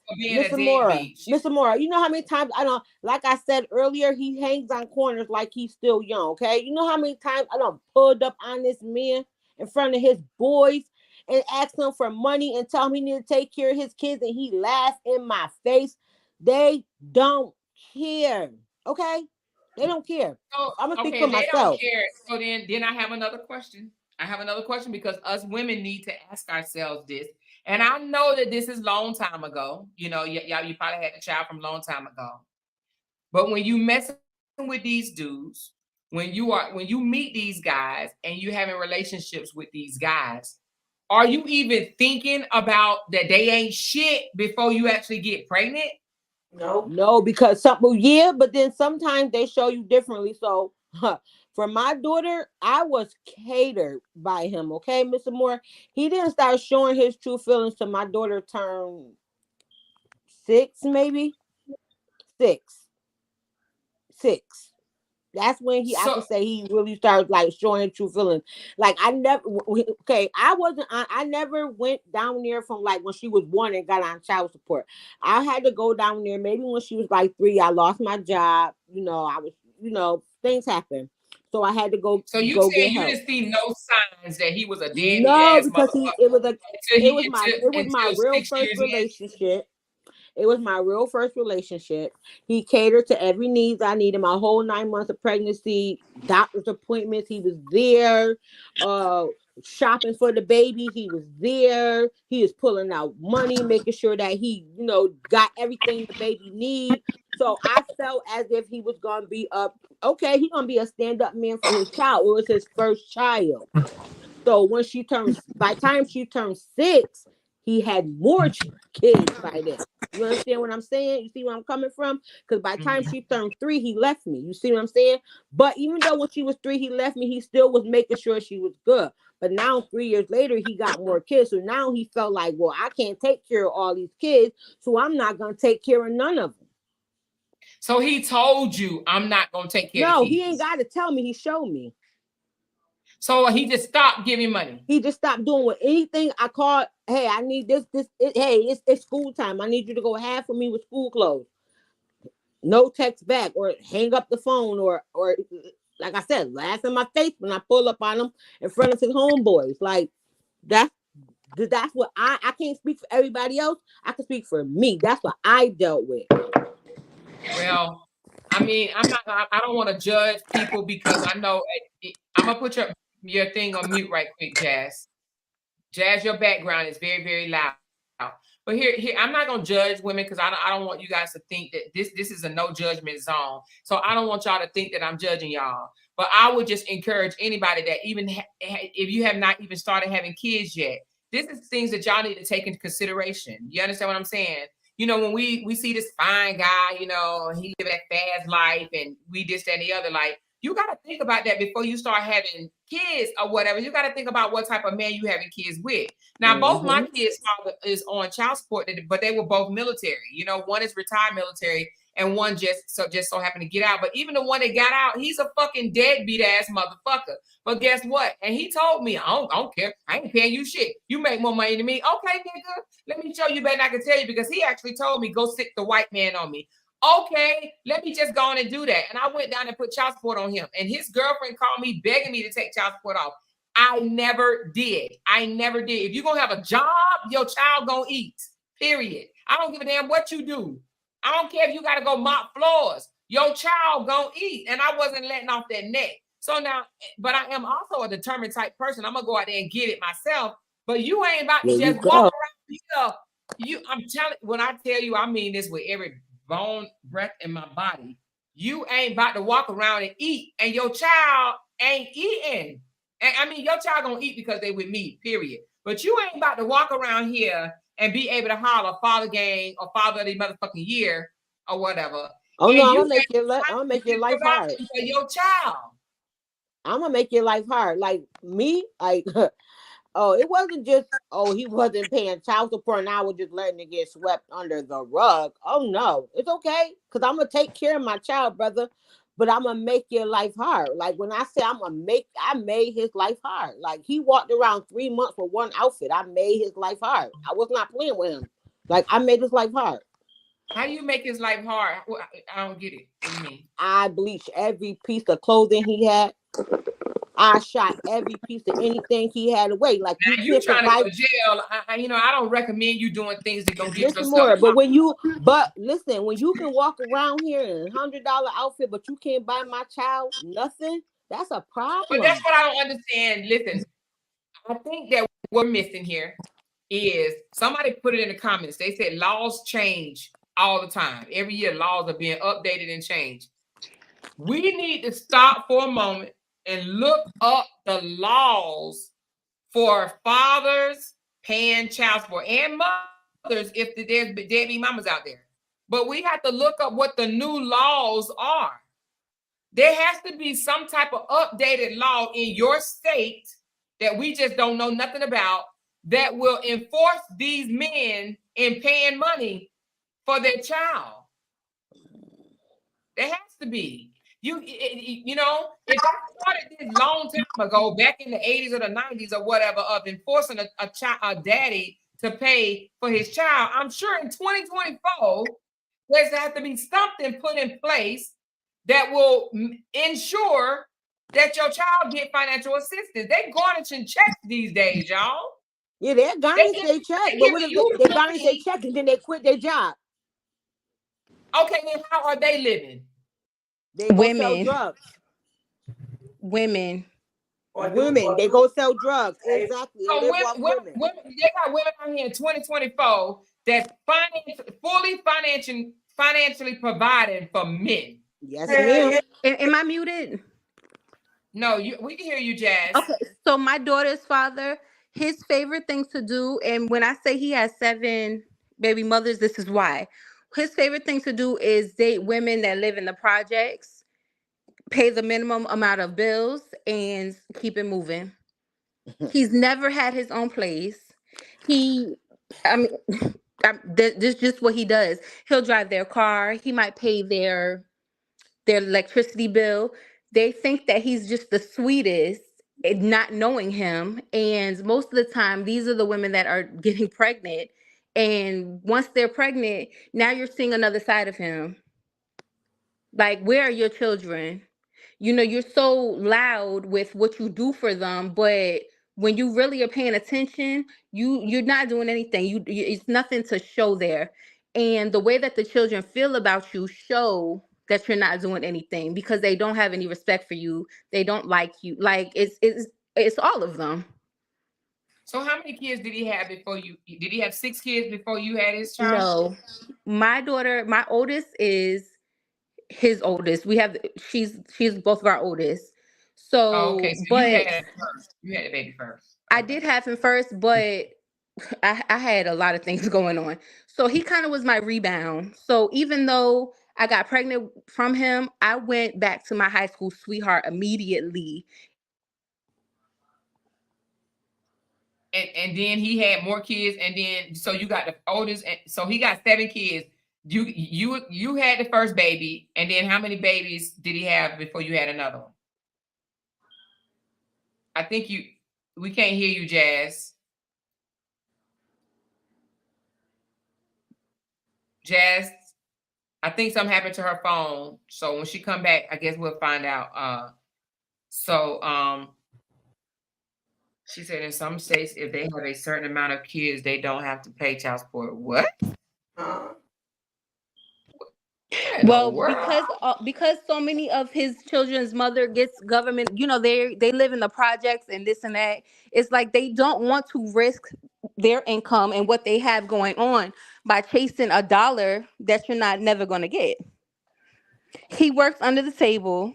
for being a Mr. Mora, deadbeat. Mr. Mora, you know how many times I don't, like I said earlier, he hangs on corners like he's still young, okay? You know how many times I done pulled up on this man in front of his boys and asked him for money and tell him he need to take care of his kids, and he laughs in my face. They don't care, okay? They don't care. So, I'm gonna speak okay, for if they don't myself. care, so then I have another question. I have another question because us women need to ask ourselves this. And I know that this is long time ago. Y'all, you probably had a child from long time ago. But when you messing with these dudes, when you meet these guys and you having relationships with these guys, are you even thinking about that they ain't shit before you actually get pregnant? No, because but then sometimes they show you differently. So for my daughter, I was catered by him. Okay, Mr. Moore, he didn't start showing his true feelings till my daughter turned 6, maybe 6. That's when I So could say he really started like showing true feelings. Like I never went down there from like when she was 1 and got on child support. I had to go down there maybe when she was like 3. I lost my job. I was things happen. So I had to go. So you go said get you help. didn't see no signs that he was a deadbeat No, ass because motherfucker it was my until real 6 first years in? relationship. It was my real first relationship. He catered to every needs I needed. My whole 9 months of pregnancy, doctor's appointments, he was there. Shopping for the baby, he was there. He was pulling out money, making sure that he, got everything the baby need. So I felt as if he was gonna be he's gonna be a stand-up man for his child. It was his first child. So by the time she turned 6, he had more kids by then. You understand what I'm saying? You see where I'm coming from? Because by the time she turned 3, he left me. You see what I'm saying? But even though when she was 3, he left me, he still was making sure she was good. But now 3 years later, he got more kids. So now he felt like, well, I can't take care of all these kids, so I'm not going to take care of none of them. So he told you, I'm not going to take care of No, the kids. he ain't got to tell me. He showed me. So he just stopped giving money. He just stopped doing with anything I called. Hey, I need this. Hey, it's school time. I need you to go half for me with school clothes. No text back or hang up the phone or like I said, laugh in my face when I pull up on him in front of his homeboys. Like that's what I can't speak for everybody else. I can speak for me. That's what I dealt with. Well, I mean, I don't want to judge people because I know I'm gonna put your thing on mute right quick, Jazz. Jazz, your background is very, very loud. But here, I'm not gonna judge women because I don't want you guys to think that this is a no judgment zone. So I don't want y'all to think that I'm judging y'all. But I would just encourage anybody that even if you have not even started having kids yet, this is things that y'all need to take into consideration. You understand what I'm saying? When we see this fine guy, he live that fast life and we this, that, and the other, like, you got to think about that before you start having kids or whatever. You got to think about what type of man you having kids with. Now, both my kids' father is on child support, but they were both military. One is retired military and one just so happened to get out. But even the one that got out, he's a fucking deadbeat ass motherfucker. But guess what? And he told me, I don't care. I ain't paying you shit. You make more money than me. Okay, nigga. Let me show you better than I can tell you, because he actually told me, go stick the white man on me. Okay, let me just go on and do that. And I went down and put child support on him. And his girlfriend called me begging me to take child support off. I never did. If you're going to have a job, your child going to eat, period. I don't give a damn what you do. I don't care if you got to go mop floors. Your child going to eat. And I wasn't letting off that neck. So now, but I am also a determined type person. I'm going to go out there and get it myself. But you ain't about to just walk around here. When I tell you, I mean this with every bone, breath in my body. You ain't about to walk around and eat, and your child ain't eating. And I mean, your child gonna eat because they with me, period. But you ain't about to walk around here and be able to holler Father Gang or Father of the motherfucking Year or whatever. Oh no, I'm gonna make your life hard for your child. I'm gonna make your life hard. Like me, like it wasn't just, he wasn't paying child support and I was just letting it get swept under the rug. Oh no, it's okay. Because I'm gonna take care of my child, brother. But I'm gonna make your life hard. Like when I say I made his life hard. Like he walked around 3 months with one outfit. I made his life hard. I was not playing with him. Like I made his life hard. How do you make his life hard? I don't get it. What do you mean? I bleached every piece of clothing he had. I shot every piece of anything he had away. Like you trying to go to jail. I don't recommend you doing things that gonna get yourself. More, but listen, when you can walk around here in $100 outfit, but you can't buy my child nothing, that's a problem. But that's what I don't understand. Listen, I think that what we're missing here is somebody put it in the comments. They said laws change all the time. Every year, laws are being updated and changed. We need to stop for a moment and look up the laws for fathers paying child support and mothers if there's deadbeat mamas out there. But we have to look up what the new laws are. There has to be some type of updated law in your state that we just don't know nothing about that will enforce these men in paying money for their child. There has to be. If I started this long time ago, back in the 80s or the 90s or whatever, of enforcing a daddy to pay for his child, I'm sure in 2024, there's have to be something put in place that will ensure that your child get financial assistance. They garnishing checks these days, y'all. Yeah, they're garnish their check, but what if they garnish their check and then they quit their job? Okay, then how are they living? They go sell drugs. Women, they go sell drugs. Exactly. So women, they got women out here in 2024 that's fully financially providing for men. Yes, ma'am. Am I muted? No, we can hear you, Jazz. Okay, so my daughter's father, his favorite thing to do, and when I say he has 7 baby mothers, this is why. His favorite thing to do is date women that live in the projects, pay the minimum amount of bills, and keep it moving. He's never had his own place. This is just what he does. He'll drive their car. He might pay their electricity bill. They think that he's just the sweetest, not knowing him. And most of the time, these are the women that are getting pregnant. And once they're pregnant, now you're seeing another side of him. Like, where are your children? You're so loud with what you do for them, but when you really are paying attention, you're not doing anything. It's nothing to show there. And the way that the children feel about you show that you're not doing anything because they don't have any respect for you. They don't like you. Like it's all of them. So how many kids did he have before you? Did he have 6 kids before you had his child? No, my oldest is his oldest. She's both of our oldest. So, okay, so but you had the baby first. I did have him first, but I had a lot of things going on. So he kind of was my rebound. So even though I got pregnant from him, I went back to my high school sweetheart immediately. And then he had more kids, and then so you got the oldest, and so he got 7 kids. You had the first baby, and then how many babies did he have before you had another one? I think we can't hear you, Jazz. Jazz, I think something happened to her phone. So when she come back, I guess we'll find out. She said in some states, if they have a certain amount of kids, they don't have to pay child support. What? Well, because so many of his children's mother gets government, they live in the projects and this and that. It's like they don't want to risk their income and what they have going on by chasing a dollar that you're never going to get. He works under the table.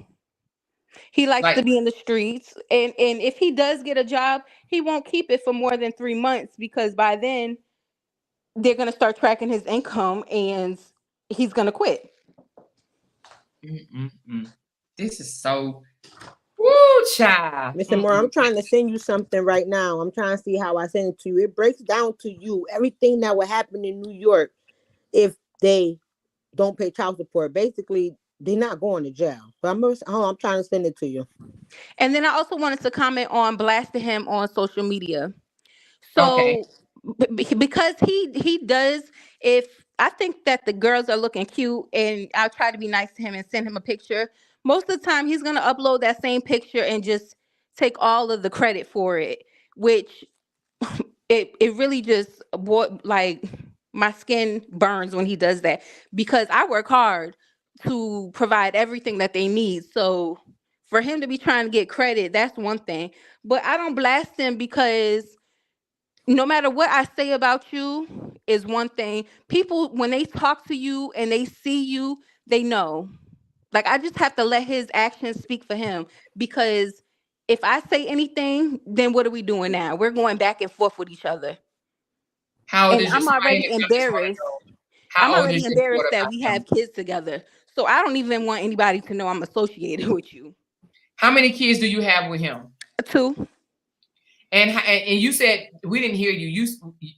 He likes to be in the streets. And if he does get a job, he won't keep it for more than 3 months because by then they're going to start tracking his income and he's going to quit. This is so woo, child. Mr. Moore, I'm trying to send you something right now. I'm trying to see how I send it to you. It breaks down to you everything that would happen in New York if they don't pay child support. Basically, they're not going to jail. But I'm trying to send it to you. And then I also wanted to comment on blasting him on social media. So because he does, if I think that the girls are looking cute and I'll try to be nice to him and send him a picture, most of the time he's going to upload that same picture and just take all of the credit for it, which it really just, like, my skin burns when he does that because I work hard to provide everything that they need. So for him to be trying to get credit, that's one thing. But I don't blast him because no matter what I say about you is one thing. People, when they talk to you and they see you, they know. Like, I just have to let his actions speak for him because if I say anything, then what are we doing now? We're going back and forth with each other. How old and is I'm already embarrassed. I'm already embarrassed that we have kids together. So I don't even want anybody to know I'm associated with you. How many kids do you have with him? 2. And you said we didn't hear you.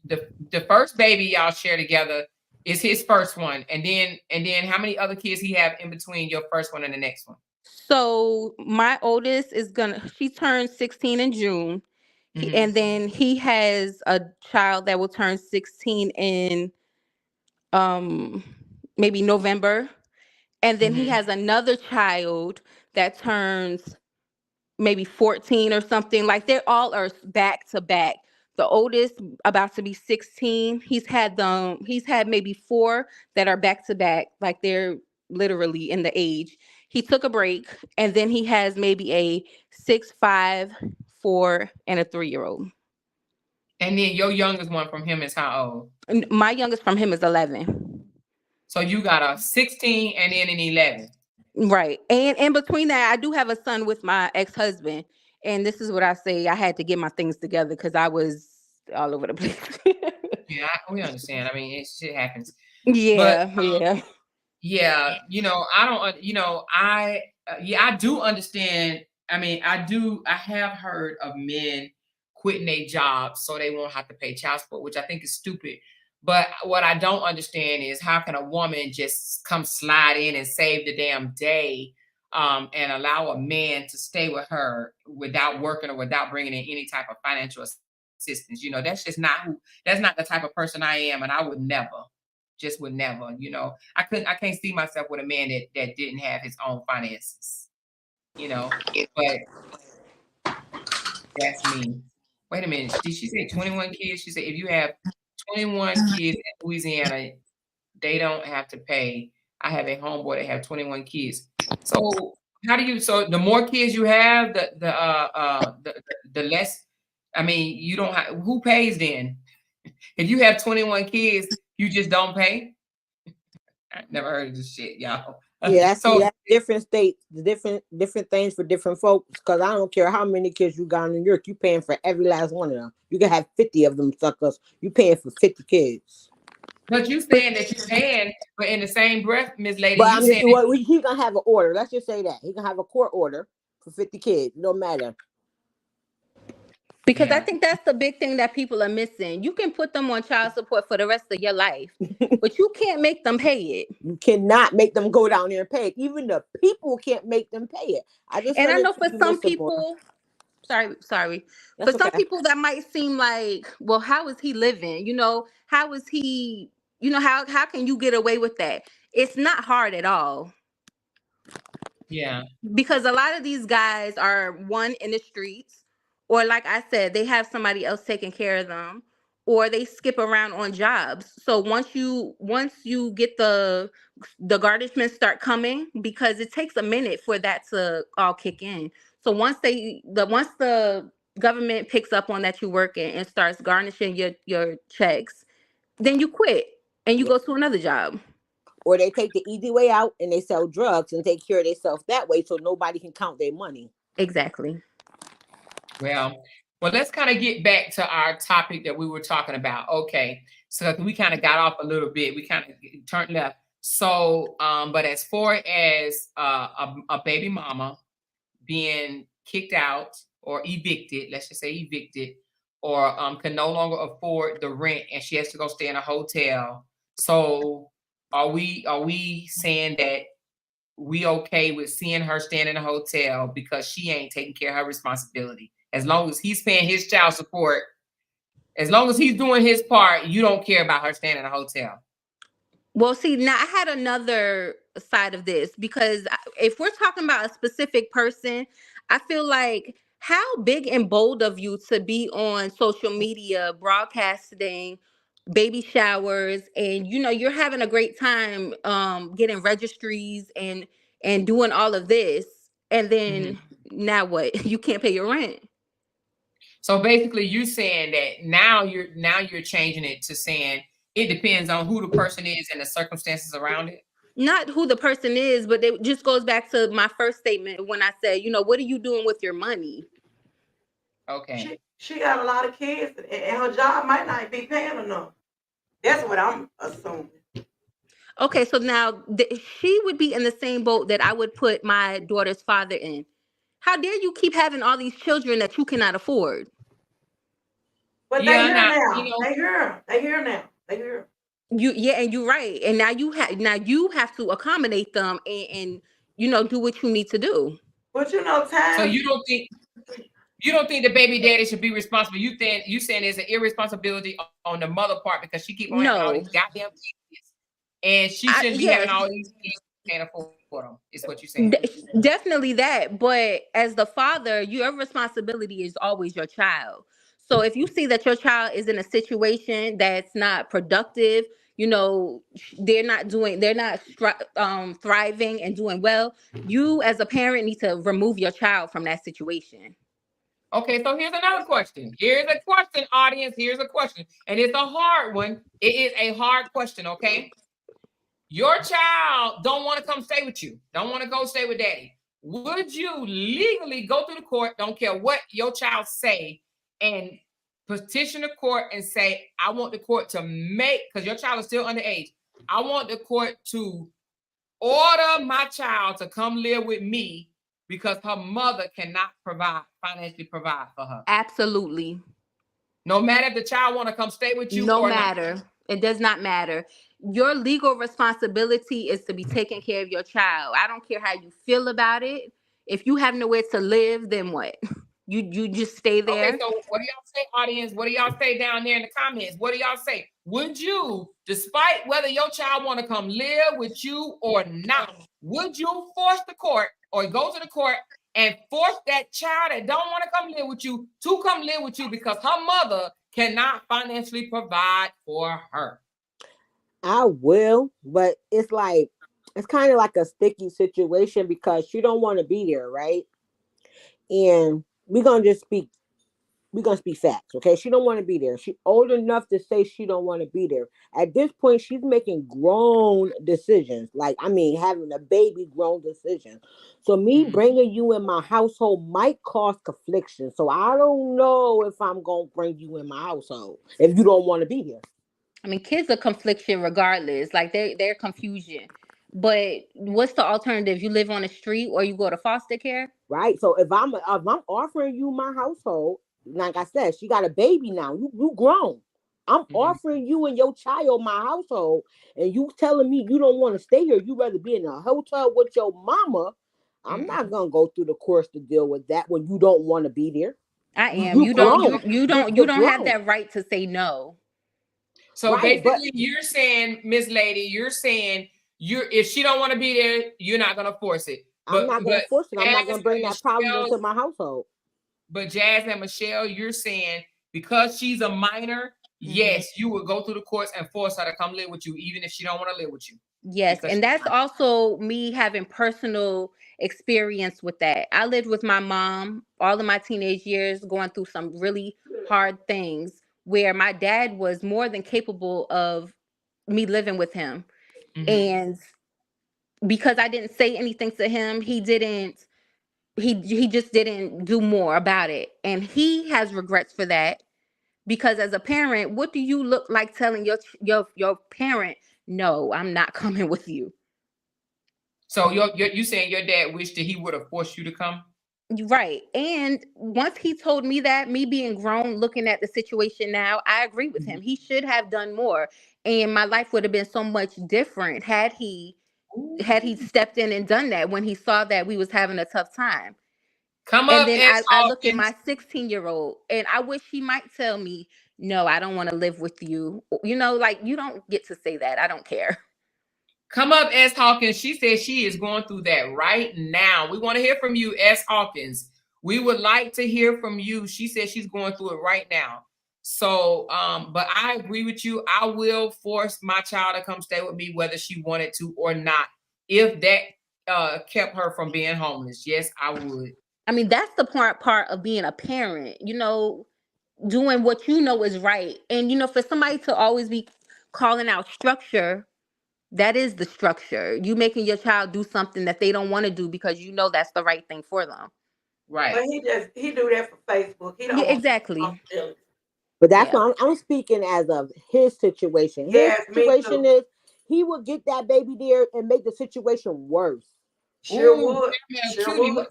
The first baby y'all share together is his first one, and then how many other kids he have in between your first one and the next one? So my oldest she turns 16 in June, and then he has a child that will turn 16 in maybe November, And then he has another child that turns maybe 14 or something. Like they all are back to back. The oldest about to be 16. He's had maybe 4 that are back to back. Like they're literally in the age. He took a break, and then he has maybe a 6, 5, 4, and a 3-year-old. And then your youngest one from him is how old? My youngest from him is 11. So you got a 16 and then an 11. Right. And in between that, I do have a son with my ex-husband. And this is what I say. I had to get my things together because I was all over the place. Yeah, we understand. I mean, shit happens. Yeah, but, yeah. You know, I don't. You know, I do understand. I mean, I have heard of men quitting their jobs so they won't have to pay child support, which I think is stupid. But what I don't understand is how can a woman just come slide in and save the damn day, and allow a man to stay with her without working or without bringing in any type of financial assistance? You know, that's not the type of person I am, and I would never. You know, I can't see myself with a man that didn't have his own finances. You know, but that's me. Wait a minute, did she say 21 kids? She said if you have 21 kids in Louisiana, they don't have to pay. I have a homeboy that have 21 kids. So so the more kids you have, the less, I mean, you don't have, who pays then? If you have 21 kids, you just don't pay? I never heard of this shit, y'all. Yeah, that's different states, different things for different folks. Because I don't care how many kids you got in New York, you paying for every last one of them. You can have 50 of them suckers. You paying for 50 kids. But you saying that you're paying, but in the same breath, Miss Lady, but I'm just he's gonna have an order. Let's just say that he gonna have a court order for 50 kids. It don't matter. Because I think that's the big thing that people are missing. You can put them on child support for the rest of your life, but you can't make them pay it. You cannot make them go down there and pay it. Even the people can't make them pay it. I know for some people, sorry. For some people that might seem like, well, how is he living? You know, how is he, you know, how can you get away with that? It's not hard at all. Yeah. Because a lot of these guys are in the streets, or like I said, they have somebody else taking care of them, or they skip around on jobs. So once you get the garnishments start coming, because it takes a minute for that to all kick in. So once the government picks up on that you're working and starts garnishing your checks, then you quit and you go to another job. Or they take the easy way out and they sell drugs and take care of themselves that way so nobody can count their money. Exactly. Well, let's kind of get back to our topic that we were talking about. Okay, so we kind of got off a little bit. We kind of turned left. So, but as far as a baby mama being kicked out or evicted, let's just say evicted, or can no longer afford the rent and she has to go stay in a hotel. So, are we saying that we okay with seeing her staying in a hotel because she ain't taking care of her responsibility? As long as he's paying his child support, as long as he's doing his part, you don't care about her staying in a hotel. Well, see, now I had another side of this, because if we're talking about a specific person, I feel like how big and bold of you to be on social media broadcasting baby showers, and you know you're having a great time getting registries and doing all of this, and then now what? You can't pay your rent. So basically you saying that now you're changing it to saying it depends on who the person is and the circumstances around it. Not who the person is, but it just goes back to my first statement when I said, you know, what are you doing with your money? Okay. She got a lot of kids and her job might not be paying enough. That's what I'm assuming. Okay, so now she would be in the same boat that I would put my daughter's father in. How dare you keep having all these children that you cannot afford? But they hear now. You know, they hear now. And you're right. And now you have to accommodate them and you know, do what you need to do. But you know, time. So you don't think the baby daddy should be responsible? You saying there's an irresponsibility on the mother part because she keep on having all these goddamn kids, and she shouldn't be having all these kids. can't afford them. Is what you're saying. Definitely that. But as the father, your responsibility is always your child. So if you see that your child is in a situation that's not productive, you know, they're not thriving and doing well, you as a parent need to remove your child from that situation. Okay, so here's another question. Here's a question, audience. Here's a question. And it's a hard one. It is a hard question, okay? Your child don't want to come stay with you. Don't want to go stay with daddy. Would you legally go through the court, don't care what your child say, and petition the court and say, I want the court to make, because your child is still underage, I want the court to order my child to come live with me because her mother cannot financially provide for her? Absolutely. No matter if the child want to come stay with you no or matter. Not. It does not matter. Your legal responsibility is to be taking care of your child. I don't care how you feel about it. If you have nowhere to live, then what? You just stay there. Okay, so what do y'all say, audience? What do y'all say down there in the comments? What do y'all say? Would you, despite whether your child want to come live with you or not, would you force the court or go to the court and force that child that don't want to come live with you to come live with you because her mother cannot financially provide for her? I will, but it's kind of like a sticky situation because she don't want to be there, right? And we're gonna speak facts, okay? She don't want to be there. She's old enough to say she don't want to be there. At this point, she's making grown decisions. Having a baby, grown decisions. So me bringing you in my household might cause confliction. So I don't know if I'm gonna bring you in my household if you don't want to be here. I mean, kids are confliction regardless. Like they're confusion. But what's the alternative? You live on the street or you go to foster care? Right. So if I'm offering you my household, like I said, she got a baby now. You grown. I'm offering you and your child my household, and you telling me you don't want to stay here. You rather be in a hotel with your mama. I'm not gonna go through the course to deal with that when you don't want to be there. I am. You don't have that right to say no. So basically, you're saying, Miss Lady, if she don't want to be there, you're not gonna force it. I'm not gonna force it. I'm not gonna bring that problem into my household. But Jazz and Michelle, you're saying because she's a minor, yes, you would go through the courts and force her to come live with you, even if she don't want to live with you. Yes, and that's also me having personal experience with that. I lived with my mom all of my teenage years, going through some really hard things where my dad was more than capable of me living with him. And because I didn't say anything to him, he just didn't do more about it. And he has regrets for that because as a parent, what do you look like telling your parent, no, I'm not coming with you? So you saying your dad wished that he would have forced you to come? Right. And once he told me that, me being grown, looking at the situation now, I agree with him. He should have done more. And my life would have been so much different had he stepped in and done that when he saw that we was having a tough time. And then I look at my 16-year-old and I wish he might tell me, no, I don't want to live with you. You know, like you don't get to say that. I don't care. Come up, S. Hawkins. She says she is going through that right now. We want to hear from you, S. Hawkins. We would like to hear from you. She says she's going through it right now. So, but I agree with you. I will force my child to come stay with me, whether she wanted to or not, if that kept her from being homeless. Yes, I would. I mean, that's the part of being a parent, you know, doing what you know is right. And, you know, for somebody to always be calling out structure, that is the structure. You making your child do something that they don't want to do because you know that's the right thing for them. Right. But he do that for Facebook. He don't exactly. But that's what I'm speaking as of his situation. His situation is he would get that baby there and make the situation worse. Sure would.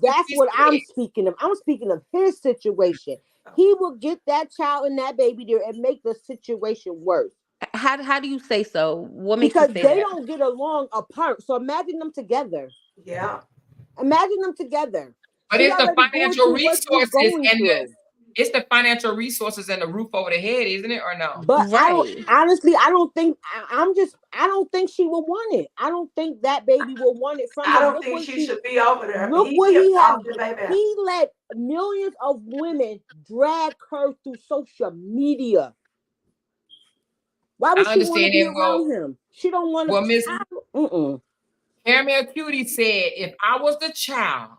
That's what I'm speaking of. I'm speaking of his situation. He will get that child and that baby there and make the situation worse. How do you say so? What makes because you say they that? don't get along apart. So imagine them together. Yeah. Imagine them together. But it's the financial resources and It's the financial resources and the roof over the head, isn't it, or no? But I don't Right. honestly. I don't think. I don't think she will want it. I don't think that baby will want it from I him. don't Look think what she she. should be over there. Look He what kept he have. talking the baby out. He let millions of women drag her through social media. Why would I she want to understand be it. Well, around him? She don't want well, Miss to. Caramel Cutie said, if I was the child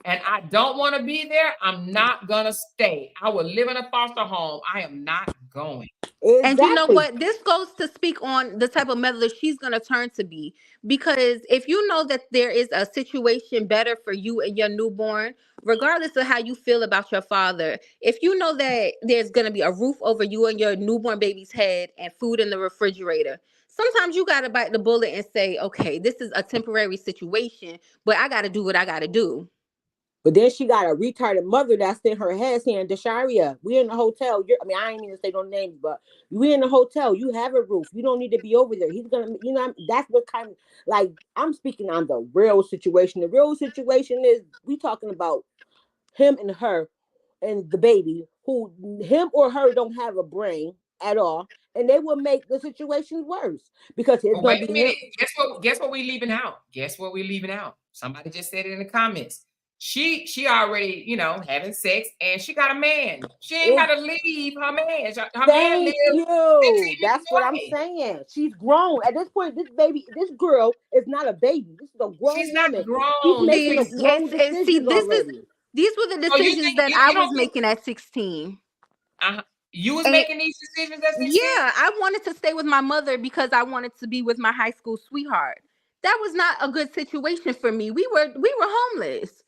and I don't want to be there, I'm not gonna stay. I will live in a foster home. I am not going. Exactly. And you know what? This goes to speak on the type of mother she's going to turn to be. Because if you know that there is a situation better for you and your newborn, regardless of how you feel about your father, if you know that there's going to be a roof over you and your newborn baby's head and food in the refrigerator, sometimes you got to bite the bullet and say, okay, this is a temporary situation, but I got to do what I got to do. But then she got a retarded mother that's in her head saying, Desharia, we in the hotel. I ain't mean to say no names, but we in the hotel. You have a roof. You don't need to be over there. He's going to, that's what kind of, like, I'm speaking on the real situation. The real situation is we talking about him and her and the baby who him or her don't have a brain at all. And they will make the situation worse because it's going to be him. Guess what we leaving out? Guess what we leaving out? Somebody just said it in the comments. She already, having sex, and she got a man. She ain't got to leave her man. Her man lives. You. That's what I'm saying. She's grown at this point. This girl is not a baby. This is a grown She's woman. not grown. She's making a grown decisions these were the decisions that I was making at 16. You was making these decisions at 16? Yeah, I wanted to stay with my mother because I wanted to be with my high school sweetheart. That was not a good situation for me. We were homeless.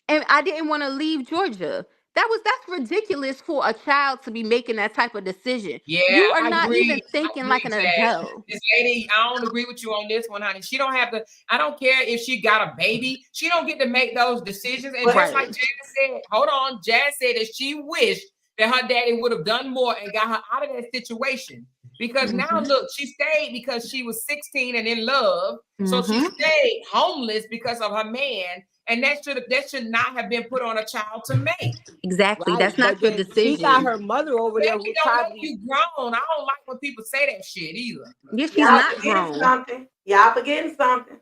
And I didn't want to leave Georgia. That's ridiculous for a child to be making that type of decision. Yeah, you are I not agree. even thinking like an adult. This lady, I don't agree with you on this one, honey. She don't have to. I don't care if she got a baby. She don't get to make those decisions. And just like Jazz said, hold on, Jazz said that she wished that her daddy would have done more and got her out of that situation. Because now look, she stayed because she was 16 and in love. So she stayed homeless because of her man. And that should not have been put on a child to make. Exactly. Right. That's not your decision. She got her mother over there who probably you grown. I don't like when people say that shit either. Yeah, she's not grown. Y'all forgetting something.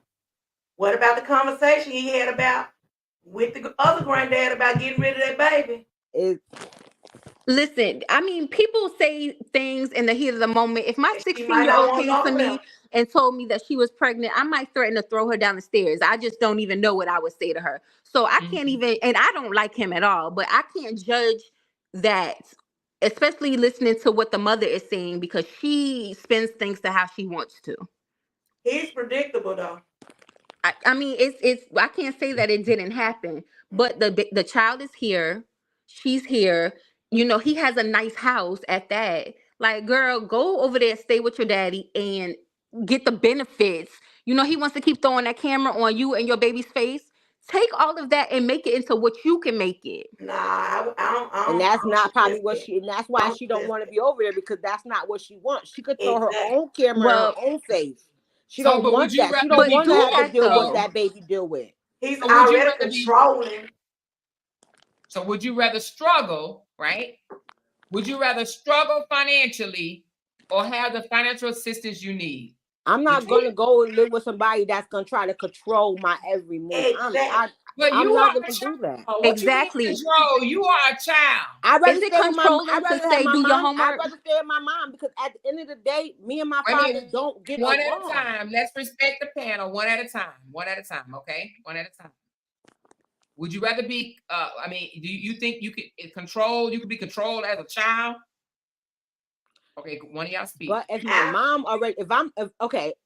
What about the conversation he had about with the other granddad about getting rid of that baby? Listen, I mean, people say things in the heat of the moment. If my 16-year-old came to me and told me that she was pregnant, I might threaten to throw her down the stairs. I just don't even know what I would say to her. So I can't even, and I don't like him at all, but I can't judge that, especially listening to what the mother is saying, because she spins things to how she wants to. He's predictable though. I mean, it's I can't say that it didn't happen, but the child is here. She's here. He has a nice house at that. Like, girl, go over there, stay with your daddy, and get the benefits. He wants to keep throwing that camera on you and your baby's face. Take all of that and make it into what you can make it. Nah, I don't. And that's not probably what she. And that's why she don't want to be over there, because that's not what she wants. She could throw her own camera on her own face. She don't want that. She don't want to have to deal with what that baby deal with. He's already controlling. So would you rather struggle, right? Would you rather struggle financially or have the financial assistance you need? I'm not going to go and live with somebody that's going to try to control my every move. But I'm you not are going to do that. Exactly. You are a child. I'd rather Is it controlling to say do your homework? I'd rather stay with my mom, because at the end of the day, me and my father don't get one along. At a time. Let's respect the panel. One at a time. Okay? One at a time. Would you rather be, do you think you could you could be controlled as a child? Okay, one of y'all speak. But if my mom already,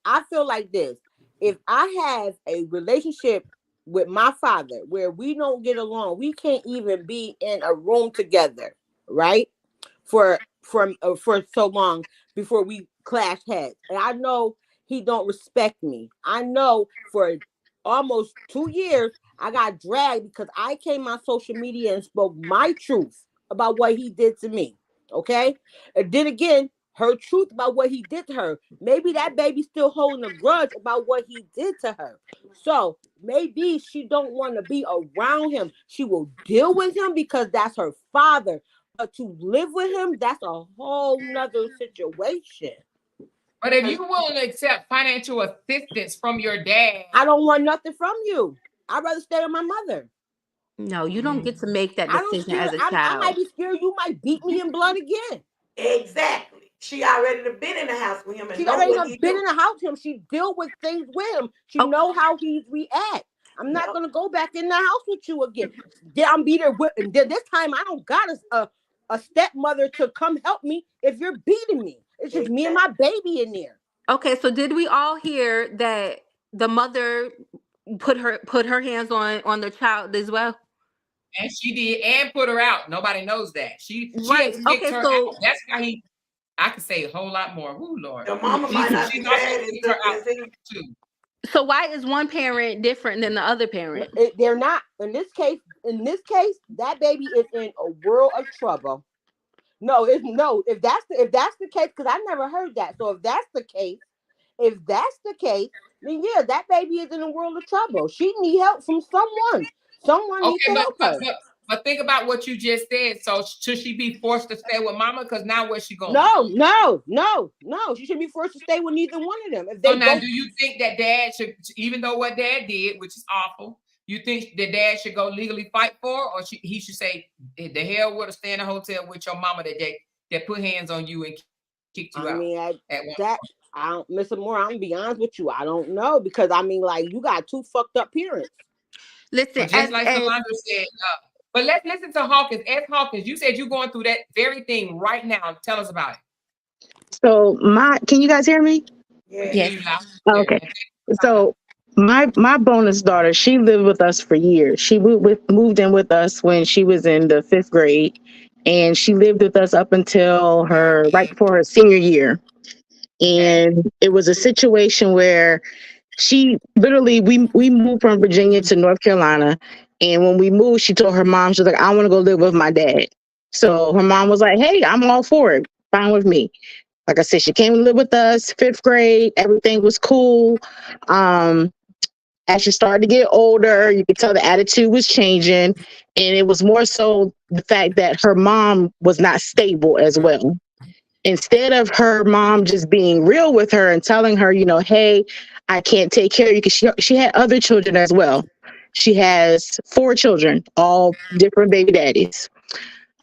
I feel like this. If I have a relationship with my father where we don't get along, we can't even be in a room together, right? For so long before we clash heads. And I know he don't respect me. I know for almost 2 years, I got dragged because I came on social media and spoke my truth about what he did to me. Okay. And then again, her truth about what he did to her. Maybe that baby's still holding a grudge about what he did to her. So maybe she don't want to be around him. She will deal with him because that's her father. But to live with him, that's a whole nother situation. But if you're willing to accept financial assistance from your dad, I don't want nothing from you. I'd rather stay with my mother. No, you don't get to make that decision as a I child. might be scared you might beat me in blood again. Exactly. She already been in the house with him. And she already been in the house with him. She deal with things with him. She know how he react. I'm not gonna go back in the house with you again. I'm be there with, and this time I don't got a stepmother to come help me if you're beating me. It's just me and my baby in there. Okay, so did we all hear that the mother put her hands on the child as well? And she did, and put her out. Nobody knows that. She right. Okay, her so out. That's why I could say a whole lot more. Ooh, Lord. The mama might not be bad too. So why is one parent different than the other parent? They're not. In this case, that baby is in a world of trouble. No. If that's the case, because I never heard that. So if that's the case, then yeah, that baby is in a world of trouble. She need help from someone. Someone needs to help her. But think about what you just said. So should she be forced to stay with mama? Because now where's she going? No. She shouldn't be forced to stay with neither one of them. So now, do you think that dad should, even though what dad did, which is awful, you think the dad should go legally fight for her, or he should say, the hell would have stay in a hotel with your mama that put hands on you and kicked you out? Mr. Moore, I'm gonna be honest with you. I don't know, because you got two fucked up parents. Listen, just like Solandra said. But let's listen to Hawkins. As Hawkins, you said you're going through that very thing right now. Tell us about it. So can you guys hear me? Yes. Okay. So my bonus daughter, she lived with us for years. She moved in with us when she was in the 5th grade, and she lived with us up until right before her senior year. And it was a situation where she literally, we moved from Virginia to North Carolina. And when we moved, she told her mom, she was like, I want to go live with my dad. So her mom was like, hey, I'm all for it. Fine with me. Like I said, she came to live with us, 5th grade. Everything was cool. As she started to get older, you could tell the attitude was changing. And it was more so the fact that her mom was not stable as well. Instead of her mom just being real with her and telling her, hey, I can't take care of you, because she had other children as well. She has 4 children, all different baby daddies.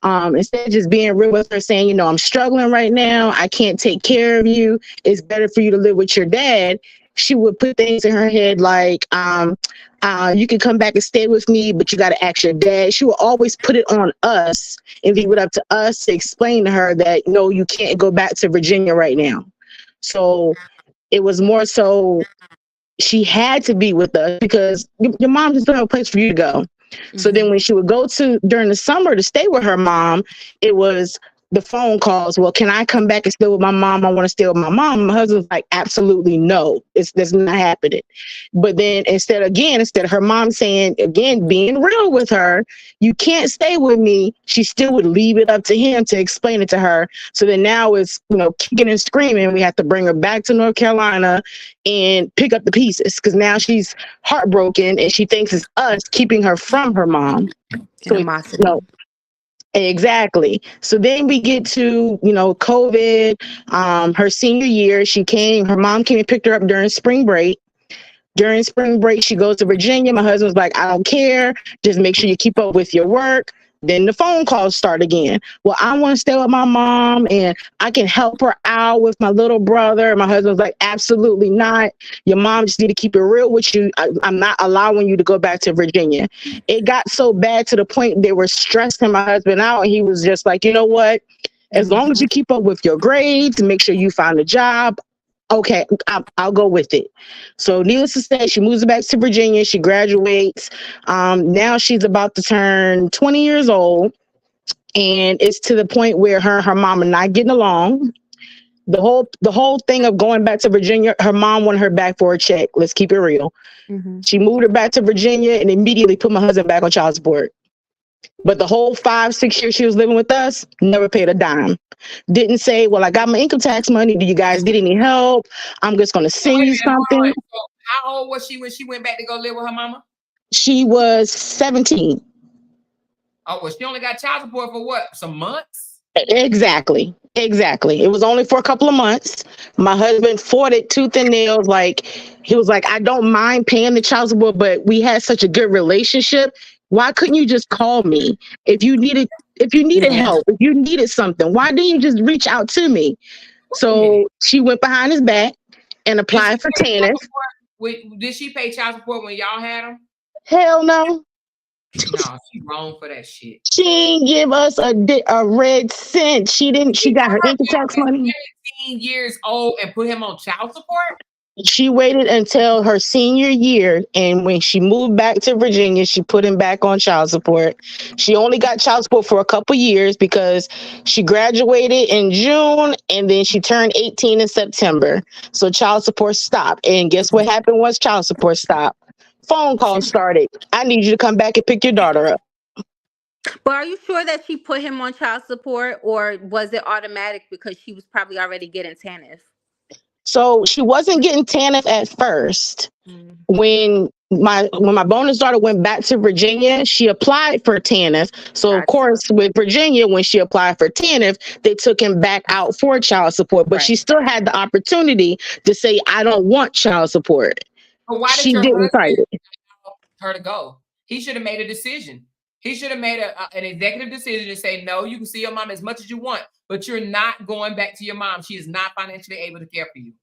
Instead of just being real with her, saying, I'm struggling right now, I can't take care of you, it's better for you to live with your dad, she would put things in her head like, you can come back and stay with me, but you got to ask your dad. She would always put it on us and leave it up to us to explain to her that, no, you can't go back to Virginia right now. So it was more so she had to be with us because your mom just don't have a place for you to go. Mm-hmm. So then when she would go during the summer to stay with her mom, it was the phone calls. Well, can I come back and stay with my mom? I want to stay with my mom. My husband's like, absolutely no, that's not happening. But then instead of her mom saying, again, being real with her, you can't stay with me, she still would leave it up to him to explain it to her. So then now it's, kicking and screaming. We have to bring her back to North Carolina and pick up the pieces, because now she's heartbroken and she thinks it's us keeping her from her mom. So, exactly. So then we get to, COVID, her senior year, her mom came and picked her up during spring break. During spring break, she goes to Virginia. My husband's like, I don't care. Just make sure you keep up with your work. Then the phone calls start again. Well, I want to stay with my mom and I can help her out with my little brother. My husband's like, absolutely not. Your mom just need to keep it real with you. I'm not allowing you to go back to Virginia. It got so bad to the point they were stressing my husband out. And he was just like, you know what? As long as you keep up with your grades and make sure you find a job, okay, I'll go with it. So needless to say, she moves back to Virginia. She graduates. Now she's about to turn 20 years old. And it's to the point where her and her mom are not getting along. The whole thing of going back to Virginia, her mom wanted her back for a check. Let's keep it real. Mm-hmm. She moved her back to Virginia and immediately put my husband back on child support. But the whole 5-6 years she was living with us, never paid a dime. Didn't say, well, I got my income tax money. Do you guys need any help? I'm just going to send you something. So how old was she when she went back to go live with her mama? She was 17. Oh, well, she only got child support for what? Some months? Exactly. It was only for a couple of months. My husband fought it tooth and nails. Like, he was like, I don't mind paying the child support, but we had such a good relationship. Why couldn't you just call me if you needed help, if you needed something? Why didn't you just reach out to me? So she went behind his back and applied for TANF. Did she pay child support when y'all had him? Hell no. No, she wrong for that shit. She didn't give us a red cent. She got her income tax money. 17 years old and put him on child support? She waited until her senior year, and when she moved back to Virginia, she put him back on child support. She only got child support for a couple years because she graduated in June, and then she turned 18 in September. So child support stopped. And guess what happened once child support stopped? Phone calls started. I need you to come back and pick your daughter up. But are you sure that she put him on child support, or was it automatic because she was probably already getting TANF? So she wasn't getting TANF at first. When my bonus daughter went back to Virginia, she applied for TANF. So of course, with Virginia, when she applied for TANF, they took him back out for child support. But she still had the opportunity to say, I don't want child support. But why did she didn't fight it. Her to go? He should have made a decision. He should have made an executive decision to say, no, you can see your mom as much as you want, but you're not going back to your mom. She is not financially able to care for you.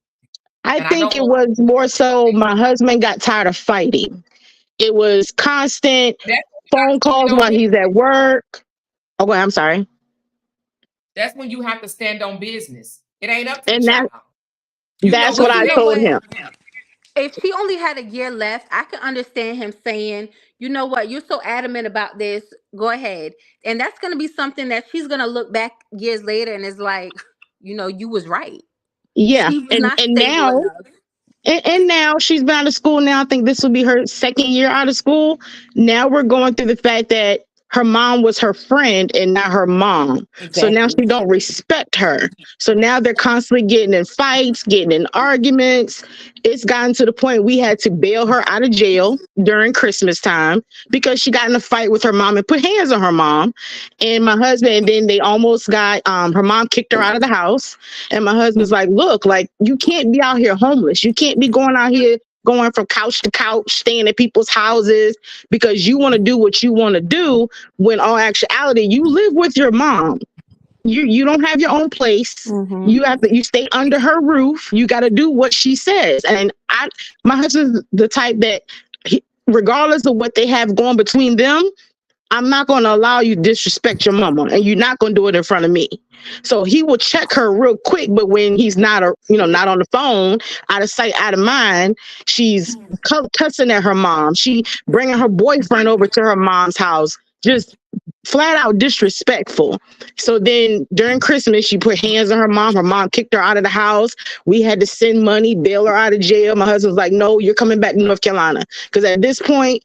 I think it was more so my husband got tired of fighting. It was constant phone calls while he's at work. Oh, well, I'm sorry. That's when you have to stand on business. It ain't up to and the child. That's what I told him. If she only had a year left, I can understand him saying, you know what, you're so adamant about this, go ahead. And that's going to be something that she's going to look back years later and is like, you know, you was right. Yeah. She was not and stable now enough. and now she's been out of school now. I think this will be her second year out of school. Now we're going through the fact that her mom was her friend and not her mom. Exactly. So now she don't respect her. So now they're constantly getting in fights, getting in arguments. It's gotten to the point we had to bail her out of jail during Christmas time because she got in a fight with her mom and put hands on her mom and my husband. And then they almost got, her mom kicked her out of the house. And my husband's like, look, like you can't be out here homeless. You can't be going out here going from couch to couch, staying at people's houses because you want to do what you want to do, when all actuality, you live with your mom. You don't have your own place. Mm-hmm. You stay under her roof. You got to do what she says. And my husband's the type that regardless of what they have going between them, I'm not going to allow you to disrespect your mama, and you're not going to do it in front of me. So he will check her real quick, but when he's not not on the phone, out of sight, out of mind, she's cussing at her mom. She bringing her boyfriend over to her mom's house, just flat out disrespectful. So then during Christmas, she put hands on her mom. Her mom kicked her out of the house. We had to send money, bail her out of jail. My husband's like, no, you're coming back to North Carolina. Because at this point,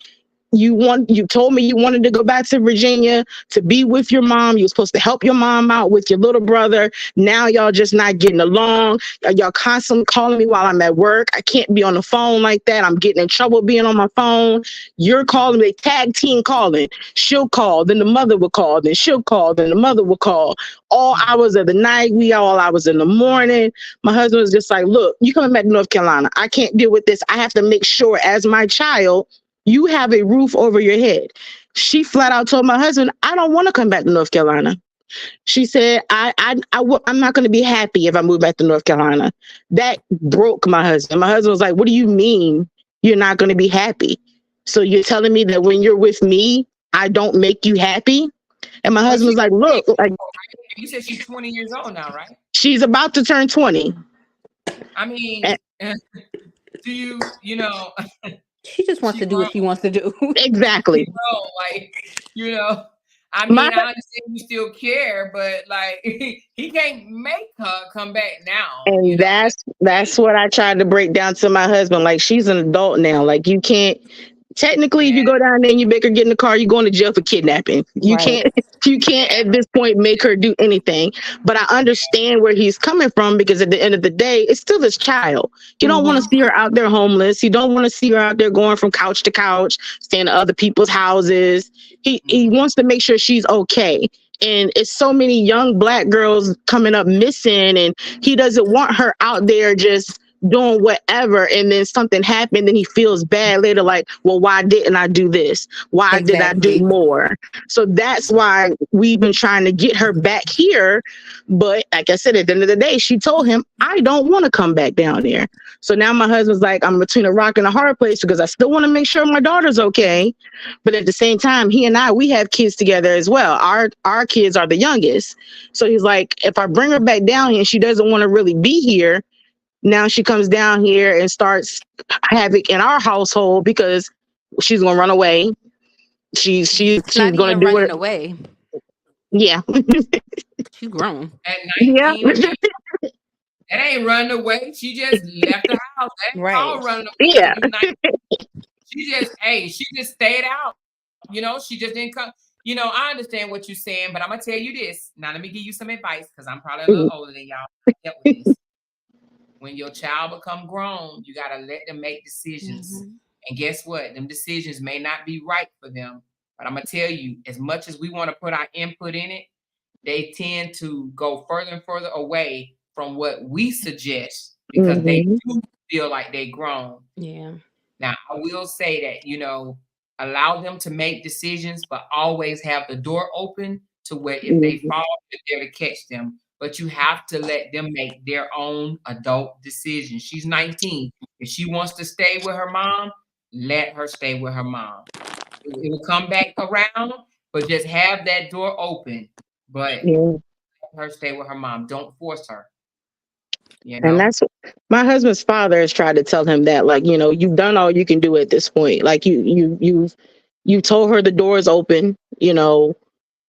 you told me you wanted to go back to Virginia to be with your mom. You were supposed to help your mom out with your little brother. Now y'all just not getting along. Y'all constantly calling me while I'm at work. I can't be on the phone like that. I'm getting in trouble being on my phone. You're calling me, tag team calling. She'll call, then the mother will call, then she'll call, then the mother will call. All hours of the night, all hours in the morning. My husband was just like, look, you coming back to North Carolina. I can't deal with this. I have to make sure as my child, you have a roof over your head. She flat out told my husband, I don't want to come back to North Carolina. She said, I'm not going to be happy if I move back to North Carolina. That broke my husband. My husband was like, what do you mean you're not going to be happy? So you're telling me that when you're with me, I don't make you happy? And my husband was like, look, like you said she's 20 years old now, right? She's about to turn 20. I mean, do you she just wants to do what she wants to do. Exactly. I mean, I understand you still care, but like he can't make her come back now. And that's what I tried to break down to my husband. Like, she's an adult now. Like, you can't Technically, if you go down there and you make her get in the car, you're going to jail for kidnapping. You Right. can't at this point make her do anything. But I understand where he's coming from, because at the end of the day, it's still his child. You don't want to see her out there homeless. You don't want to see her out there going from couch to couch, staying at other people's houses. He wants to make sure she's okay. And it's so many young Black girls coming up missing, and he doesn't want her out there just doing whatever, and then something happened and he feels bad later, like, well, why didn't I do this? Why did I do more? So that's why we've been trying to get her back here. But like I said, at the end of the day, she told him, I don't want to come back down there. So now my husband's like, I'm between a rock and a hard place, because I still want to make sure my daughter's okay. But at the same time, he and I, we have kids together as well. Our kids are the youngest. So he's like, if I bring her back down here and she doesn't want to really be here, now she comes down here and starts havoc in our household, because she's gonna run away. She's Not gonna even do running it. away. Yeah. She's grown. At 19, Yeah. that ain't running away. She just left the house. That ain't called running away. Yeah. She just stayed out. You know, she just didn't come. You know, I understand what you're saying, but I'm gonna tell you this. Now, let me give you some advice, because I'm probably a little older than y'all. I dealt with this. When your child become grown, you gotta let them make decisions. And guess what? Them decisions may not be right for them. But I'm gonna tell you, as much as we want to put our input in it, they tend to go further and further away from what we suggest, because they do feel like they grown. Yeah. Now, I will say that, you know, allow them to make decisions, but always have the door open to where if they fall, you're there to catch them. But you have to let them make their own adult decisions. She's 19. If she wants to stay with her mom, let her stay with her mom. It will come back around, but just have that door open. But let her stay with her mom. Don't force her. You know? And that's my husband's father has tried to tell him that, like, you know, you've done all you can do at this point. Like you told her the door is open. You know,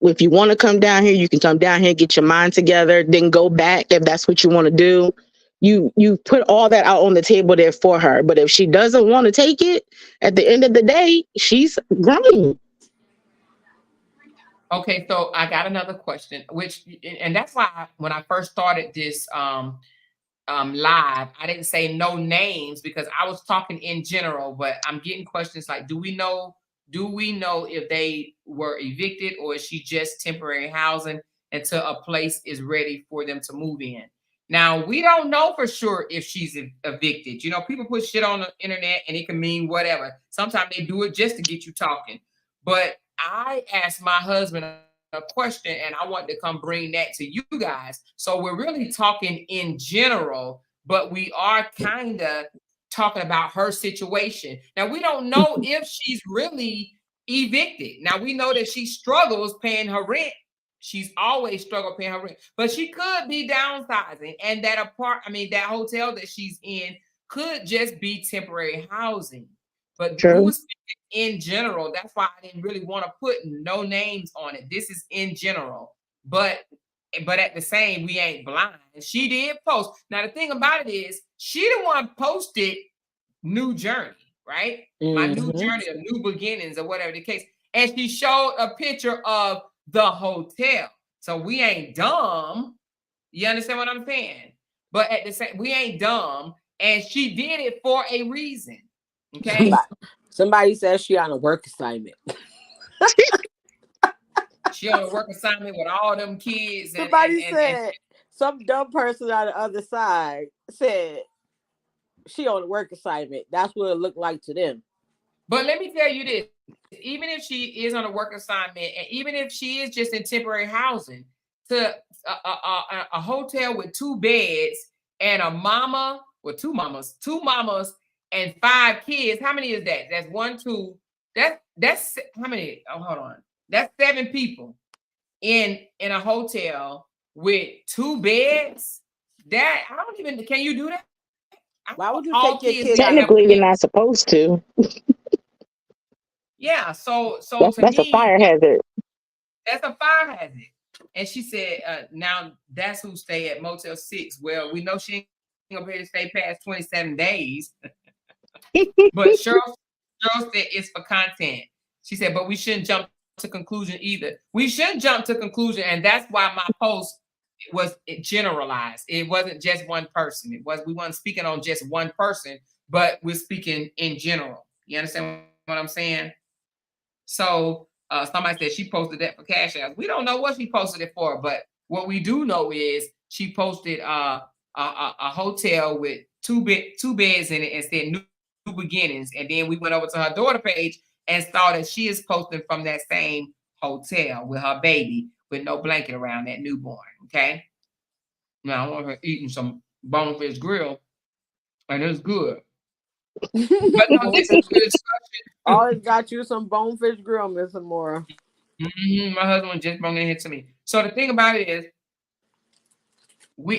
if you want to come down here, you can come down here, get your mind together, then go back if that's what you want to do. You put all that out on the table there for her. But if she doesn't want to take it, at the end of the day, she's grown. Okay, so I got another question, and that's why when I first started this live, I didn't say no names, because I was talking in general, but I'm getting questions like, do we know if they were evicted, or is she just temporary housing until a place is ready for them to move in? Now, we don't know for sure if she's evicted. You know, people put shit on the internet and it can mean whatever. Sometimes they do it just to get you talking. But I asked my husband a question, and I wanted to come bring that to you guys. So we're really talking in general, but we are kind of talking about her situation. Now, we don't know if she's really evicted. Now, we know that she struggles paying her rent. She's always struggled paying her rent, but she could be downsizing, and that that hotel that she's in could just be temporary housing. But we was speaking in general. That's why I didn't really want to put no names on it. This is in general, but at the same, we ain't blind. She did post. Now, the thing about it is, she the one posted New Journey, right? My new journey of new beginnings, or whatever the case. And she showed a picture of the hotel. So we ain't dumb. You understand what I'm saying? But at the same, we ain't dumb. And she did it for a reason. Okay. Somebody says she on a work assignment. She on a work assignment with all them kids. Somebody said, some dumb person on the other side said she on a work assignment. That's what it looked like to them. But let me tell you this, even if she is on a work assignment, and even if she is just in temporary housing, to a hotel with 2 beds and a mama, with two mamas and 5 kids, how many is that? That's 1, 2, that's how many? Oh, hold on. That's 7 people in a hotel with 2 beds. That I don't even, can you do that? Why would you take your kids? Technically, you're not supposed to. Yeah, so that's a fire hazard. That's a fire hazard. And she said, now that's who stay at Motel 6. Well, we know she ain't gonna be able to stay past 27 days. But Cheryl girl said it's for content. She said, but we shouldn't jump to conclusion either. We shouldn't jump to conclusion, and that's why my post was generalized. It wasn't just one person. We weren't speaking on just one person, but we're speaking in general. You understand what I'm saying? So somebody said she posted that for Cash App. We don't know what she posted it for, but what we do know is she posted a hotel with two beds in it and said new beginnings. And then we went over to her daughter page and saw that she is posting from that same hotel with her baby with no blanket around that newborn. Okay. Now I want her eating some Bonefish Grill, and it's good. But no, this is good discussion. Always got you some Bonefish Grill, Miss Amora. My husband just brought it here to me. So the thing about it is,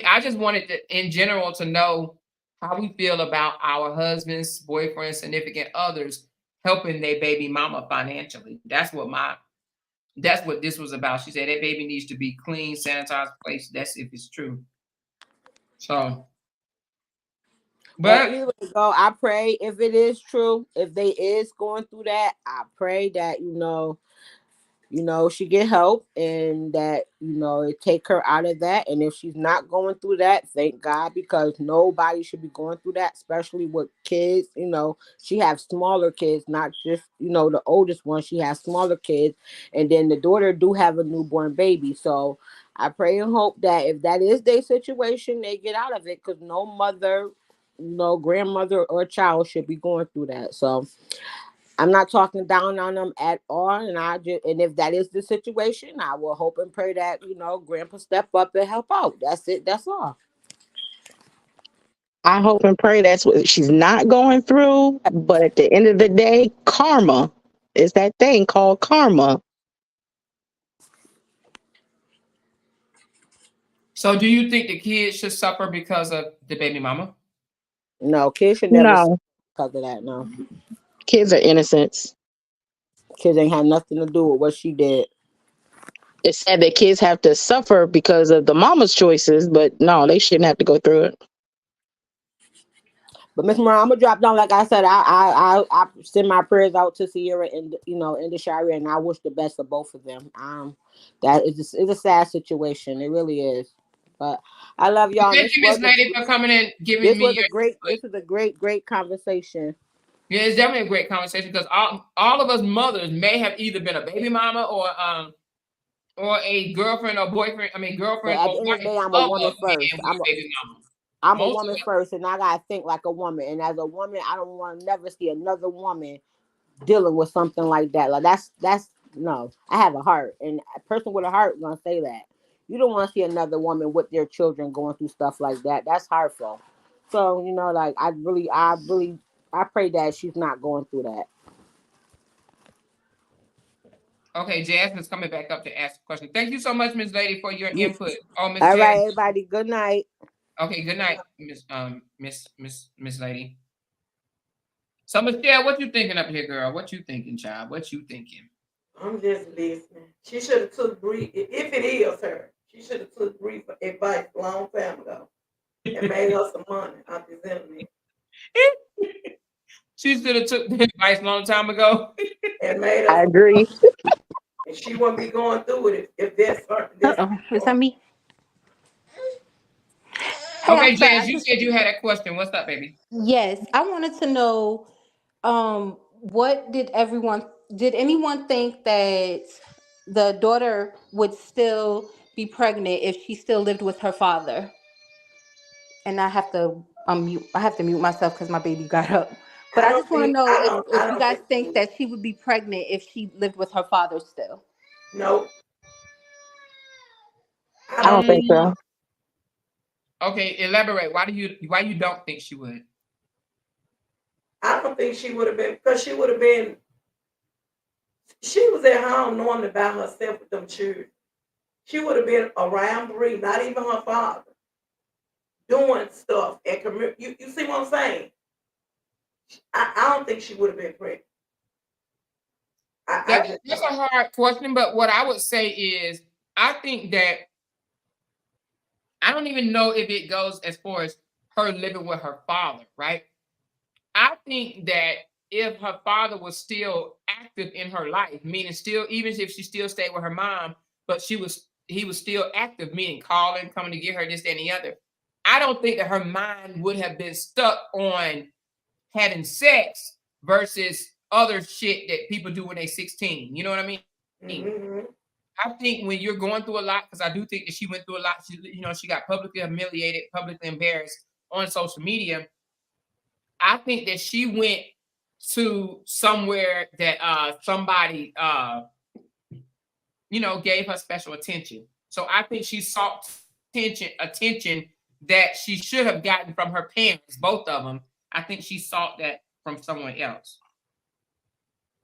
I just wanted to, in general, to know how we feel about our husbands, boyfriends, significant others helping their baby mama financially. That's what this was about. She said that baby needs to be clean, sanitized place. That's if it's true. So, but anyway, I pray if it is true, if they is going through that, I pray that she get help and that it take her out of that. And if she's not going through that, thank God, because nobody should be going through that, especially with kids. She has smaller kids, not just the oldest one. She has smaller kids, and then the daughter do have a newborn baby. So I pray and hope that if that is their situation, they get out of it, because no mother, no grandmother or child should be going through that. So I'm not talking down on them at all, and if that is the situation, I will hope and pray that Grandpa step up and help out. That's it. That's all. I hope and pray that's what she's not going through. But at the end of the day, karma is that thing called karma. So, do you think the kids should suffer because of the baby mama? No, kids should never suffer because of that. No. Kids are innocents. Kids ain't had nothing to do with what she did. It's sad that kids have to suffer because of the mama's choices, but no, they shouldn't have to go through it. But Miss Moran, I'm gonna drop down. Like I said, I send my prayers out to Sierra and in the Shire, and I wish the best for both of them. That is it's a sad situation. It really is. But I love y'all. Thank you, Miss Lady, for coming and giving me. This was a great conversation. Yeah, it's definitely a great conversation, because all of us mothers may have either been a baby mama or a girlfriend or boyfriend. I mean, girlfriend. But at the end of the day, I'm a woman first. I'm a woman first, and I gotta think like a woman. And as a woman, I don't want to never see another woman dealing with something like that. Like that's no. I have a heart, and a person with a heart gonna say that. You don't want to see another woman with their children going through stuff like that. That's hurtful. So like I pray that she's not going through that. Okay, Jasmine's coming back up to ask a question. Thank you so much, Miss Lady, for your input. Oh, Miss. All right, everybody. Good night. Okay, good night, Miss Lady. So, Michelle, what you thinking up here, girl? What you thinking, child? What you thinking? I'm just listening. She should have took Bree, if it is her. She should have took Bree for advice a long time ago and made her some money out this internet. She should have took the advice a long time ago. And made her. I agree. And she wouldn't be going through it if that's her. Is that me? Okay, Jazz, you said you had a question. What's up, baby? Yes, I wanted to know, what did anyone think that the daughter would still be pregnant if she still lived with her father? And I have to mute myself because my baby got up. But I just want to know if you guys think that she would be pregnant if she lived with her father still. No. I don't think so. Okay, elaborate. Why you don't think she would? I don't think she would have been, because she would have been. She was at home normally by herself with them children. She would have been around Bree, not even her father, doing stuff at community. You see what I'm saying? I don't think she would have been pregnant. That's a hard question, but what I would say is, I think that I don't even know if it goes as far as her living with her father, right? I think that if her father was still active in her life, meaning still, even if she still stayed with her mom, but he was still active, meaning calling, coming to get her, this, that, and the other. I don't think that her mind would have been stuck on having sex versus other shit that people do when they're 16. You know what I mean? Mm-hmm. I think when you're going through a lot, because I do think that she went through a lot. She got publicly humiliated, publicly embarrassed on social media. I think that she went to somewhere that somebody gave her special attention. So I think she sought attention that she should have gotten from her parents, both of them. I think she sought that from someone else.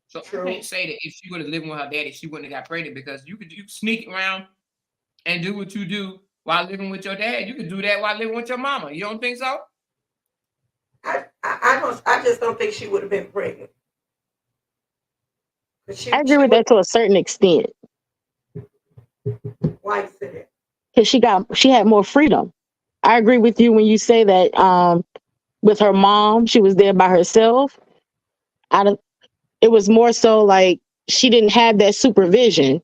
So True. I can't say that if she would have lived with her daddy, she wouldn't have got pregnant, because you sneak around and do what you do while living with your dad. You could do that while living with your mama. You don't think so? I just don't think she would have been pregnant. I agree with that to a certain extent. Why is it? Because she had more freedom. I agree with you when you say that with her mom, she was there by herself. It was more so like she didn't have that supervision.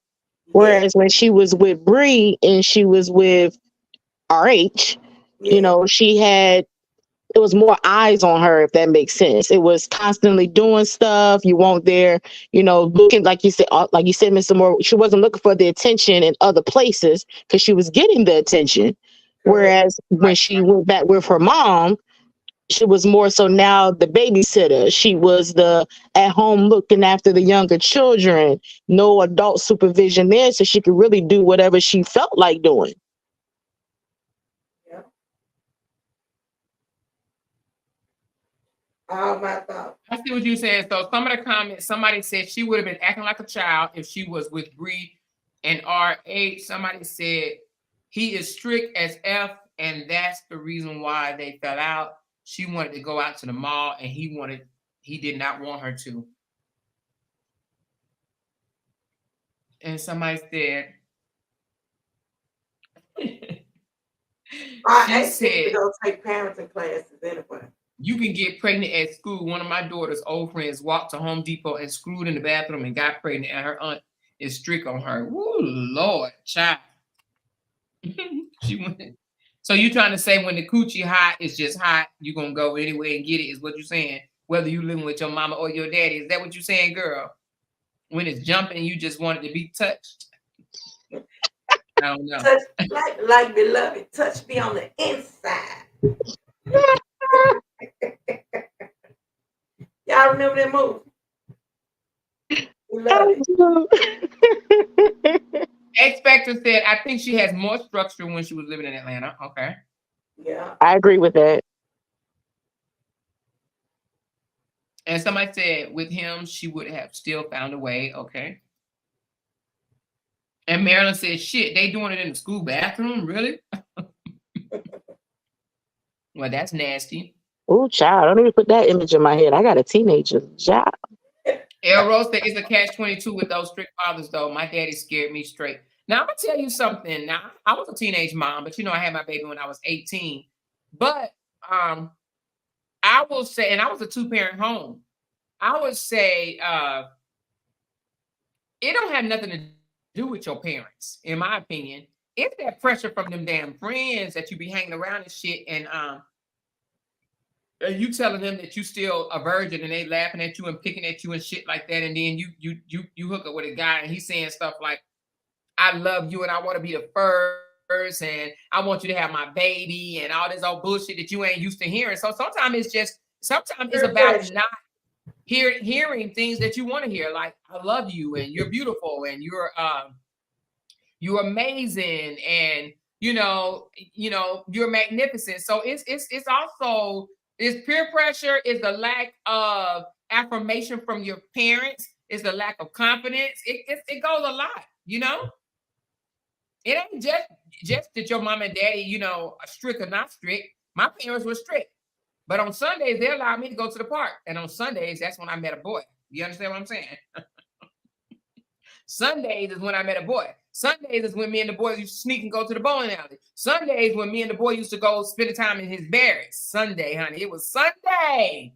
Whereas when she was with Bree and she was with RH, it was more eyes on her, if that makes sense. It was constantly doing stuff. You weren't there, looking, like you said, Mr. Moore, she wasn't looking for the attention in other places because she was getting the attention. Whereas when she went back with her mom, she was more so now the babysitter. She was the at home looking after the younger children, no adult supervision there, so she could really do whatever she felt like doing. My thoughts. I see what you're saying. So some of the comments, somebody said she would have been acting like a child if she was with Bree and RH. Somebody said he is strict as F, and that's the reason why they fell out. She wanted to go out to the mall, and he did not want her to. And somebody said, I said, to go take parenting classes anyway. You can get pregnant at school. One of my daughter's old friends walked to Home Depot and screwed in the bathroom and got pregnant, and her aunt is strict on her. Woo, Lord, child. She went. So you trying to say when the coochie hot is just hot, you're going to go anyway and get it, is what you're saying, whether you living with your mama or your daddy. Is that what you're saying, girl? When it's jumping, you just want it to be touched? I don't know. Touch, like beloved, touch me on the inside. Y'all remember that movie? X Factor said, I think she has more structure when she was living in Atlanta. Okay. Yeah. I agree with that. And somebody said with him, she would have still found a way. Okay. And Marilyn said, shit, they doing it in the school bathroom? Really? Well, that's nasty. Oh, child, don't even put that image in my head. I got a teenager. Child. El Rose said, it's a catch-22 with those strict fathers, though. My daddy scared me straight. Now, I'm going to tell you something. Now, I was a teenage mom, but, I had my baby when I was 18. But I will say, and I was a two-parent home, I would say it don't have nothing to do with your parents, in my opinion. It's that pressure from them damn friends that you be hanging around and shit, and you telling them that you still a virgin, and they laughing at you and picking at you and shit like that, and then you hook up with a guy and he's saying stuff like, I love you and I want to be the first and I want you to have my baby and all this old bullshit that you ain't used to hearing. So sometimes it's about not hearing things that you want to hear, like I love you and you're beautiful and you're amazing and you're magnificent. So it's also peer pressure, is the lack of affirmation from your parents, is the lack of confidence. It goes a lot, It ain't just that your mom and daddy, are strict or not strict. My parents were strict. But on Sundays, they allowed me to go to the park. And on Sundays, that's when I met a boy. You understand what I'm saying? Sundays is when I met a boy. Sundays is when me and the boys used to sneak and go to the bowling alley. Sundays when me and the boy used to go spend the time in his barracks. Sunday, honey. It was Sunday.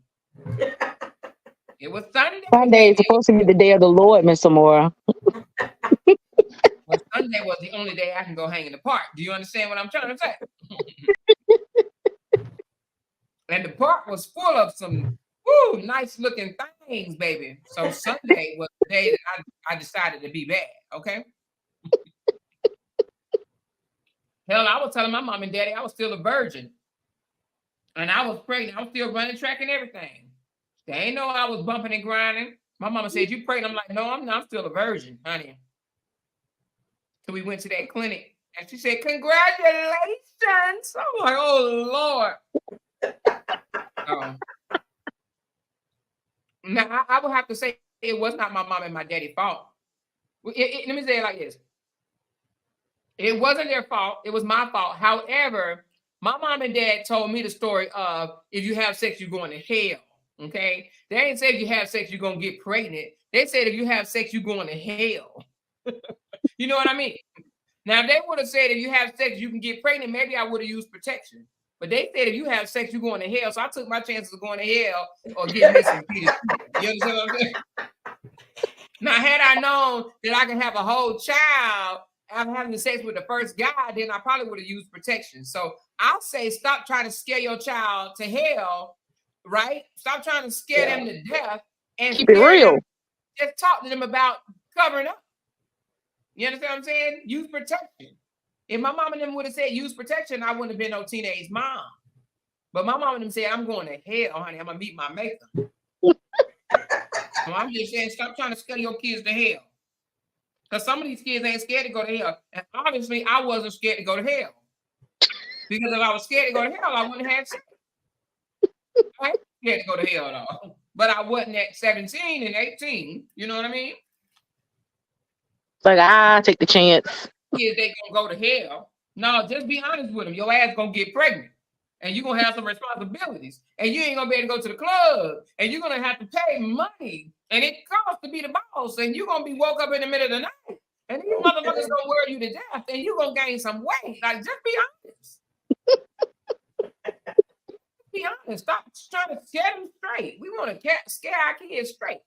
It was Sunday. Sunday is supposed to be the day of the Lord, Miss Amora. Well, Sunday was the only day I can go hang in the park. Do you understand what I'm trying to say? And the park was full of some nice looking things, baby. So Sunday was the day that I decided to be bad. Okay. Hell, I was telling my mom and daddy I was still a virgin. And I was pregnant. I was still running track and everything. They ain't know I was bumping and grinding. My mama said, "You pregnant?" I'm like, "No, I'm not. I'm still a virgin, honey." So we went to that clinic and she said, "Congratulations." I'm like, "Oh, Lord." Now, I would have to say it was not my mom and my daddy's fault. Let me say it like this. It wasn't their fault. It was my fault. However, my mom and dad told me the story of if you have sex, you're going to hell. Okay? They ain't said if you have sex, you're going to get pregnant. They said if you have sex, you're going to hell. You know what I mean? Now, if they would have said if you have sex, you can get pregnant, maybe I would have used protection. But they said if you have sex, you're going to hell. So I took my chances of going to hell or getting this and Peter. You understand what I'm saying? Now, had I known that I can have a whole child after having sex with the first guy, then I probably would have used protection. So I'll say stop trying to scare your child to hell, right? Stop trying to scare them to death and keep it real. Just talk to them about covering up. You understand what I'm saying? Use protection. If my mom and them would have said use protection, I wouldn't have been no teenage mom. But my mom and them said, I'm going to hell, honey. I'm going to meet my maker. So I'm just saying, stop trying to scare your kids to hell. Because some of these kids ain't scared to go to hell. And obviously, I wasn't scared to go to hell. Because if I was scared to go to hell, I wouldn't have sex. I ain't scared to go to hell at all. But I wasn't at 17 and 18. You know what I mean? It's like, take the chance. Kids, they gonna go to hell. No, just be honest with them. Your ass gonna get pregnant. And you're gonna have some responsibilities. And you ain't gonna be able to go to the club. And you're gonna have to pay money. And it costs to be the boss. And you're gonna be woke up in the middle of the night. And these motherfuckers gonna wear you to death. And you're gonna gain some weight. Like, just be honest. Be honest. Stop trying to scare them straight. We want to scare our kids straight.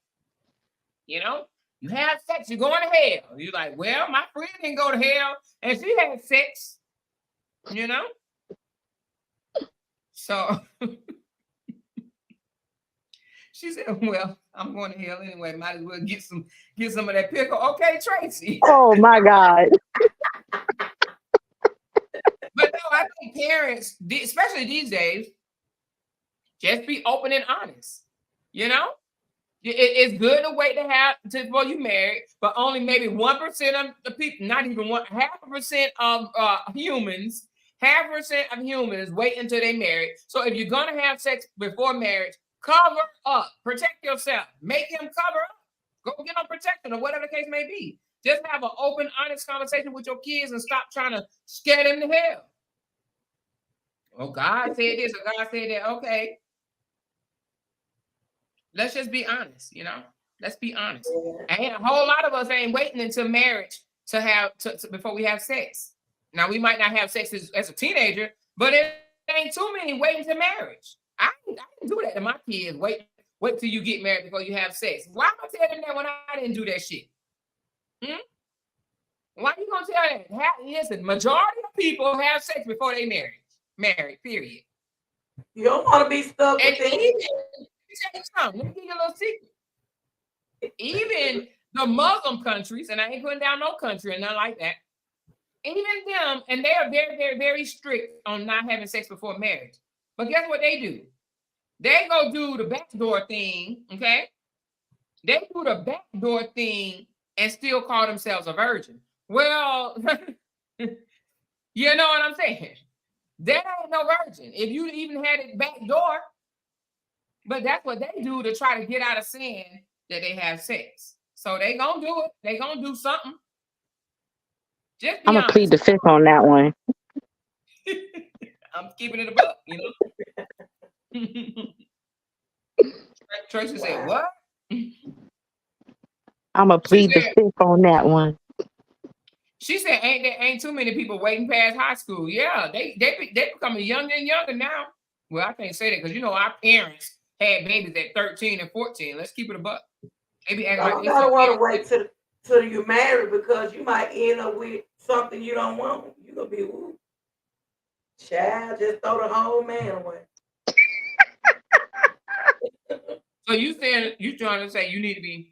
You know? You have sex, you're going to hell. You're like, well, my friend didn't go to hell, and she had sex, you know? So she said, well, I'm going to hell anyway. Might as well get some of that pickle. Okay, Tracy. Oh my God. But no, I think parents, especially these days, just be open and honest, you know? It's good to wait before you marry, but only maybe 1% of the people, not even 0.5% of humans, 0.5% of humans wait until they marry. So if you're gonna have sex before marriage, cover up, protect yourself, make him cover up, go get on protection or whatever the case may be. Just have an open, honest conversation with your kids and stop trying to scare them to hell. Oh, God said this or God said that. Okay. Let's just be honest, you know. Let's be honest. And a whole lot of us ain't waiting until marriage before we have sex. Now, we might not have sex as a teenager, but it ain't too many waiting to marriage. I can do that to my kids. Wait till you get married before you have sex. Why am I telling them that when I didn't do that shit? Why are you gonna tell that? Listen, majority of people have sex before they married. Period. You don't want to be stuck with it. Let me give you a little secret. Even the Muslim countries, and I ain't putting down no country and nothing like that, even them, and they are very, very, very strict on not having sex before marriage. But guess what they do? They go do the backdoor thing, okay? They do the backdoor thing and still call themselves a virgin. Well, you know what I'm saying? That ain't no virgin. If you even had it backdoor, but that's what they do to try to get out of saying that they have sex. So they gonna do it. They gonna do something. Just I'm gonna plead the fifth on that one. I'm keeping it above, you know. Tracy said, "What?" I'm gonna plead the fifth on that one. She said, "Ain't too many people waiting past high school." Yeah, they becoming younger and younger now. Well, I can't say that because you know our parents. had babies at 13 and 14. Let's keep it a buck. They be acting I like don't they gotta so want to wait till you marry because you might end up with something you don't want. You gonna be woo. Child, just throw the whole man away. So you trying to say you need to be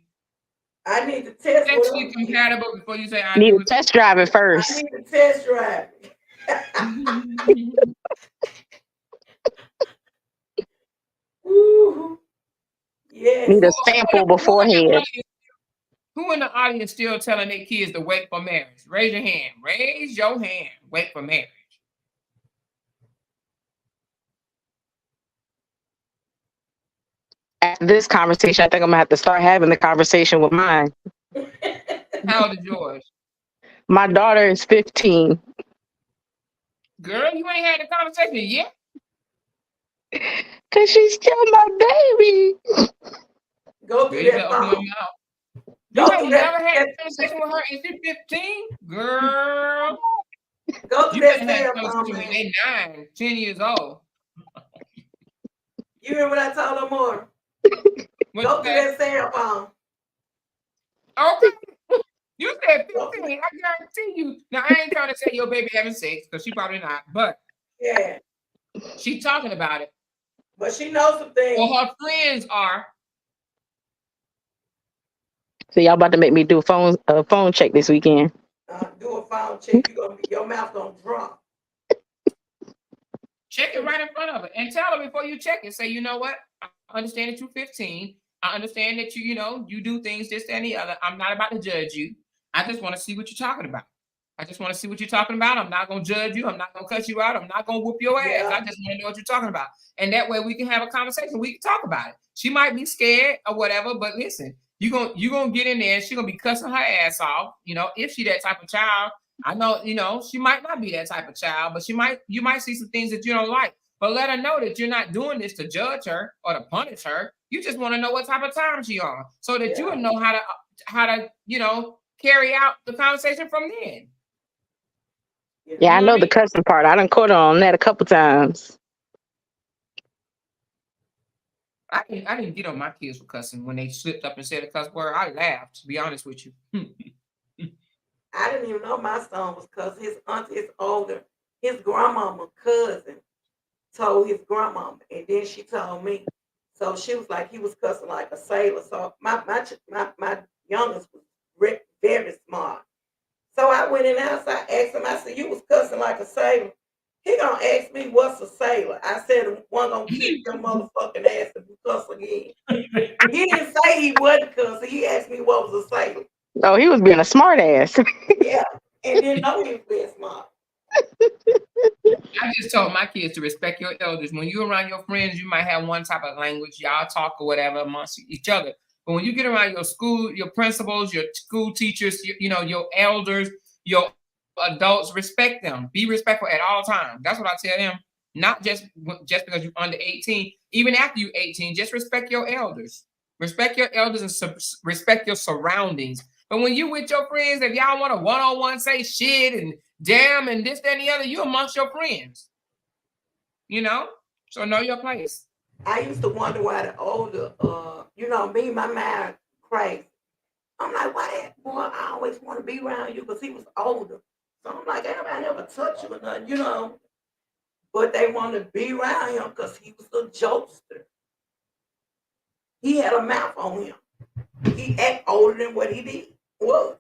I need to test sexually compatible before you say I Need do to it. test drive it I first. need to test drive. Woo. Yes. Need a sample beforehand. Who in the audience still telling their kids to wait for marriage? Raise your hand. Raise your hand. Wait for marriage. After this conversation, I think I'm gonna have to start having the conversation with mine. How old is yours? My daughter is 15. Girl, you ain't had the conversation yet. Cause she's still my baby. Go through that phone. You ain't never had a conversation with her and she's 15? Girl. Go through that cell phone, when they 9, 10 years old. You hear what I told her more? Go through that cell phone. Okay. You said 15. I guarantee you. Now, I ain't trying to say your baby having sex, because she probably not, but yeah, she's talking about it. But she knows some things. Well, her friends are. So y'all about to make me do a phone check this weekend. Do a phone check. Your mouth gonna drop. Check it right in front of her and tell her before you check it. Say, you know what? I understand that you're 15. I understand that you do things this and the other. I'm not about to judge you. I just want to see what you're talking about. I just want to see what you're talking about. I'm not going to judge you. I'm not going to cut you out. I'm not going to whoop your ass. Yeah. I just want to know what you're talking about. And that way we can have a conversation. We can talk about it. She might be scared or whatever, but listen, you're going to get in there and she's going to be cussing her ass off. If she that type of child, I know, she might not be that type of child, but you might see some things that you don't like. But let her know that you're not doing this to judge her or to punish her. You just want to know what type of time she's on so that you will know how to carry out the conversation from then. Yeah, I know the cussing part. I done caught her on that a couple times. I didn't get on my kids for cussing when they slipped up and said a cuss word. I laughed, to be honest with you. I didn't even know my son was cussing. His aunt is older. His grandmama cousin told his grandmama, and then she told me. So she was like, he was cussing like a sailor. So my youngest was very smart. So I went in there, so I asked him, I said, you was cussing like a sailor. He gonna ask me, what's a sailor? I said, one gonna kick your motherfucking ass if you cuss again. He didn't say he wasn't cussing. He asked me what was a sailor. Oh, he was being a smart ass. Yeah, and didn't know he was being smart. I just told my kids to respect your elders. When you're around your friends, you might have one type of language, y'all talk or whatever amongst each other. But when you get around your school, your principals, your school teachers, your elders, your adults, respect them. Be respectful at all times. That's what I tell them. Not just because you're under 18. Even after you're 18, just respect your elders. Respect your elders and respect your surroundings. But when you with your friends, if y'all want to one-on-one say shit and damn and this, that, and the other, you amongst your friends. So know your place. I used to wonder why the older, me, my mind crazy. I'm like, why that boy, I always want to be around you because he was older. So I'm like, I never touch you or nothing, But they want to be around him because he was a jokester. He had a mouth on him. He act older than what he was.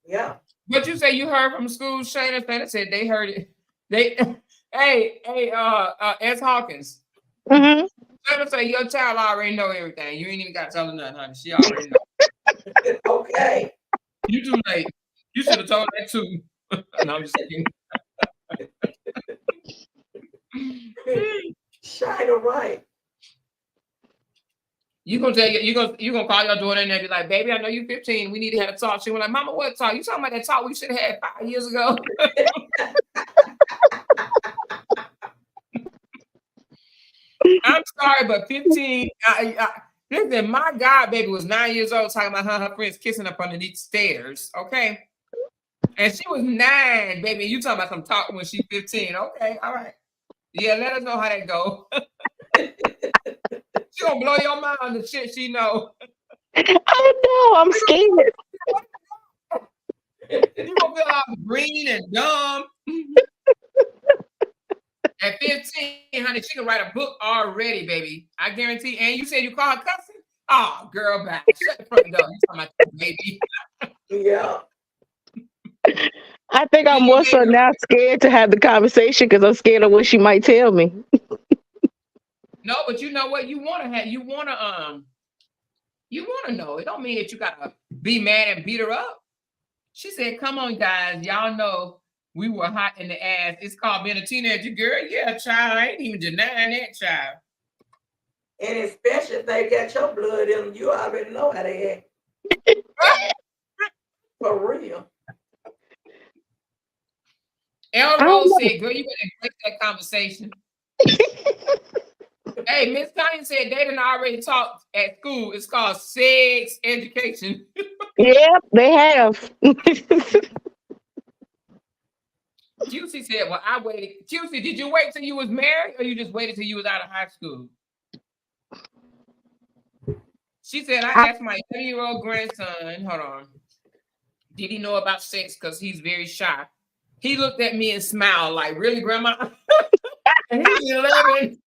Yeah. What you say you heard from school, Shayna? Shayna said they heard it. S. Hawkins. Mm-hmm. Shayna say your child already know everything. You ain't even got to tell her nothing, honey. She already know. Okay. You too late. You should have told that too. No, I'm just kidding. Shayna, right. You gonna call your daughter and they be like, baby, I know you 15. We need to have a talk. She was like, Mama, what talk? You talking about that talk we should have had 5 years ago? I'm sorry, but 15. Listen, my god baby was 9 years old talking about her friends kissing up underneath stairs. Okay. And she was 9, baby. You talking about some talk when she's 15. Okay, all right. Yeah, let us know how that go. She gonna blow your mind the shit she know. I know, I'm scared. You gonna feel all green and dumb. At 15, honey, she can write a book already, baby. I guarantee. And you said you call her cussing? Oh, girl, back. Shut the front door. You talking about your baby. Yeah. I think I'm more so now scared to have the conversation because I'm scared of what she might tell me. No, but you know what? You wanna know. It don't mean that you gotta be mad and beat her up. She said, come on, guys. Y'all know we were hot in the ass. It's called being a teenager, girl. Yeah, child. I ain't even denying that, child. And especially if they got your blood in them, you already know how they act. For real. El Rose said, girl, you better break that conversation. Hey, Miss Tanya said they done already talked at school. It's called sex education. Yep, they have. Juicy said, well, I waited. Juicy, did you wait till you was married or you just waited till you was out of high school? She said, I asked my 10-year-old grandson, hold on, did he know about sex because he's very shy? He looked at me and smiled like, really, Grandma? And he's 11.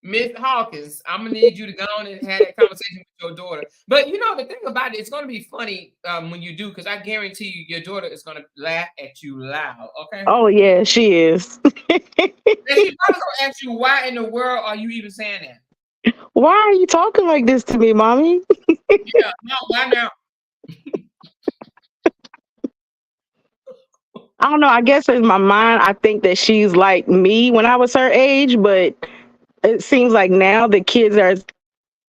Miss Hawkins, I'm gonna need you to go on and have that conversation with your daughter. But you know the thing about it, it's gonna be funny when you do, because I guarantee you, your daughter is gonna laugh at you loud. Okay? Oh yeah, she is. And she's probably gonna ask you, why in the world are you even saying that? Why are you talking like this to me, mommy? Yeah, no, why now? I don't know. I guess in my mind, I think that she's like me when I was her age, but it seems like now the kids are,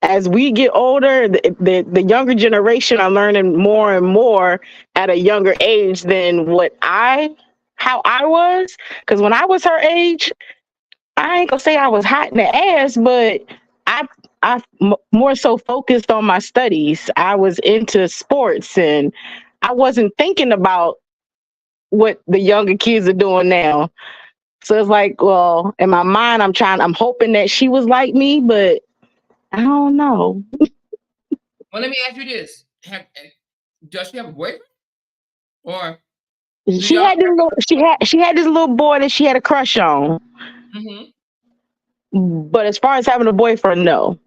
as we get older, the younger generation are learning more and more at a younger age than how I was. Because when I was her age, I ain't gonna say I was hot in the ass, but I more so focused on my studies. I was into sports and I wasn't thinking about what the younger kids are doing now. So it's like, well, in my mind, I'm hoping that she was like me, but I don't know. Well, let me ask you this: does she have a boyfriend? Or she had this little boy that she had a crush on. Mm-hmm. But as far as having a boyfriend, no.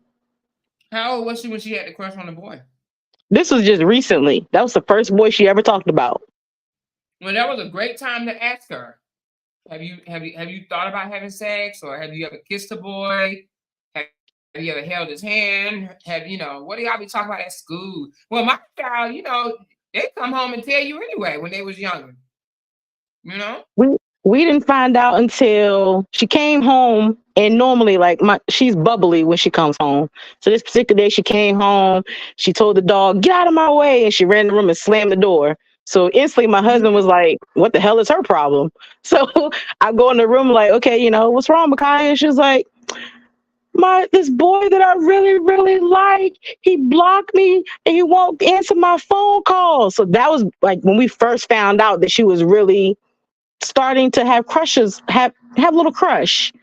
How old was she when she had the crush on the boy? This was just recently. That was the first boy she ever talked about. Well, that was a great time to ask her. Have you thought about having sex, or have you ever kissed a boy? Have you ever held his hand? What do y'all be talking about at school? Well, my child, they come home and tell you anyway when they was younger. We didn't find out until she came home, and normally she's bubbly when she comes home. So this particular day she came home, she told the dog, get out of my way, and she ran in the room and slammed the door. So instantly my husband was like, what the hell is her problem? So I go in the room like, okay, what's wrong, Micaiah? And she's like, this boy that I really, really like, he blocked me and he won't answer my phone calls. So that was like when we first found out that she was really starting to have crushes, have a little crush.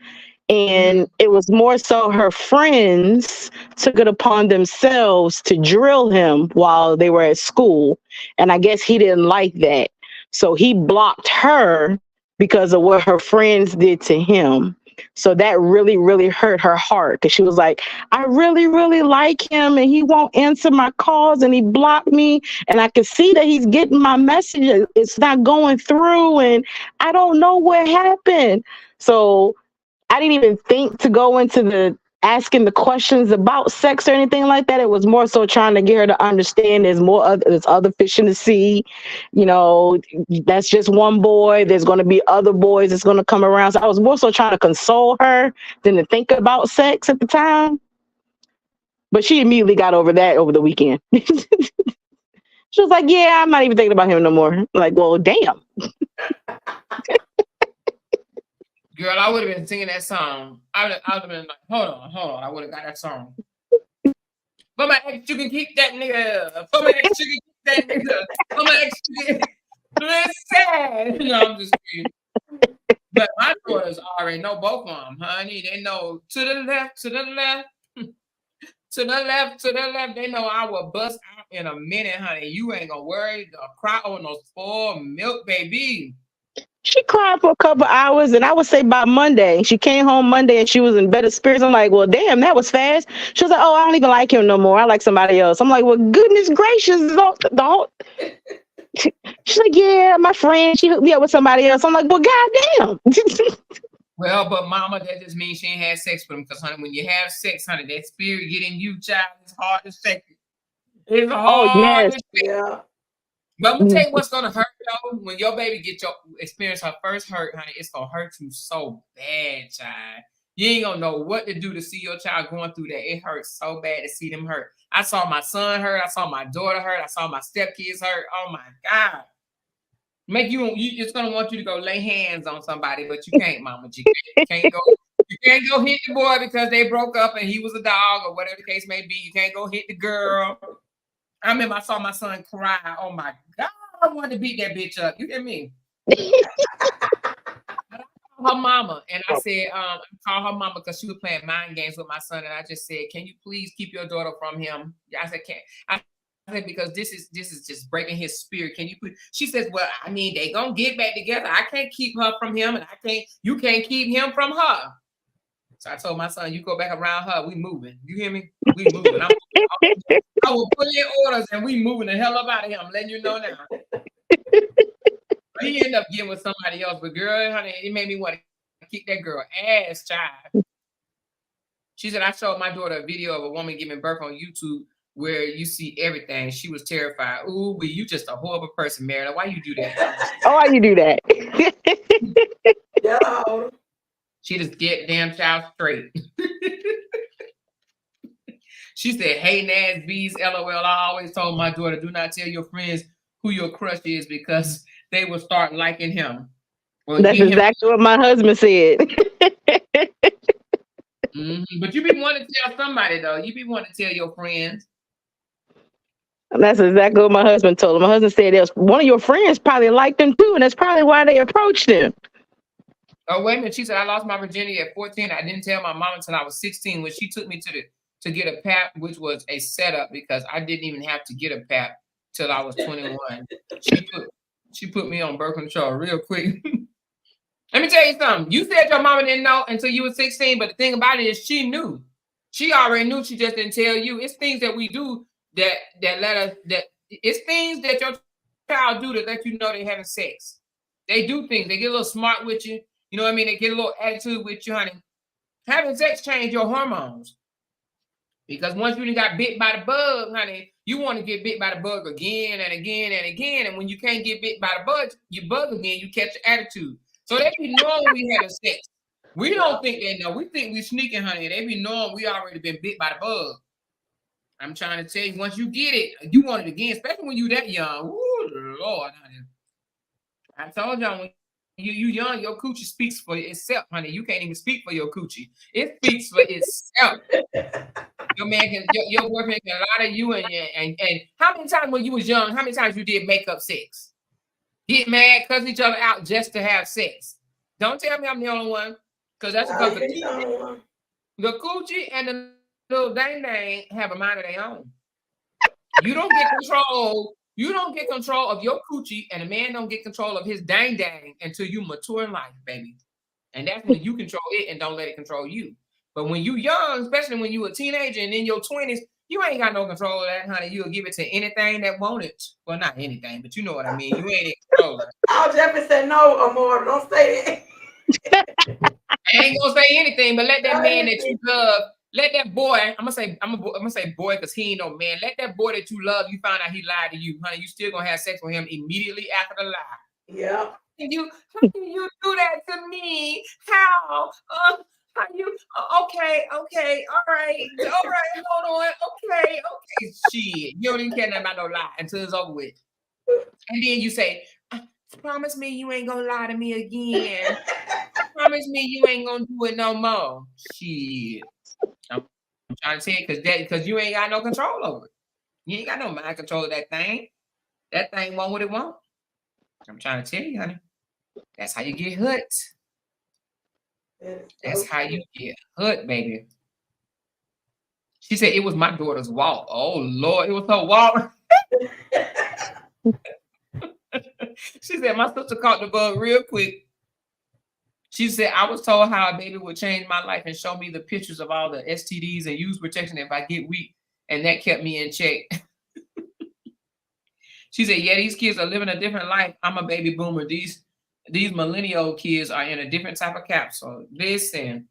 And it was more so her friends took it upon themselves to drill him while they were at school. And I guess he didn't like that. So he blocked her because of what her friends did to him. So that really, really hurt her heart, because she was like, I really, really like him and he won't answer my calls and he blocked me. And I can see that he's getting my message. It's not going through and I don't know what happened. So I didn't even think to go into the asking the questions about sex or anything like that. It was more so trying to get her to understand there's other fish in the sea. That's just one boy. There's going to be other boys that's going to come around. So I was more so trying to console her than to think about sex at the time. But she immediately got over that over the weekend. She was like, yeah, I'm not even thinking about him no more. I'm like, well, damn. Girl, I would have been singing that song. I would have been like, hold on. I would have got that song. For my ex, you can keep that nigga. For my ex, you can keep that nigga. For my ex, you can listen. No, I'm just kidding. But my daughters already know both of them, honey. They know to the left, to the left, to the left, to the left. They know I will bust out in a minute, honey. You ain't gonna worry. Cry on no spoiled milk, baby. She cried for a couple hours, and I would say by Monday. She came home Monday and she was in better spirits. I'm like, well, damn, that was fast. She was like, oh, I don't even like him no more. I like somebody else. I'm like, well, goodness gracious, dog. She's like, yeah, my friend, she hooked me up with somebody else. I'm like, well, goddamn. Well, but mama, that just means she ain't had sex with him. Because, honey, when you have sex, honey, that spirit get in you, child, it's hard to shake it. It's hard to shake it. Yeah. But I'm gonna tell you what's gonna hurt though. When your baby experience her first hurt, honey, it's gonna hurt you so bad, child. You ain't gonna know what to do to see your child going through that. It hurts so bad to see them hurt. I saw my son hurt. I saw my daughter hurt. I saw my stepkids hurt. Oh my God. It's gonna want you to go lay hands on somebody, but you can't, mama. You can't go hit the boy because they broke up and he was a dog or whatever the case may be. You can't go hit the girl. I remember I saw my son cry. Oh my God, I wanted to beat that bitch up. You hear me? Her mama, and I said, I called her mama because she was playing mind games with my son, and I just said, "Can you please keep your daughter from him?" I said, "Can't." I said, because this is just breaking his spirit. Can you please? She says, "Well, I mean, they gonna get back together. I can't keep her from him, and you can't keep him from her." So I told my son, "You go back around her. We moving. You hear me? We moving. I will put in orders, and we moving the hell up out of here. I'm letting you know now." He ended up getting with somebody else, but girl, honey, it made me want to kick that girl ass, child. She said, I showed my daughter a video of a woman giving birth on YouTube where you see everything. She was terrified. Ooh, but you just a horrible person, Marilyn. Why you do that? Oh, why you do that? Yeah. She just get damn child straight. She said, hey, Nas B's, LOL. I always told my daughter, do not tell your friends who your crush is because they will start liking him. Well, that's exactly what my husband said. But you be wanting to tell somebody, though. You be wanting to tell your friends. That's exactly what my husband told him. My husband said one of your friends probably liked him too, and that's probably why they approached him. Oh, wait a minute. She said, I lost my virginity at 14. I didn't tell my mom until I was 16 when she took me to get a PAP, which was a setup because I didn't even have to get a PAP till I was 21. She put me on birth control real quick. Let me tell you something. You said your mama didn't know until you were 16, but the thing about it is she knew. She already knew. She just didn't tell you. It's things that we do it's things that your child do to let you know they're having sex. They do things. They get a little smart with you. You know what I mean? They get a little attitude with you, honey. Having sex change your hormones. Because once you got bit by the bug, honey, you want to get bit by the bug again and again and again. And when you can't get bit by the bug again, you catch the attitude. So they be knowing we having sex. We don't think they know. We think we sneaking, honey. They be knowing we already been bit by the bug. I'm trying to tell you, once you get it, you want it again, especially when you that young. Ooh, Lord, honey. I told y'all when you young, your coochie speaks for itself, honey. You can't even speak for your coochie. It speaks for itself. Your boyfriend can lie to you and how many times when you was young, how many times you did makeup sex? Get mad, cuss each other out just to have sex. Don't tell me I'm the only one. Because that's because the coochie and the little dang have a mind of their own. You don't get control. You don't get control of your coochie, and a man don't get control of his dang until you mature in life, baby. And that's when you control it and don't let it control you. But when you young, especially when you a teenager and in your 20s, you ain't got no control of that, honey. You'll give it to anything that want it. Well, not anything, but you know what I mean. You ain't in control of it. I'll Jeffrey said no, Amor. Don't say that. I ain't gonna say anything, but let that man that you love, let that boy, I'm gonna say boy because he ain't no man. Let that boy that you love, you find out he lied to you, honey. You still gonna have sex with him immediately after the lie. Yeah. How can you do that to me? How? How you? Okay, all right, hold on. Okay. Shit, you don't even care nothing about no lie until it's over with. And then you say, promise me you ain't gonna lie to me again. Promise me you ain't gonna do it no more. Shit. I'm trying to say it because you ain't got no control over it. You ain't got no mind control of that thing. That thing want what it want. I'm trying to tell you, honey. That's how you get hooked. That's how you get hooked, baby. She said it was my daughter's walk. Oh Lord, it was her walk. She said my sister caught the bug real quick. She said I was told how a baby would change my life and show me the pictures of all the STDs and use protection if I get weak, and that kept me in check. She said, yeah, these kids are living a different life. I'm a baby boomer. These millennial kids are in a different type of capsule. Listen,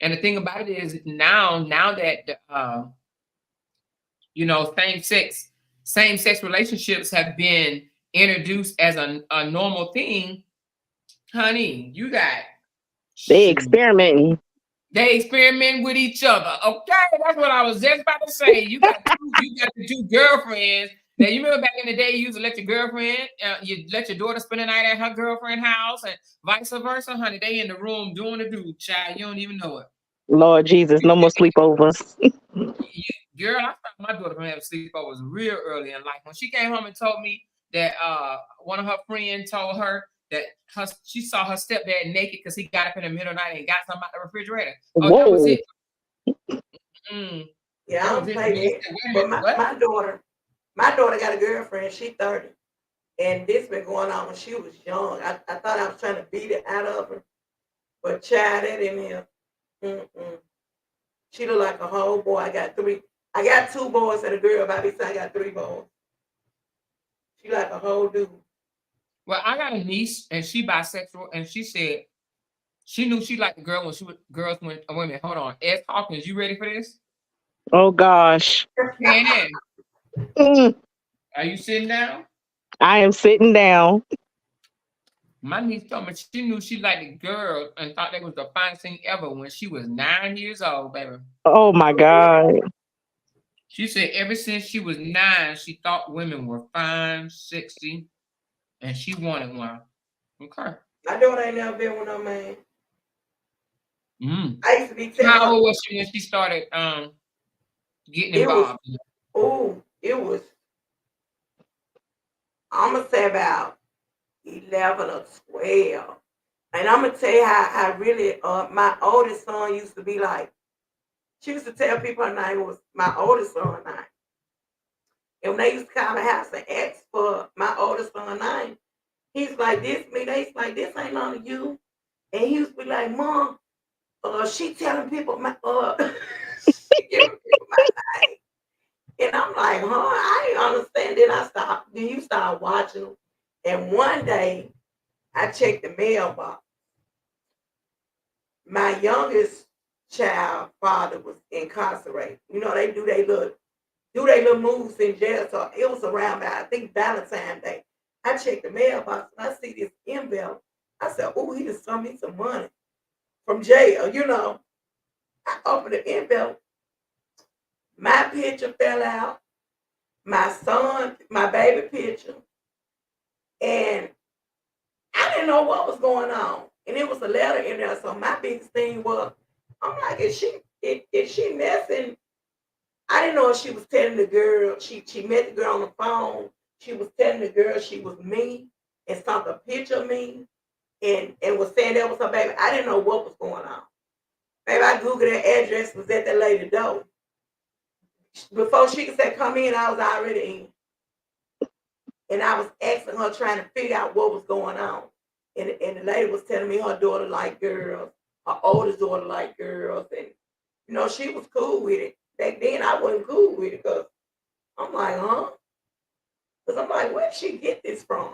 and the thing about it is now that same-sex relationships have been introduced as a normal thing, honey, you got they experimenting. They experiment with each other. Okay, that's what I was just about to say. You got the two girlfriends. Now you remember back in the day, you used to let your girlfriend, you let your daughter spend the night at her girlfriend's house, and vice versa, honey. They in the room doing the do, child. You don't even know it. Lord Jesus, no more sleepovers. Girl, I stopped my daughter from having sleepovers real early in life. When she came home and told me that one of her friends told her that she saw her stepdad naked because he got up in the middle of the night and got something out the refrigerator. Oh, Whoa. that was it. Yeah, I don't play that. But my daughter got a girlfriend. She's 30. And this been going on when she was young. I thought I was trying to beat it out of her. But child, that in here. She look like a whole boy. I got 2 boys and a girl. Bobby said I got 3 boys. She like a whole dude. Well, I got a niece and she bisexual, and she said she knew she liked the girl when girls went. Oh, wait a minute, hold on. Ed Hawkins, you ready for this? Oh gosh. Are you sitting down? I am sitting down. My niece told me she knew she liked the girl and thought that was the finest thing ever when she was 9 years old, baby. Oh my God. She said ever since she was 9, she thought women were fine, sexy, and she wanted one. Okay. My daughter ain't never been with no man. I used to be telling her. How old was she when she started getting involved? It was, I'm going to say about 11 or 12. And I'm going to tell you how I really, my oldest son used to be like, she used to tell people her name was my oldest son name. And when they used to call my house and ask for my oldest son name, he's like, this me. They used like, this ain't none of you. And he used to be like, Mom, she telling people my, she giving people my name. And I'm like, I ain't understand. Then you start watching them. And one day, I checked the mailbox. My youngest child father was incarcerated. You know, they do their little moves in jail. So it was around, I think, Valentine's Day. I checked the mailbox and I see this envelope. I said, he just sent me some money from jail, you know. I opened the envelope. My picture fell out. My son, my baby picture. And I didn't know what was going on. And it was a letter in there. So my biggest thing was, I'm like, is she messing? I didn't know if she was telling the girl, she met the girl on the phone. She was telling the girl she was me and sent a picture of me and was saying that was her baby. I didn't know what was going on. Maybe I Googled that address, was at that lady's door. Before she could say come in, I was already in. And I was asking her, trying to figure out what was going on. And the lady was telling me her daughter liked girls, her oldest daughter liked girls. And, you know, she was cool with it. Back then, I wasn't cool with it because I'm like, huh? Because I'm like, where did she get this from?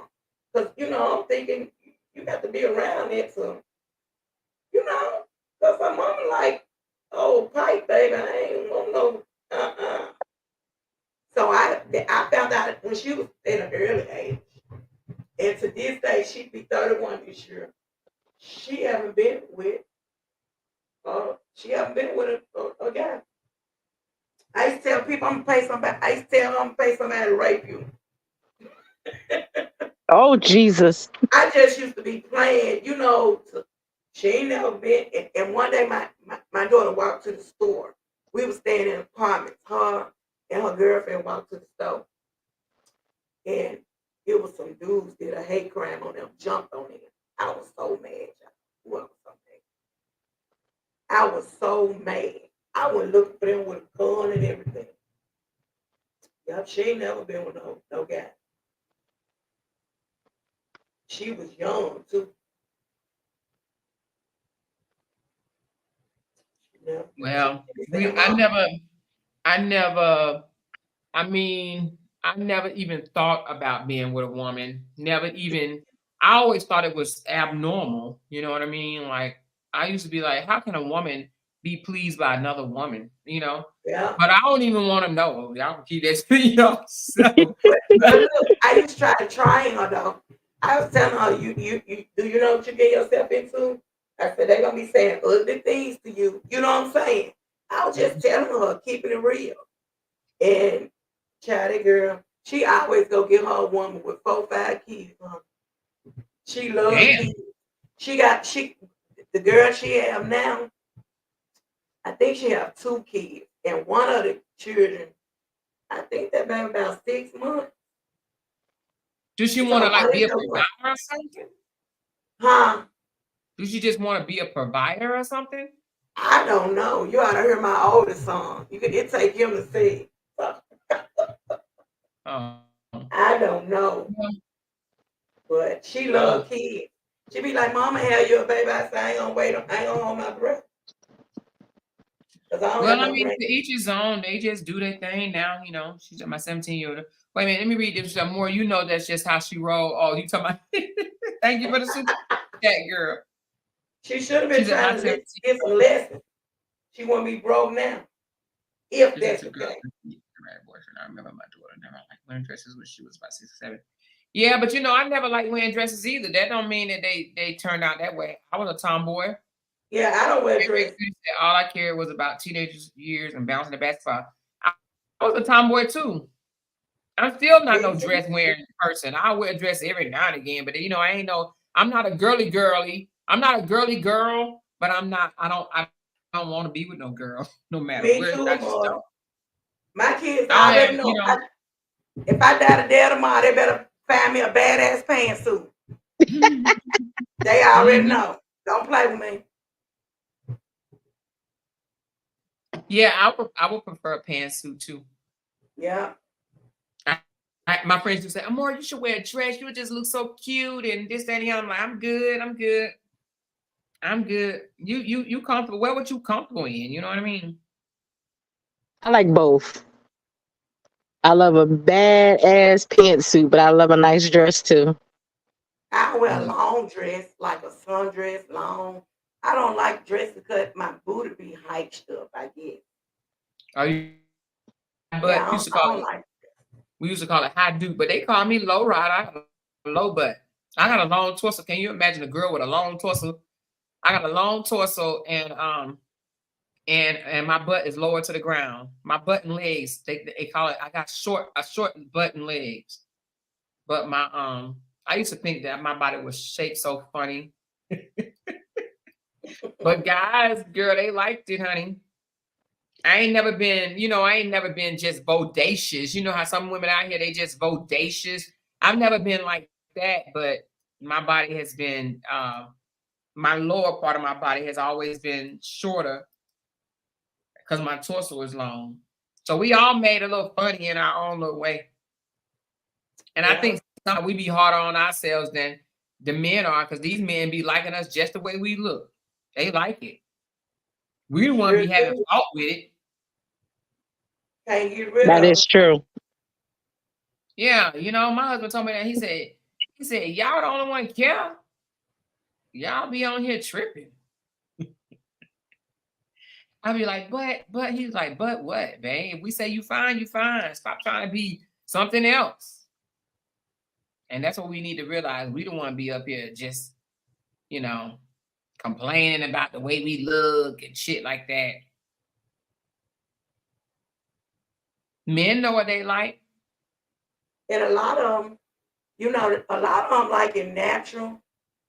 Because, you know, I'm thinking you got to be around it to, you know, because my mama like, pipe, baby, I ain't want no, So I found out when she was at an early age. And to this day, she'd be 31 this year. She haven't been with a guy. I used to tell people I'm gonna pay somebody. I used to tell them I'm gonna pay somebody to rape you. Oh Jesus! I just used to be playing, you know. She ain't never been. And one day, my daughter walked to the store. We were staying in apartments. Her and her girlfriend walked to the store, and it was some dudes did a hate crime on them, jumped on him. I was so mad, y'all. Whoever was so mad. I was so mad. I would look for them with a gun and everything. Yup, she ain't never been with no guy. She was young too. Well, I mean, I never even thought about being with a woman. Never even, I always thought it was abnormal. You know what I mean? Like, I used to be like, how can a woman be pleased by another woman? You know? Yeah. But I don't even want to know. Y'all can keep that to yourself. But look, I used to trying her though. I was telling her, you do you know what you get yourself into? I said they're gonna be saying ugly things to you. You know what I'm saying? I was just telling her, keeping it real. And child, girl, she always go get her a woman with 4, 5 kids. She loves kids. The girl she have now, I think she have 2 kids. And one of the children, I think that baby about 6 months. Does she want to like be a provider or something? Huh? Do she just want to be a provider or something? I don't know. You ought to hear my oldest son. It take him to see. I don't know. But she loves kids. She be like, Mama, have you a baby? I say, I ain't gonna wait. I ain't gonna hold my breath. Well, I mean, to each his own. They just do their thing now. You know, she's my 17-year-old. Wait a minute, let me read this some more. You know, that's just how she roll. Oh, you talking about? Thank you for the super chat, girl. She should have been trying to get some lessons. She won't be broke now. If that's the case. I remember my daughter never liked wearing dresses when she was about 6 or 7. Yeah, but you know, I never liked wearing dresses either. That don't mean that they turned out that way. I was a tomboy. Yeah, I don't wear dresses. All I cared was about teenage years and bouncing the basketball. I was a tomboy too. I'm still not no dress wearing person. I wear a dress every now and again, but you know, I'm not a girly. I'm not a girly girl, but I don't want to be with no girl, no matter where. I just don't. My kids already know. If I die today or tomorrow, they better find me a badass pantsuit. They already know. Don't play with me. Yeah, I would prefer a pantsuit too. Yeah. My friends would say, Amor, you should wear a dress. You would just look so cute and this, that, and the other. I'm like, I'm good. You comfortable. Wear what you comfortable in. You know what I mean? I like both. I love a badass pantsuit, but I love a nice dress too. I wear a long dress, like a sundress, long. I don't like dress because my booty be hiked up, I guess. Are you? But we used to call it high dude, but they call me low ride. I have a low butt. I got a long torso. Can you imagine a girl with a long torso? I got a long torso and my butt is lower to the ground. My butt and legs, they call it. I got short butt and legs. But I used to think that my body was shaped so funny. But guys, girl, they liked it, honey. I ain't never been just bodacious. You know how some women out here, they just bodacious. I've never been like that, but my body has been, my lower part of my body has always been shorter because my torso is long. So we all made a little funny in our own little way. And I think sometimes we be harder on ourselves than the men are, because these men be liking us just the way we look. They like it. We don't want to be having fault with it. Can't get rid that is true. Yeah, you know, my husband told me that. He said, y'all the only one care. Y'all be on here tripping. I be like, but he's like, but what, babe? If we say you fine, you fine. Stop trying to be something else. And that's what we need to realize. We don't want to be up here just, you know, complaining about the way we look and shit like that. Men know what they like. And a lot of them, you know, like it natural.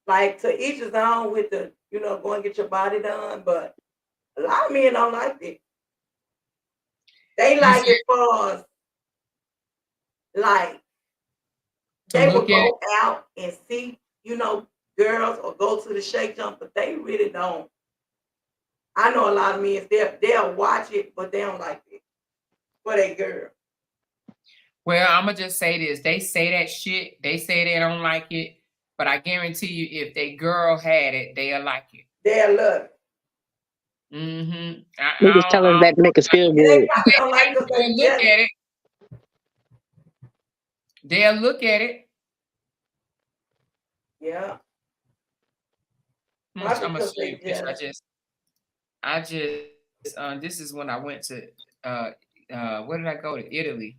Like to each his own with the, you know, go and get your body done. But a lot of men don't like it. They like it for like they will go out and see, you know, girls or go to the shake jump, but they really don't. I know a lot of men, they'll watch it, but they don't like it for their girl. Well, I'm going to just say this. They say that shit. They say they don't like it. But I guarantee you, if they girl had it, they'll like it. They'll love it. Mm-hmm. Niggas tell us that to make us feel good. They probably don't like us. They'll look at it. They'll look at it. Yeah. I'm going to show you a picture. This is when I went to, where did I go? To Italy.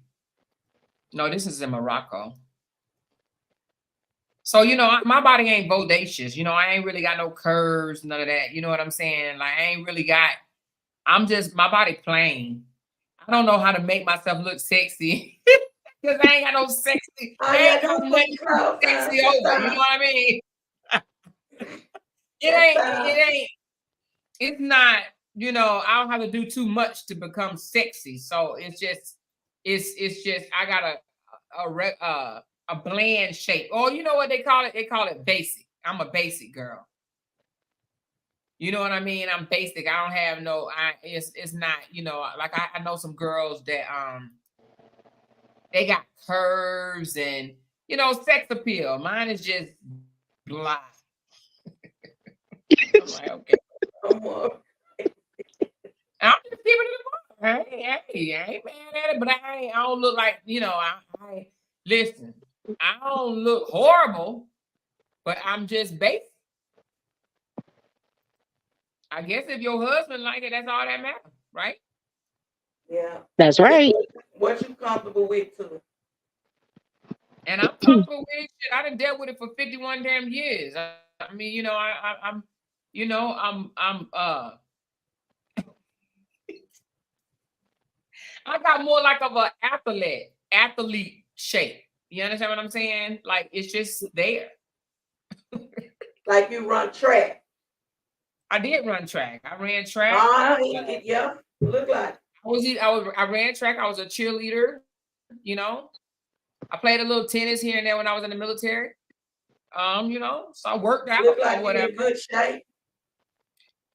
No, this is in Morocco. So, you know, my body ain't bodacious. You know, I ain't really got no curves, none of that. You know what I'm saying? Like, I ain't really got, my body plain. I don't know how to make myself look sexy. Because I ain't got no sexy. I ain't got nothing sexy over. You know what I mean? It's not, you know, I don't have to do too much to become sexy. So it's just, I got a bland shape. Or you know what they call it? They call it basic. I'm a basic girl. You know what I mean? I'm basic. I don't have no, it's not, you know, like I know some girls that, they got curves and, you know, sex appeal. Mine is just blah. I'm like, okay. I'm just keeping it in. Hey, I ain't mad at it, but I don't look like, you know, listen, I don't look horrible, but I'm just basic. I guess if your husband like it, that's all that matters, right? Yeah. That's right. What you comfortable with too? And I'm comfortable with it. I done dealt with it for 51 damn years. I mean, you know, I'm I got more like of an athlete shape. You understand what I'm saying? Like, it's just there. Like you run track. I did run track. I ran track. Yeah, look like. I ran track. I was a cheerleader, you know. I played a little tennis here and there when I was in the military. You know, so I worked out look like or whatever. In good shape.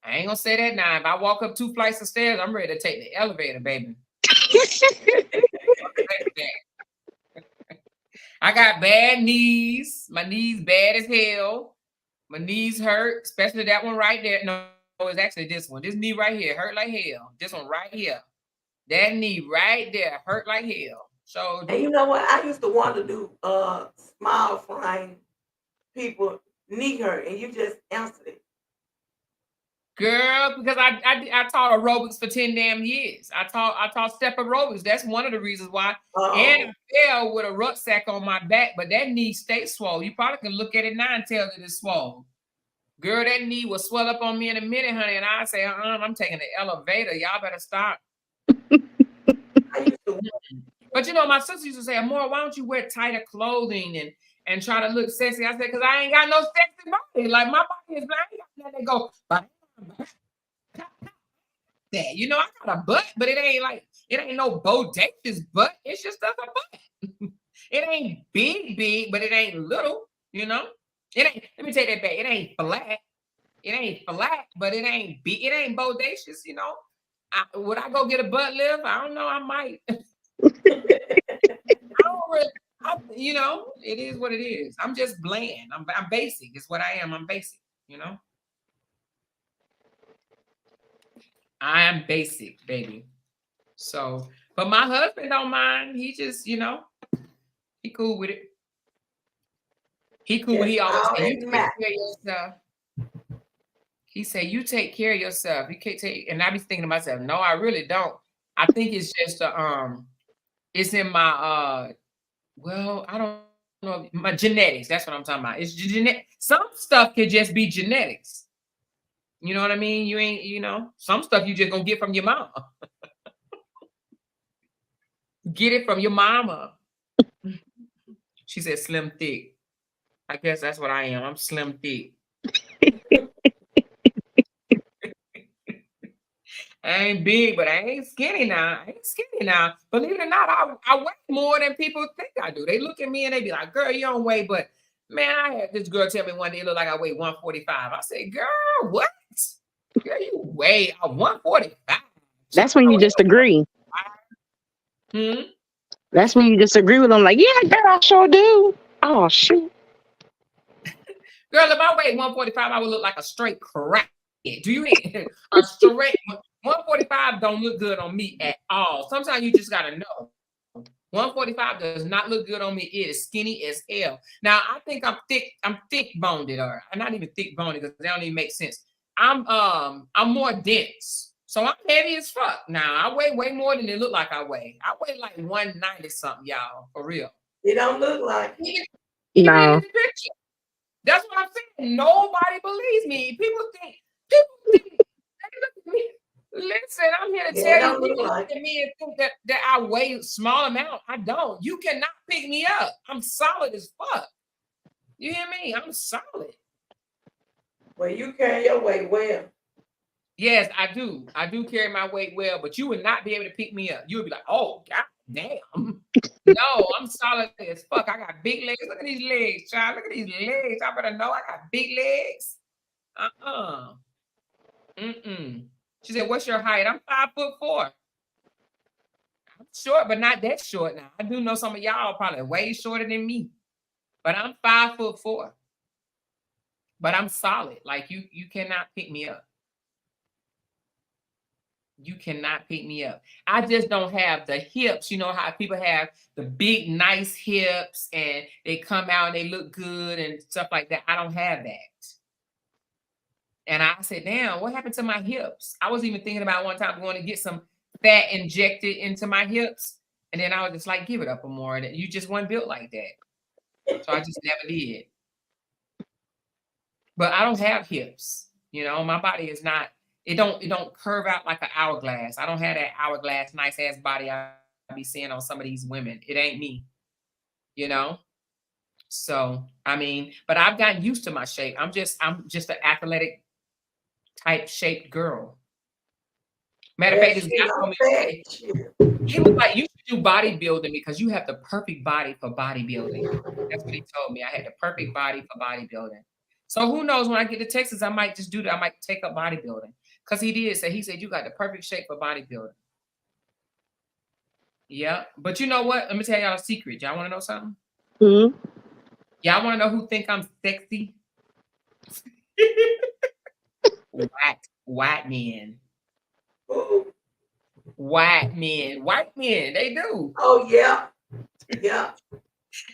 I ain't gonna say that now. If I walk up 2 flights of stairs, I'm ready to take the elevator, baby. I got bad knees. My knees bad as hell. My knees hurt, especially that one right there. No, it's actually this one. This knee right here hurt like hell. This one right here. That knee right there hurt like hell. So, and you know what? I used to want to do small frame people knee hurt, and you just answered it. Girl, because I taught aerobics for 10 damn years. I taught step aerobics. That's one of the reasons why. And I fell with a rucksack on my back, but that knee stayed swollen. You probably can look at it now and tell that it's swollen. Girl, that knee will swell up on me in a minute, honey. And I say, I'm taking the elevator. Y'all better stop. But you know, my sister used to say, Amora, why don't you wear tighter clothing and try to look sexy? I said, because I ain't got no sexy body. Like my body is, I ain't got nothing to go. That, you know, I got a butt, but it ain't no bodacious butt. It's just a butt. It ain't big, but it ain't little, you know. It ain't, let me take that back. It ain't flat. It ain't flat, but it ain't big. It ain't bodacious, you know. Would I go get a butt lift? I don't know. I might. You know, it is what it is. I'm just bland. I'm basic. It's what I am. I'm basic, you know. I am basic, baby. So, but my husband don't mind. He just, you know, he cool with it. He cool. He always say, you take care of yourself. He say, you take care of yourself. You can't take, and I be thinking to myself, no, I really don't. I think it's just it's in my well, I don't know, my genetics. That's what I'm talking about. It's genetic. Some stuff could just be genetics. You know what I mean? You ain't, you know, some stuff you just gonna get from your mama. Get it from your mama. She said slim thick. I guess that's what I am. I'm slim thick. I ain't big, but I ain't skinny now. Believe it or not, I weigh more than people think I do. They look at me and they be like, girl, you don't weigh but Man, I had this girl tell me one day it looked like I weigh 145. I said, girl, what? Girl, you weigh 145. That's when you just agree. That's when you disagree with them. Like, yeah, girl, I sure do. Oh, shoot. Girl, if I weighed 145, I would look like a straight crack. Do you hear? A straight 145 don't look good on me at all. Sometimes you just gotta know. 145 does not look good on me. It is skinny as hell. Now I think I'm thick boned, or I'm not even thick boned because that don't even make sense. I'm more dense. So I'm heavy as fuck. Now I weigh way more than it look like I weigh. I weigh like 190 something, y'all, for real. It don't look like even No. in this picture. That's what I'm saying. Nobody believes me. People think they look at me. Listen, I'm here to tell you, people look at me and think that I weigh a small amount. I don't. You cannot pick me up. I'm solid as fuck. You hear me? I'm solid. Well, you carry your weight well. Yes, I do. I do carry my weight well, but you would not be able to pick me up. You would be like, oh, god damn. No, I'm solid as fuck. I got big legs. Look at these legs, child. Look at these legs. I better know I got big legs. She said, what's your height? I'm 5'4". I'm short, but not that short now. I do know some of y'all probably way shorter than me, but I'm 5'4". But I'm solid. Like you cannot pick me up. You cannot pick me up. I just don't have the hips. You know how people have the big, nice hips and they come out and they look good and stuff like that. I don't have that. And I said, damn, what happened to my hips? I was even thinking about one time going to get some fat injected into my hips. And then I was just like, give it up a more. You just weren't built like that. So I just never did. But I don't have hips. You know, my body is not, it don't curve out like an hourglass. I don't have that hourglass, nice ass body I be seeing on some of these women. It ain't me, you know? So, I mean, but I've gotten used to my shape. I'm just an athletic type shaped girl. Matter of fact, this guy told me, he was like, you should do bodybuilding because you have the perfect body for bodybuilding. That's what he told me. I had the perfect body for bodybuilding. So who knows, when I get to Texas, I might just do that. I might take up bodybuilding. Because he said, you got the perfect shape for bodybuilding. Yeah. But you know what? Let me tell y'all a secret. Y'all want to know something? Mm-hmm. Y'all want to know who think I'm sexy? White men. White men, they do. Oh, yeah. Yeah.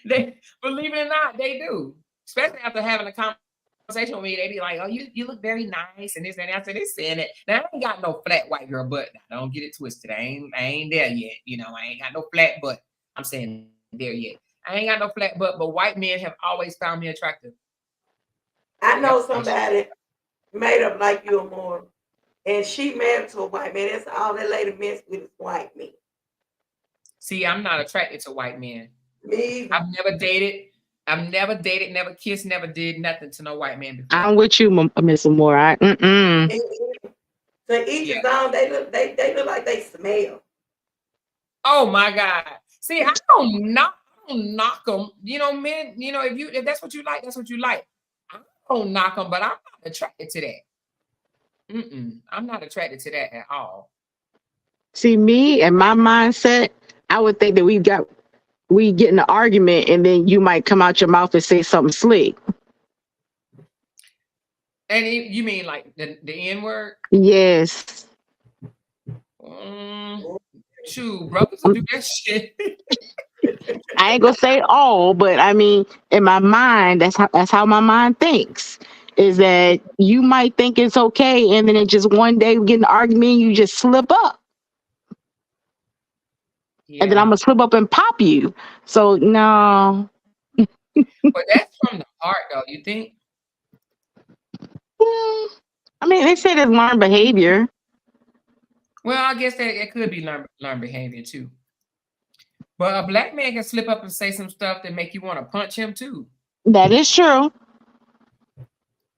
They, believe it or not, they do. Especially after having a conversation with me, they be like, oh, you look very nice and this and that. I said, they're saying it. Now, I ain't got no flat white girl butt. Now, don't get it twisted. I ain't there yet. You know, I ain't got no flat butt. I'm saying there yet. I ain't got no flat butt, but white men have always found me attractive. I know somebody made up like you or more, and she married to a white man. That's all that lady messed with is white men. See, I'm not attracted to white men. Me either. I've never dated, never kissed, never did nothing to no white man before. I'm with you, Miss Moore. To each his own, they look like they smell. Oh my God. See, I don't knock them. You know, men, you know, if that's what you like, that's what you like. I don't knock them, but I'm not attracted to that. I'm not attracted to that at all. See, me and my mindset, I would think that we get in an argument and then you might come out your mouth and say something slick. And you mean like the N-word? Yes. Shoot, brothers do that shit. I ain't gonna say all, but I mean, in my mind, that's how my mind thinks. Is that you might think it's okay, and then it just one day we get in an argument, you just slip up. Yeah. And then I'm gonna slip up and pop you. So no. But that's from the heart, though. You think? I mean, they say it's learned behavior. Well, I guess that it could be learned behavior too. But a black man can slip up and say some stuff that make you want to punch him too. That is true.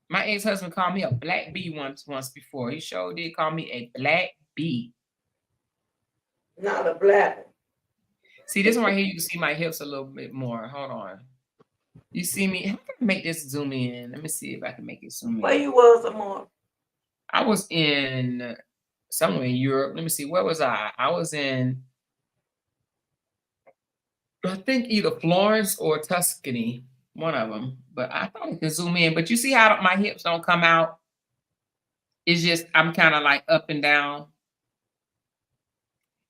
My ex-husband called me a black bee once before. He sure did call me a black bee. Not a black one. See, this one right here, you can see my hips a little bit more. Hold on. You see me? How can I make this zoom in? Let me see if I can make it zoom in. Where you was, Amor? I was in somewhere in Europe. Let me see. Where was I? I was in, I think either Florence or Tuscany, one of them. But I thought it could zoom in. But you see how my hips don't come out? It's just, I'm kind of like up and down.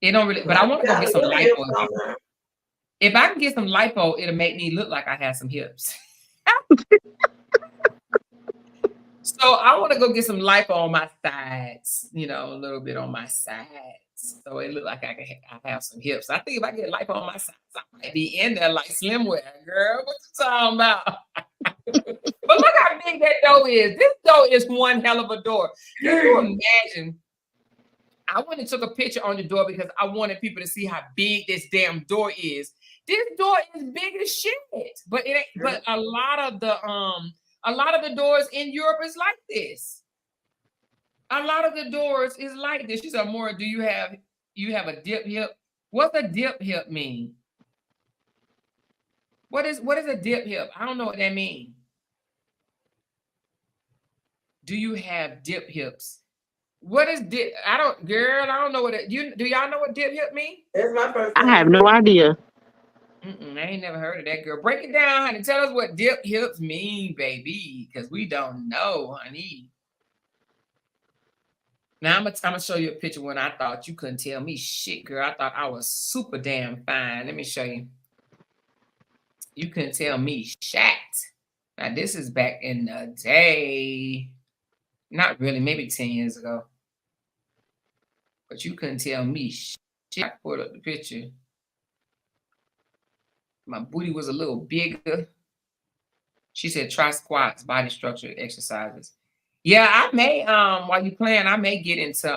It don't really, but I want to go get some lipo. If I can get some lipo, it'll make me look like I have some hips. So I want to go get some lipo on my sides, you know, a little bit on my sides. So it look like I have some hips. I think if I get lipo on my sides, I might be in there like slimwear, girl. What you talking about? But look how big that door is. This door is one hell of a door. Can you imagine? I went and took a picture on the door because I wanted people to see how big this damn door is. This door is big as shit. But it ain't, but a lot of the doors in Europe is like this. A lot of the doors is like this. She said, Maura, do you have a dip hip? What's a dip hip mean? What is a dip hip? I don't know what that means. Do you have dip hips? What is dip? I don't know what it. Do y'all know what dip hip mean? That's my first time. I have no idea. I ain't never heard of that, girl. Break it down, honey. Tell us what dip hips mean, baby, because we don't know, honey. Now I'm gonna show you a picture when I thought you couldn't tell me shit, girl. I thought I was super damn fine. Let me show you. You couldn't tell me shit. Now this is back in the day. Not really, maybe 10 years ago. But you couldn't tell me shit. I pulled up the picture. My booty was a little bigger. She said, try squats, body structure exercises. Yeah, I may, while you playing, I may get into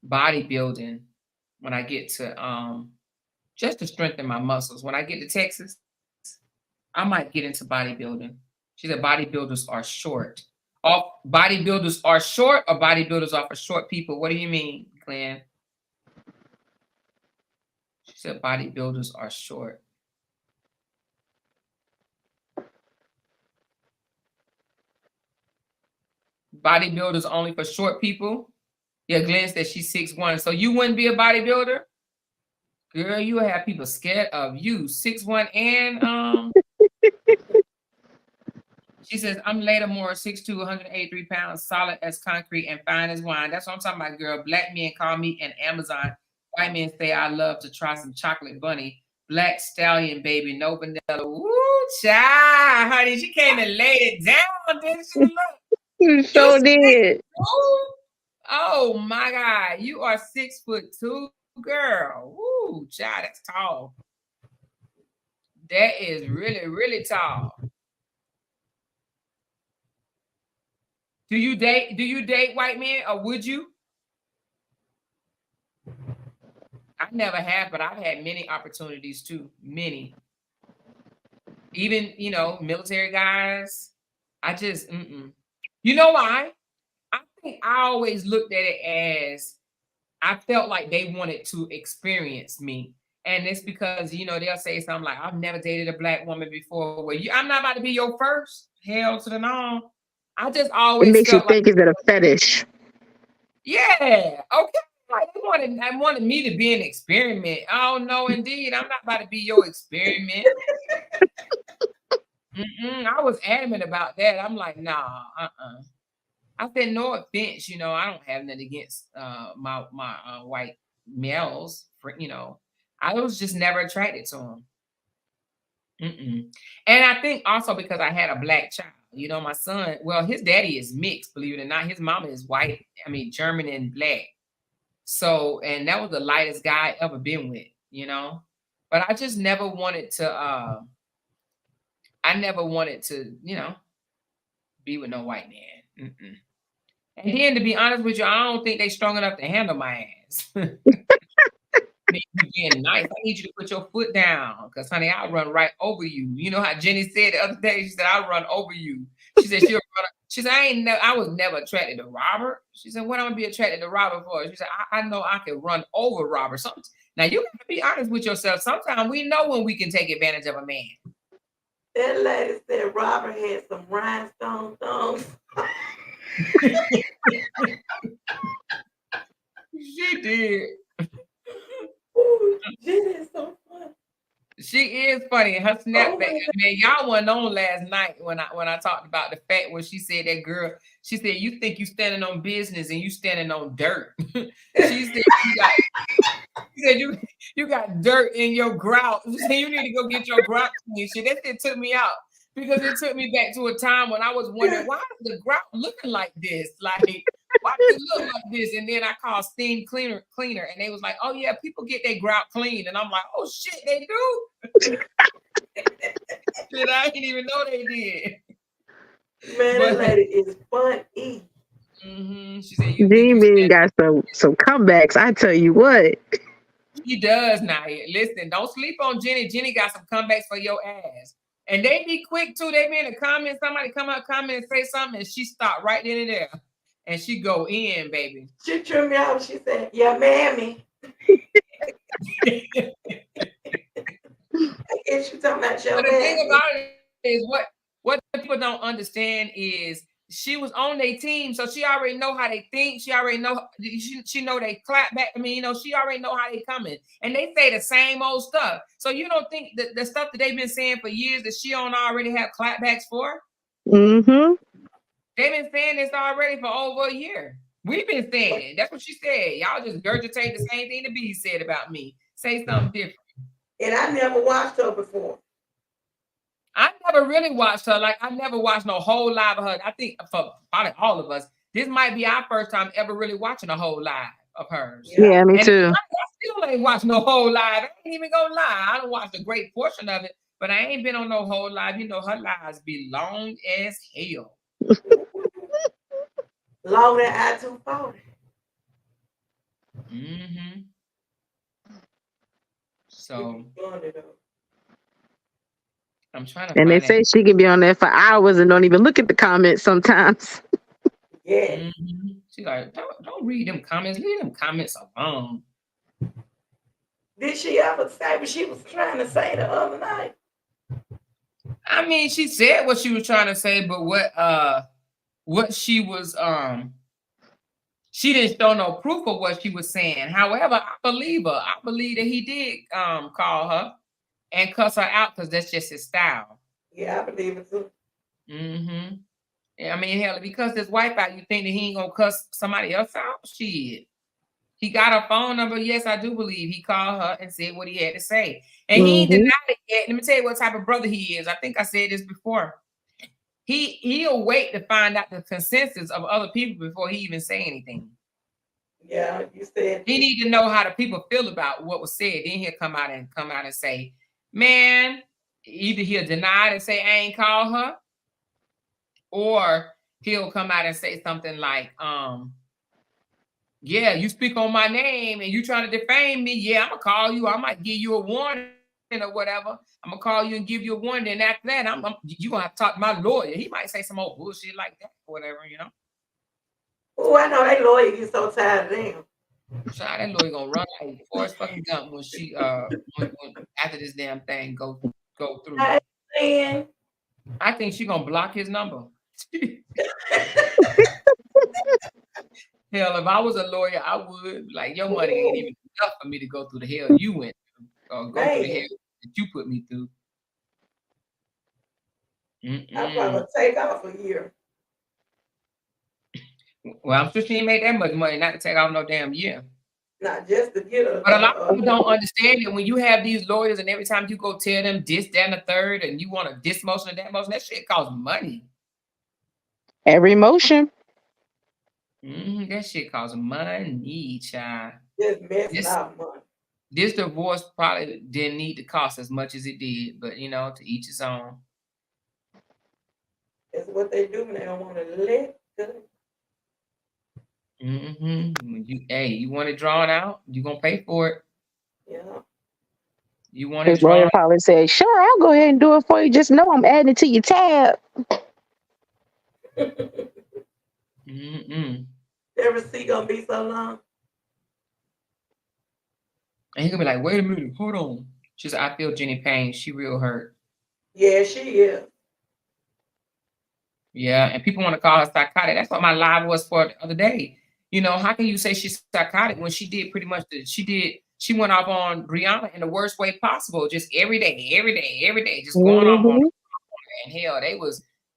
bodybuilding when I get to, just to strengthen my muscles. When I get to Texas, I might get into bodybuilding. She said, bodybuilders are short. Bodybuilders are short or bodybuilders are for short people? What do you mean, Glenn? She said bodybuilders are short. Bodybuilders only for short people? Yeah, Glenn said she's 6'1". So you wouldn't be a bodybuilder? Girl, you would have people scared of you. 6'1" and she says, I'm Leda Moore, 6'2", 183 pounds, solid as concrete and fine as wine. That's what I'm talking about, girl. Black men call me an Amazon. White men say I love to try some chocolate bunny. Black stallion, baby, no vanilla. Woo, child, honey. She came and laid it down, didn't she? Look. You sure did. Oh, my God. You are 6'2", girl. Woo, child, that's tall. That is really, really tall. Do you date white men, or would you? I never have, but I've had many opportunities too. Many. Even, military guys. I just, You know why? I think I always looked at it as I felt like they wanted to experience me. And it's because, they'll say something like, I've never dated a black woman before. Well, I'm not about to be your first. Hell to the no. I just always it makes you think, like, is it a fetish? Yeah. Okay. Like I wanted me to be an experiment. Oh no, indeed. I'm not about to be your experiment. I was adamant about that. I'm like, nah, I said, no offense, I don't have nothing against my white males. I was just never attracted to them. And I think also because I had a black child. My son, well, his daddy is mixed, believe it or not. His mama is white, German and black. So, and that was the lightest guy I ever been with, But I just never wanted to, be with no white man. And then, to be honest with you, I don't think they strong enough to handle my ass. Being nice, I need you to put your foot down, because honey, I'll run right over you. You know how Jenny said the other day? She said, I'll run over you. She said she'll run. She said, I was never attracted to Robert. She said, what am I gonna be attracted to Robert for? She said, I know I can run over Robert. Now you gotta be honest with yourself. Sometimes we know when we can take advantage of a man. That lady said Robert had some rhinestone thumbs. She did. Ooh, she is so funny. She is funny. Her snapback, man. Y'all wasn't on last night when I talked about the fact when she said that girl. She said you think you standing on business and you standing on dirt. She said you got dirt in your grout. She said you need to go get your grout clean. Shit, that shit took me out because it took me back to a time when I was wondering why is the grout looking like this? Like why does it look like this? And then I called Steam Cleaner, and they was like, "Oh yeah, people get their grout clean." And I'm like, "Oh shit, they do." Shit, I didn't even know they did. Man, that lady is funny. She said, "You Jimmy got some comebacks. I tell you what." He does now. Listen, don't sleep on Jenny. Jenny got some comebacks for your ass. And they be quick too. They be in the comments. Somebody come out, comment, and say something, and she stop right then and there. And she go in, baby. She trimmed me out. She said, "Yeah, mammy." I guess you talking about your But the thing about it is what people don't understand is she was on their team, so she already know how they think. She already know she know they clap back. I mean, she already know how they coming, and they say the same old stuff. So you don't think that the stuff that they've been saying for years that she don't already have clapbacks for? Mm-hmm. They've been saying this already for over a year. We've been saying it. That's what she said. Y'all just regurgitate the same thing the B said about me. Say something different. And I never watched her before. I never really watched her. Like, I never watched no whole live of her. I think for probably all of us, this might be our first time ever really watching a whole live of hers. Yeah, me too. I still ain't watched no whole live. I ain't even gonna lie. I don't watch a great portion of it, but I ain't been on no whole live. You know, her lives be long as hell. Longer than I-240. So I'm trying to. And they say she can be on there for hours and don't even look at the comments sometimes. Yeah. She like, don't read them comments. Leave them comments alone. Did she ever say what she was trying to say the other night? I mean, she said what she was trying to say, but what she was she didn't show no proof of what she was saying. However, I believe her. I believe that he did call her and cuss her out because that's just his style. Yeah, I believe it too. I mean, hell, if he cussed his wife out, you think that he ain't gonna cuss somebody else out? Shit. He got her phone number. Yes, I do believe he called her and said what he had to say. And he ain't denied it yet. Let me tell you what type of brother he is. I think I said this before. He'll wait to find out the consensus of other people before he even say anything. Yeah, you said he need to know how the people feel about what was said. Then he'll come out and say, man, either he'll deny it and say I ain't called her, or he'll come out and say something like, yeah, you speak on my name and you trying to defame me. Yeah, I'm gonna call you. I might give you a warning or whatever. I'm gonna call you and give you a warning. And after that, you gonna have to talk to my lawyer. He might say some old bullshit like that, or whatever, you know. Oh, I know that lawyer gets so tired of them. Child, that lawyer gonna run like Forrest fucking Gump when she when after this damn thing go through. I think she gonna block his number. Hell, if I was a lawyer, I would. Like, your money ain't even enough for me to go through the hell you went through, or go through the hell that you put me through. I'm gonna take off a year. Well, I'm sure she ain't made that much money not to take off no damn year. Not just to get her. But a lot of people don't understand it. When you have these lawyers and every time you go tell them this, that, and the third, and you want a this motion and that motion, that shit costs money. Every motion. That shit costs money, child. Just messing out money. This divorce probably didn't need to cost as much as it did, but you know, to each his own. That's what they do when they don't want to let go. You want it drawn out, you're gonna pay for it. Yeah. You want it drawn out. Probably say, sure, I'll go ahead and do it for you. Just know I'm adding it to your tab. That receipt gonna be so long. And he's gonna be like, wait a minute, hold on. She said, I feel Jenny pain. She real hurt. Yeah, she is. Yeah, and people want to call her psychotic. That's what my live was for the other day. You know, how can you say she's psychotic when she did pretty much she went off on Brianna in the worst way possible, just every day, just going off on her. And hell,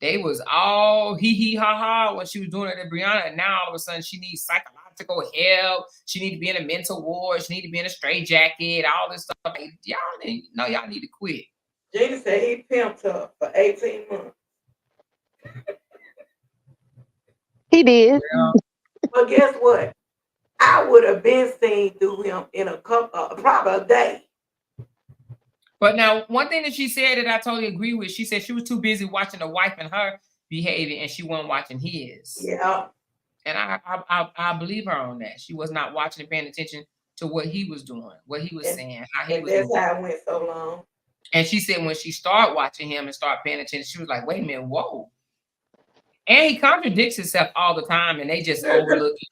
they was all hee ha ha when she was doing it to Brianna, and now all of a sudden she needs psychological help. She need to be in a mental ward. She need to be in a straitjacket. All this stuff. Like, y'all need to quit. Gina said he pimped her for 18 months. He did. Yeah. But guess what? I would have been seen through him in probably a day. But now, one thing that she said that I totally agree with, she said she was too busy watching the wife and her behavior, and she wasn't watching his. Yeah. And I believe her on that. She was not watching and paying attention to what he was doing, what he was saying, how he was. That's how it went so long. And she said when she started watching him and started paying attention, she was like, wait a minute, whoa. And he contradicts himself all the time, and they just overlook it.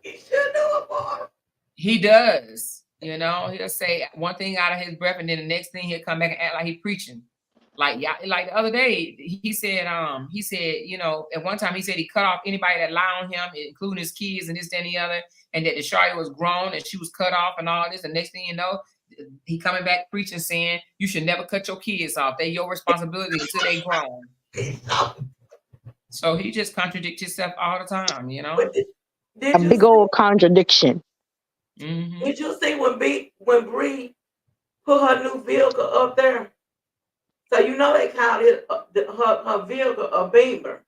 He should do it more. He does. You know, he'll say one thing out of his breath, and then the next thing he'll come back and act like he's preaching. Like the other day, he said, you know, at one time he said he cut off anybody that lied on him, including his kids and this, that, and the other, and that the Shawty was grown and she was cut off and all this. The next thing you know, he coming back preaching, saying you should never cut your kids off. They're your responsibility until they grown. So he just contradicts himself all the time, you know. A big old contradiction. Mm-hmm. Did you see when Bree put her new vehicle up there? So you know they called it her vehicle a Beamer.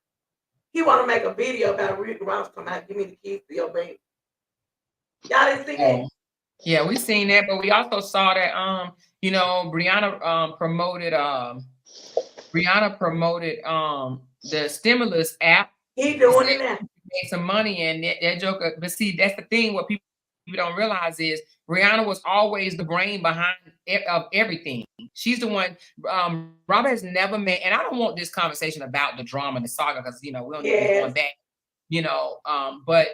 He want to make a video about Rick Ross come out, give me the keys to your Beamer. Y'all didn't see that? Yeah, we seen that, but we also saw that you know, Brianna promoted the stimulus app. He doing it now. Made some money, and that joker. But see, that's the thing. What people don't realize is Brianna was always the brain behind of everything. She's the one. Robert has never made, and I don't want this conversation about the drama and the saga because you know we don't need to be going back. You know, but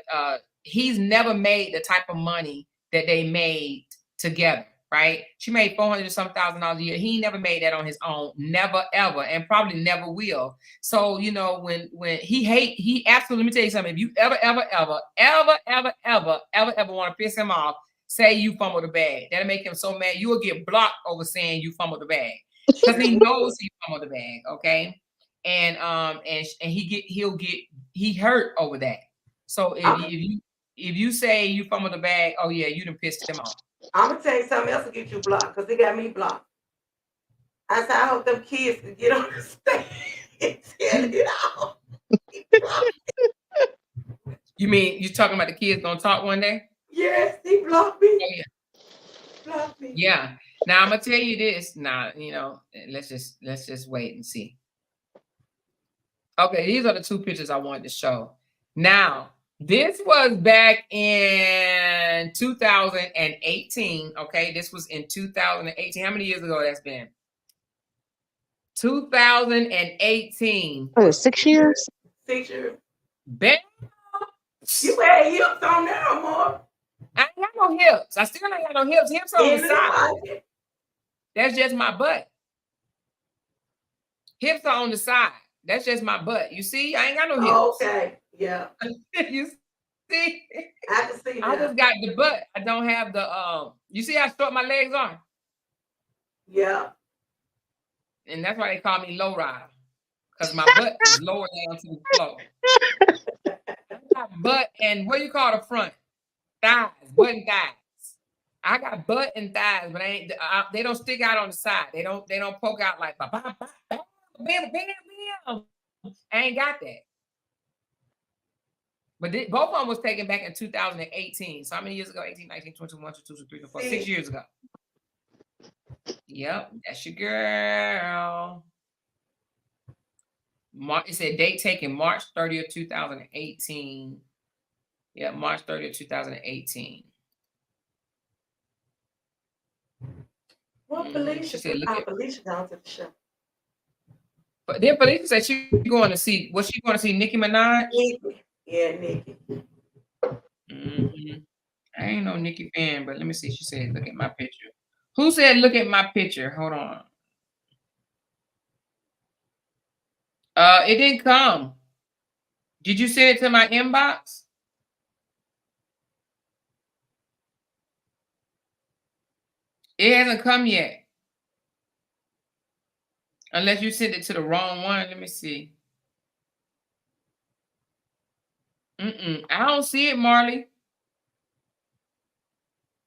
he's never made the type of money that they made together. Right? She made $400,000 a year. He never made that on his own, never ever, and probably never will. So you know when he absolutely. Let me tell you something. If you ever want to piss him off, say you fumbled the bag. That'll make him so mad. You will get blocked over saying you fumbled the bag because he knows he fumbled the bag. Okay, and he hurt over that. So if you say you fumbled the bag, oh yeah, you done pissed him off. I'm gonna tell you something else to get you blocked because they got me blocked. I said I hope them kids can get on the stage and get out. You mean you talking about the kids gonna talk one day? Yes, he blocked me. Oh, yeah. Blocked me. Yeah. Now I'm gonna tell you this. Now you know. Let's just wait and see. Okay, these are the two pictures I wanted to show. Now. This was back in 2018. Okay, this was in 2018. How many years ago that's been? 2018. Oh, 6 years? 6 years. Bam. You had hips on now, more. I ain't got no hips. I still ain't got no hips. Hips on the side. That's just my butt. Hips are on the side. That's just my butt. You see, I ain't got no hips. Okay. Yeah. You see? I can see that. I just got the butt. I don't have the you see how short my legs are? Yeah. And that's why they call me low rider. Because my butt is lower down to the floor. I got butt and what do you call the front? Thighs, butt and thighs. I got butt and thighs, but they don't stick out on the side. They don't poke out like bam, bam, bam, bam, bam. I ain't got that. But both of them was taken back in 2018. So how many years ago? 18, 19, 21, 22, 23, 24, 6 years ago. Yep, that's your girl. It said date taken March 30th, 2018. Yeah, March 30th, 2018. What Felicia said? Felicia down to the show. But then Felicia said she going to see. Was she going to see Nicki Minaj? Yeah, Nicki. Mm-hmm. I ain't no Nicki fan, but let me see. She said, "Look at my picture." Who said, "Look at my picture"? Hold on. It didn't come. Did you send it to my inbox? It hasn't come yet. Unless you sent it to the wrong one. Let me see. I don't see it, Marley.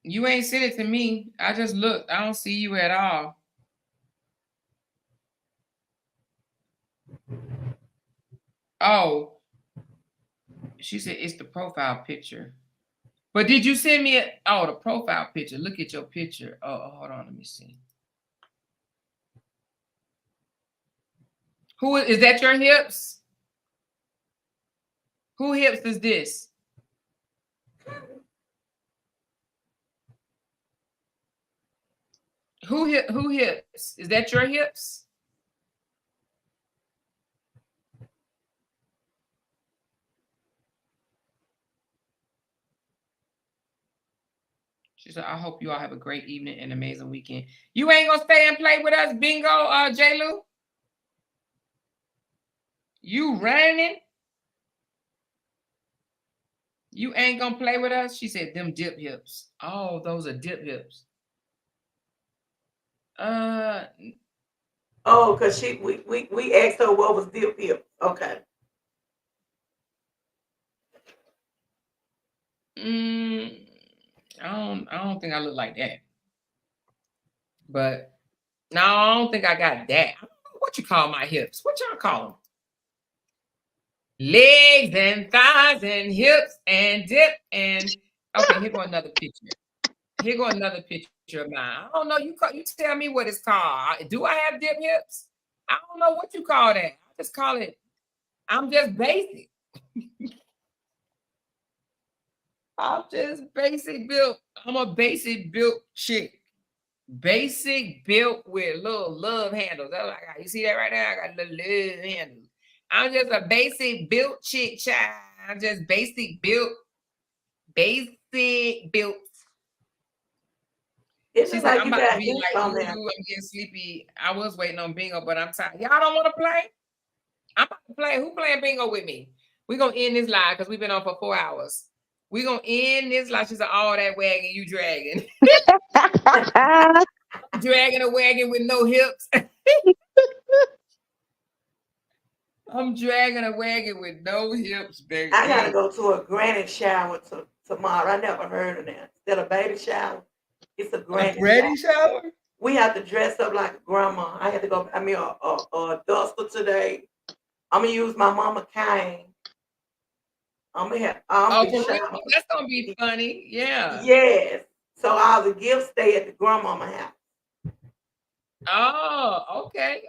You ain't sent it to me. I just looked. I don't see you at all. Oh. She said it's the profile picture. But did you send me the profile picture? Look at your picture. Oh, hold on. Let me see. Who is that? Your hips? Who hips is this? Who hips? Is that your hips? She said, I hope you all have a great evening and amazing weekend. You ain't gonna stay and play with us, bingo, J-Lu? You running? You ain't gonna play with us? She said, them dip hips. Oh, those are dip hips. Oh, because we asked her what was dip hip. Okay. I don't think I look like that. But no, I don't think I got that. What you call my hips? What y'all call them? Legs and thighs and hips and dip and okay, here go another picture. Here go another picture of mine. I don't know. You tell me what it's called. Do I have dip hips? I don't know what you call that. I just call it. I'm just basic. I'm just basic built. I'm a basic built chick. Basic built with little love handles. That's what I got. You see that right there? I got little love handles. I'm just a basic built chick, child. I'm just basic built. Basic built. She said, I'm about to be like you. I'm getting sleepy. I was waiting on bingo, but I'm tired. Y'all don't want to play? I'm about to play. Who playing bingo with me? We're going to end this live because we've been on for 4 hours. We're going to end this live. She said, all that wagon you dragging. Dragging a wagon with no hips. I'm dragging a wagon with no hips, baby. I got to go to a granny shower tomorrow. I never heard of that. Instead of baby shower, it's a granny shower. We have to dress up like a grandma. I had to go. I mean, a duster today. I'm gonna use my mama cane. I'm gonna have. That's gonna be funny. Yeah. Yes. So all the gifts stay at the grandmama house. Oh, okay.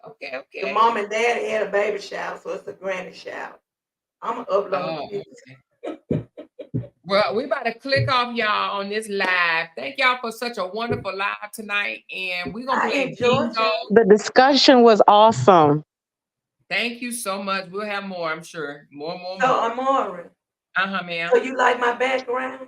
The mom and daddy had a baby shower, so it's a granny shower. I'm gonna upload the pictures. Well, we about to click off y'all on this live. Thank y'all for such a wonderful live tonight, and we're gonna play bingo. The discussion was awesome. Thank you so much. We'll have more, I'm sure. More. So, Amora. Ma'am. So you like my background?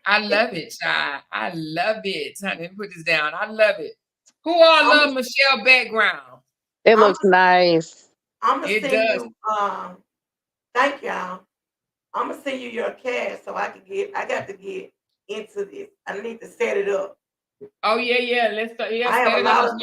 I love it, child. I love it. Honey, let me put this down. I love it. Who all love Michelle background? It looks nice. I'm gonna send you. Thank y'all. I'm gonna send you your cash so I got to get into this. I need to set it up. Oh yeah. Let's start. Yeah, set it up.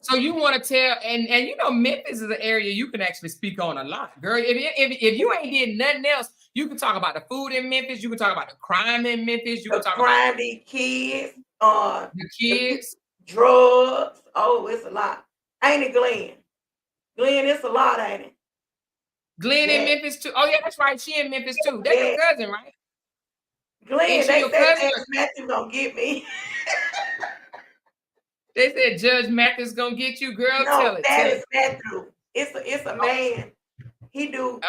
So you want to tell, and you know, Memphis is an area you can actually speak on a lot, girl. If you ain't did nothing else, you can talk about the food in Memphis. You can talk about the crime in Memphis. You can talk about the kids. The kids. Drugs. Oh, it's a lot. Ain't it, Glenn? Glenn, it's a lot, ain't it? Glenn in Memphis too. Oh yeah, that's right. She in Memphis too. That's your cousin, right? Glenn, they said Matthew's gonna get me. They said Judge Matthew's gonna get you, girl. No, tell it. That is Matthew. It's a man. He do.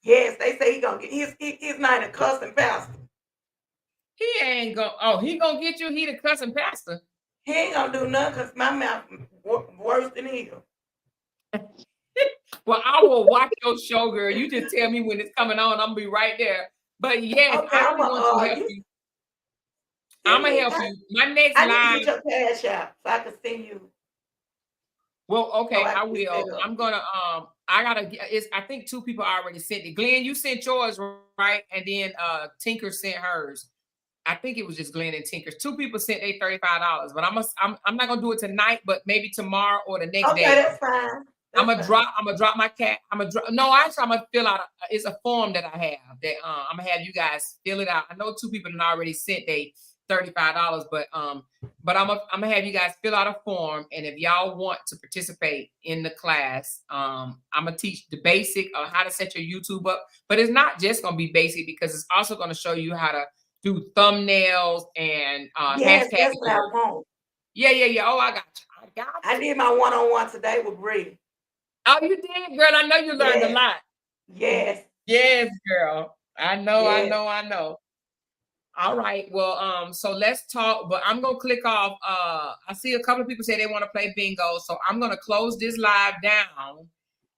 Yes, they say he gonna get. He's not a cussing pastor. He ain't gonna. Oh, he gonna get you. He the cussing pastor. He ain't gonna do nothing because my mouth worse than his. Well, I will watch your show, girl. You just tell me when it's coming on. I'm gonna be right there. But yes, okay, I'm going to help you. I'm gonna help you. My next live. I need to get your cash out so I can send you. Well, okay, So I I can set will. up. I'm gonna I think 2 people already sent it. Glenn, you sent yours, right? And then Tinker sent hers. I think it was just Glenn and Tinker's. 2 people sent their $35, but I'm not gonna do it tonight, but maybe tomorrow or the next Okay, day. that's fine. I'm gonna drop my cat. No, actually I'm gonna fill out it's a form that I have that I'm gonna have you guys fill it out. I know 2 people have already sent they $35, but I'm gonna have you guys fill out a form, and if y'all want to participate in the class, I'm gonna teach the basic of how to set your YouTube up, but it's not just gonna be basic because it's also gonna show you how to do thumbnails and Yes, hashtag. that's what I want. Yeah. Oh, I got you. I did my one-on-one today with Bree. Oh, you did, girl. I know you learned a lot. Yes. Yes, girl. I know. Yes. All right. Well, so let's talk, but I'm gonna click off. I see a couple of people say they want to play bingo, so I'm gonna close this live down,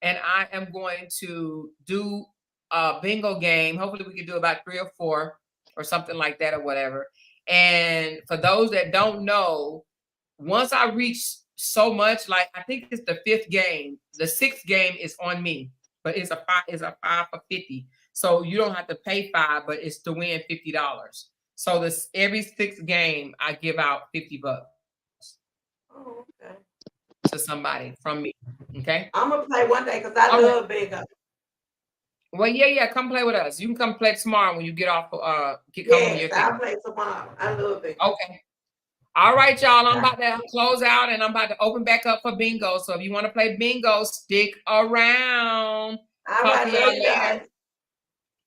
and I am going to do a bingo game. Hopefully we can do about 3 or 4 or something like that or whatever. And for those that don't know, once I reach so much, like I think it's the 5th game, the 6th game is on me, but it's a 5 for 50. So you don't have to pay 5, but it's to win $50. So this every 6th game I give out $50 Oh, okay. to somebody from me. Okay. I'm gonna play one day because I love bingo. Well, yeah, come play with us. You can come play tomorrow when you get off. I'll play tomorrow. I love it. Okay. All right, y'all. I'm about to close out and I'm about to open back up for bingo. So if you want to play bingo, stick around. All right, love you guys.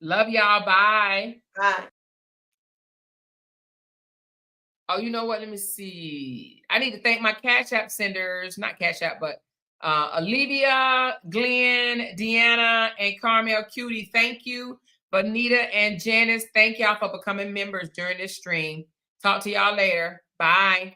Love y'all. Bye. Bye. Oh, you know what? Let me see. I need to thank my Cash App senders, not Cash App, but Olivia, Glenn, Deanna, and Carmel Cutie. Thank you. Bonita and Janice, thank y'all for becoming members during this stream. Talk to y'all later. Bye.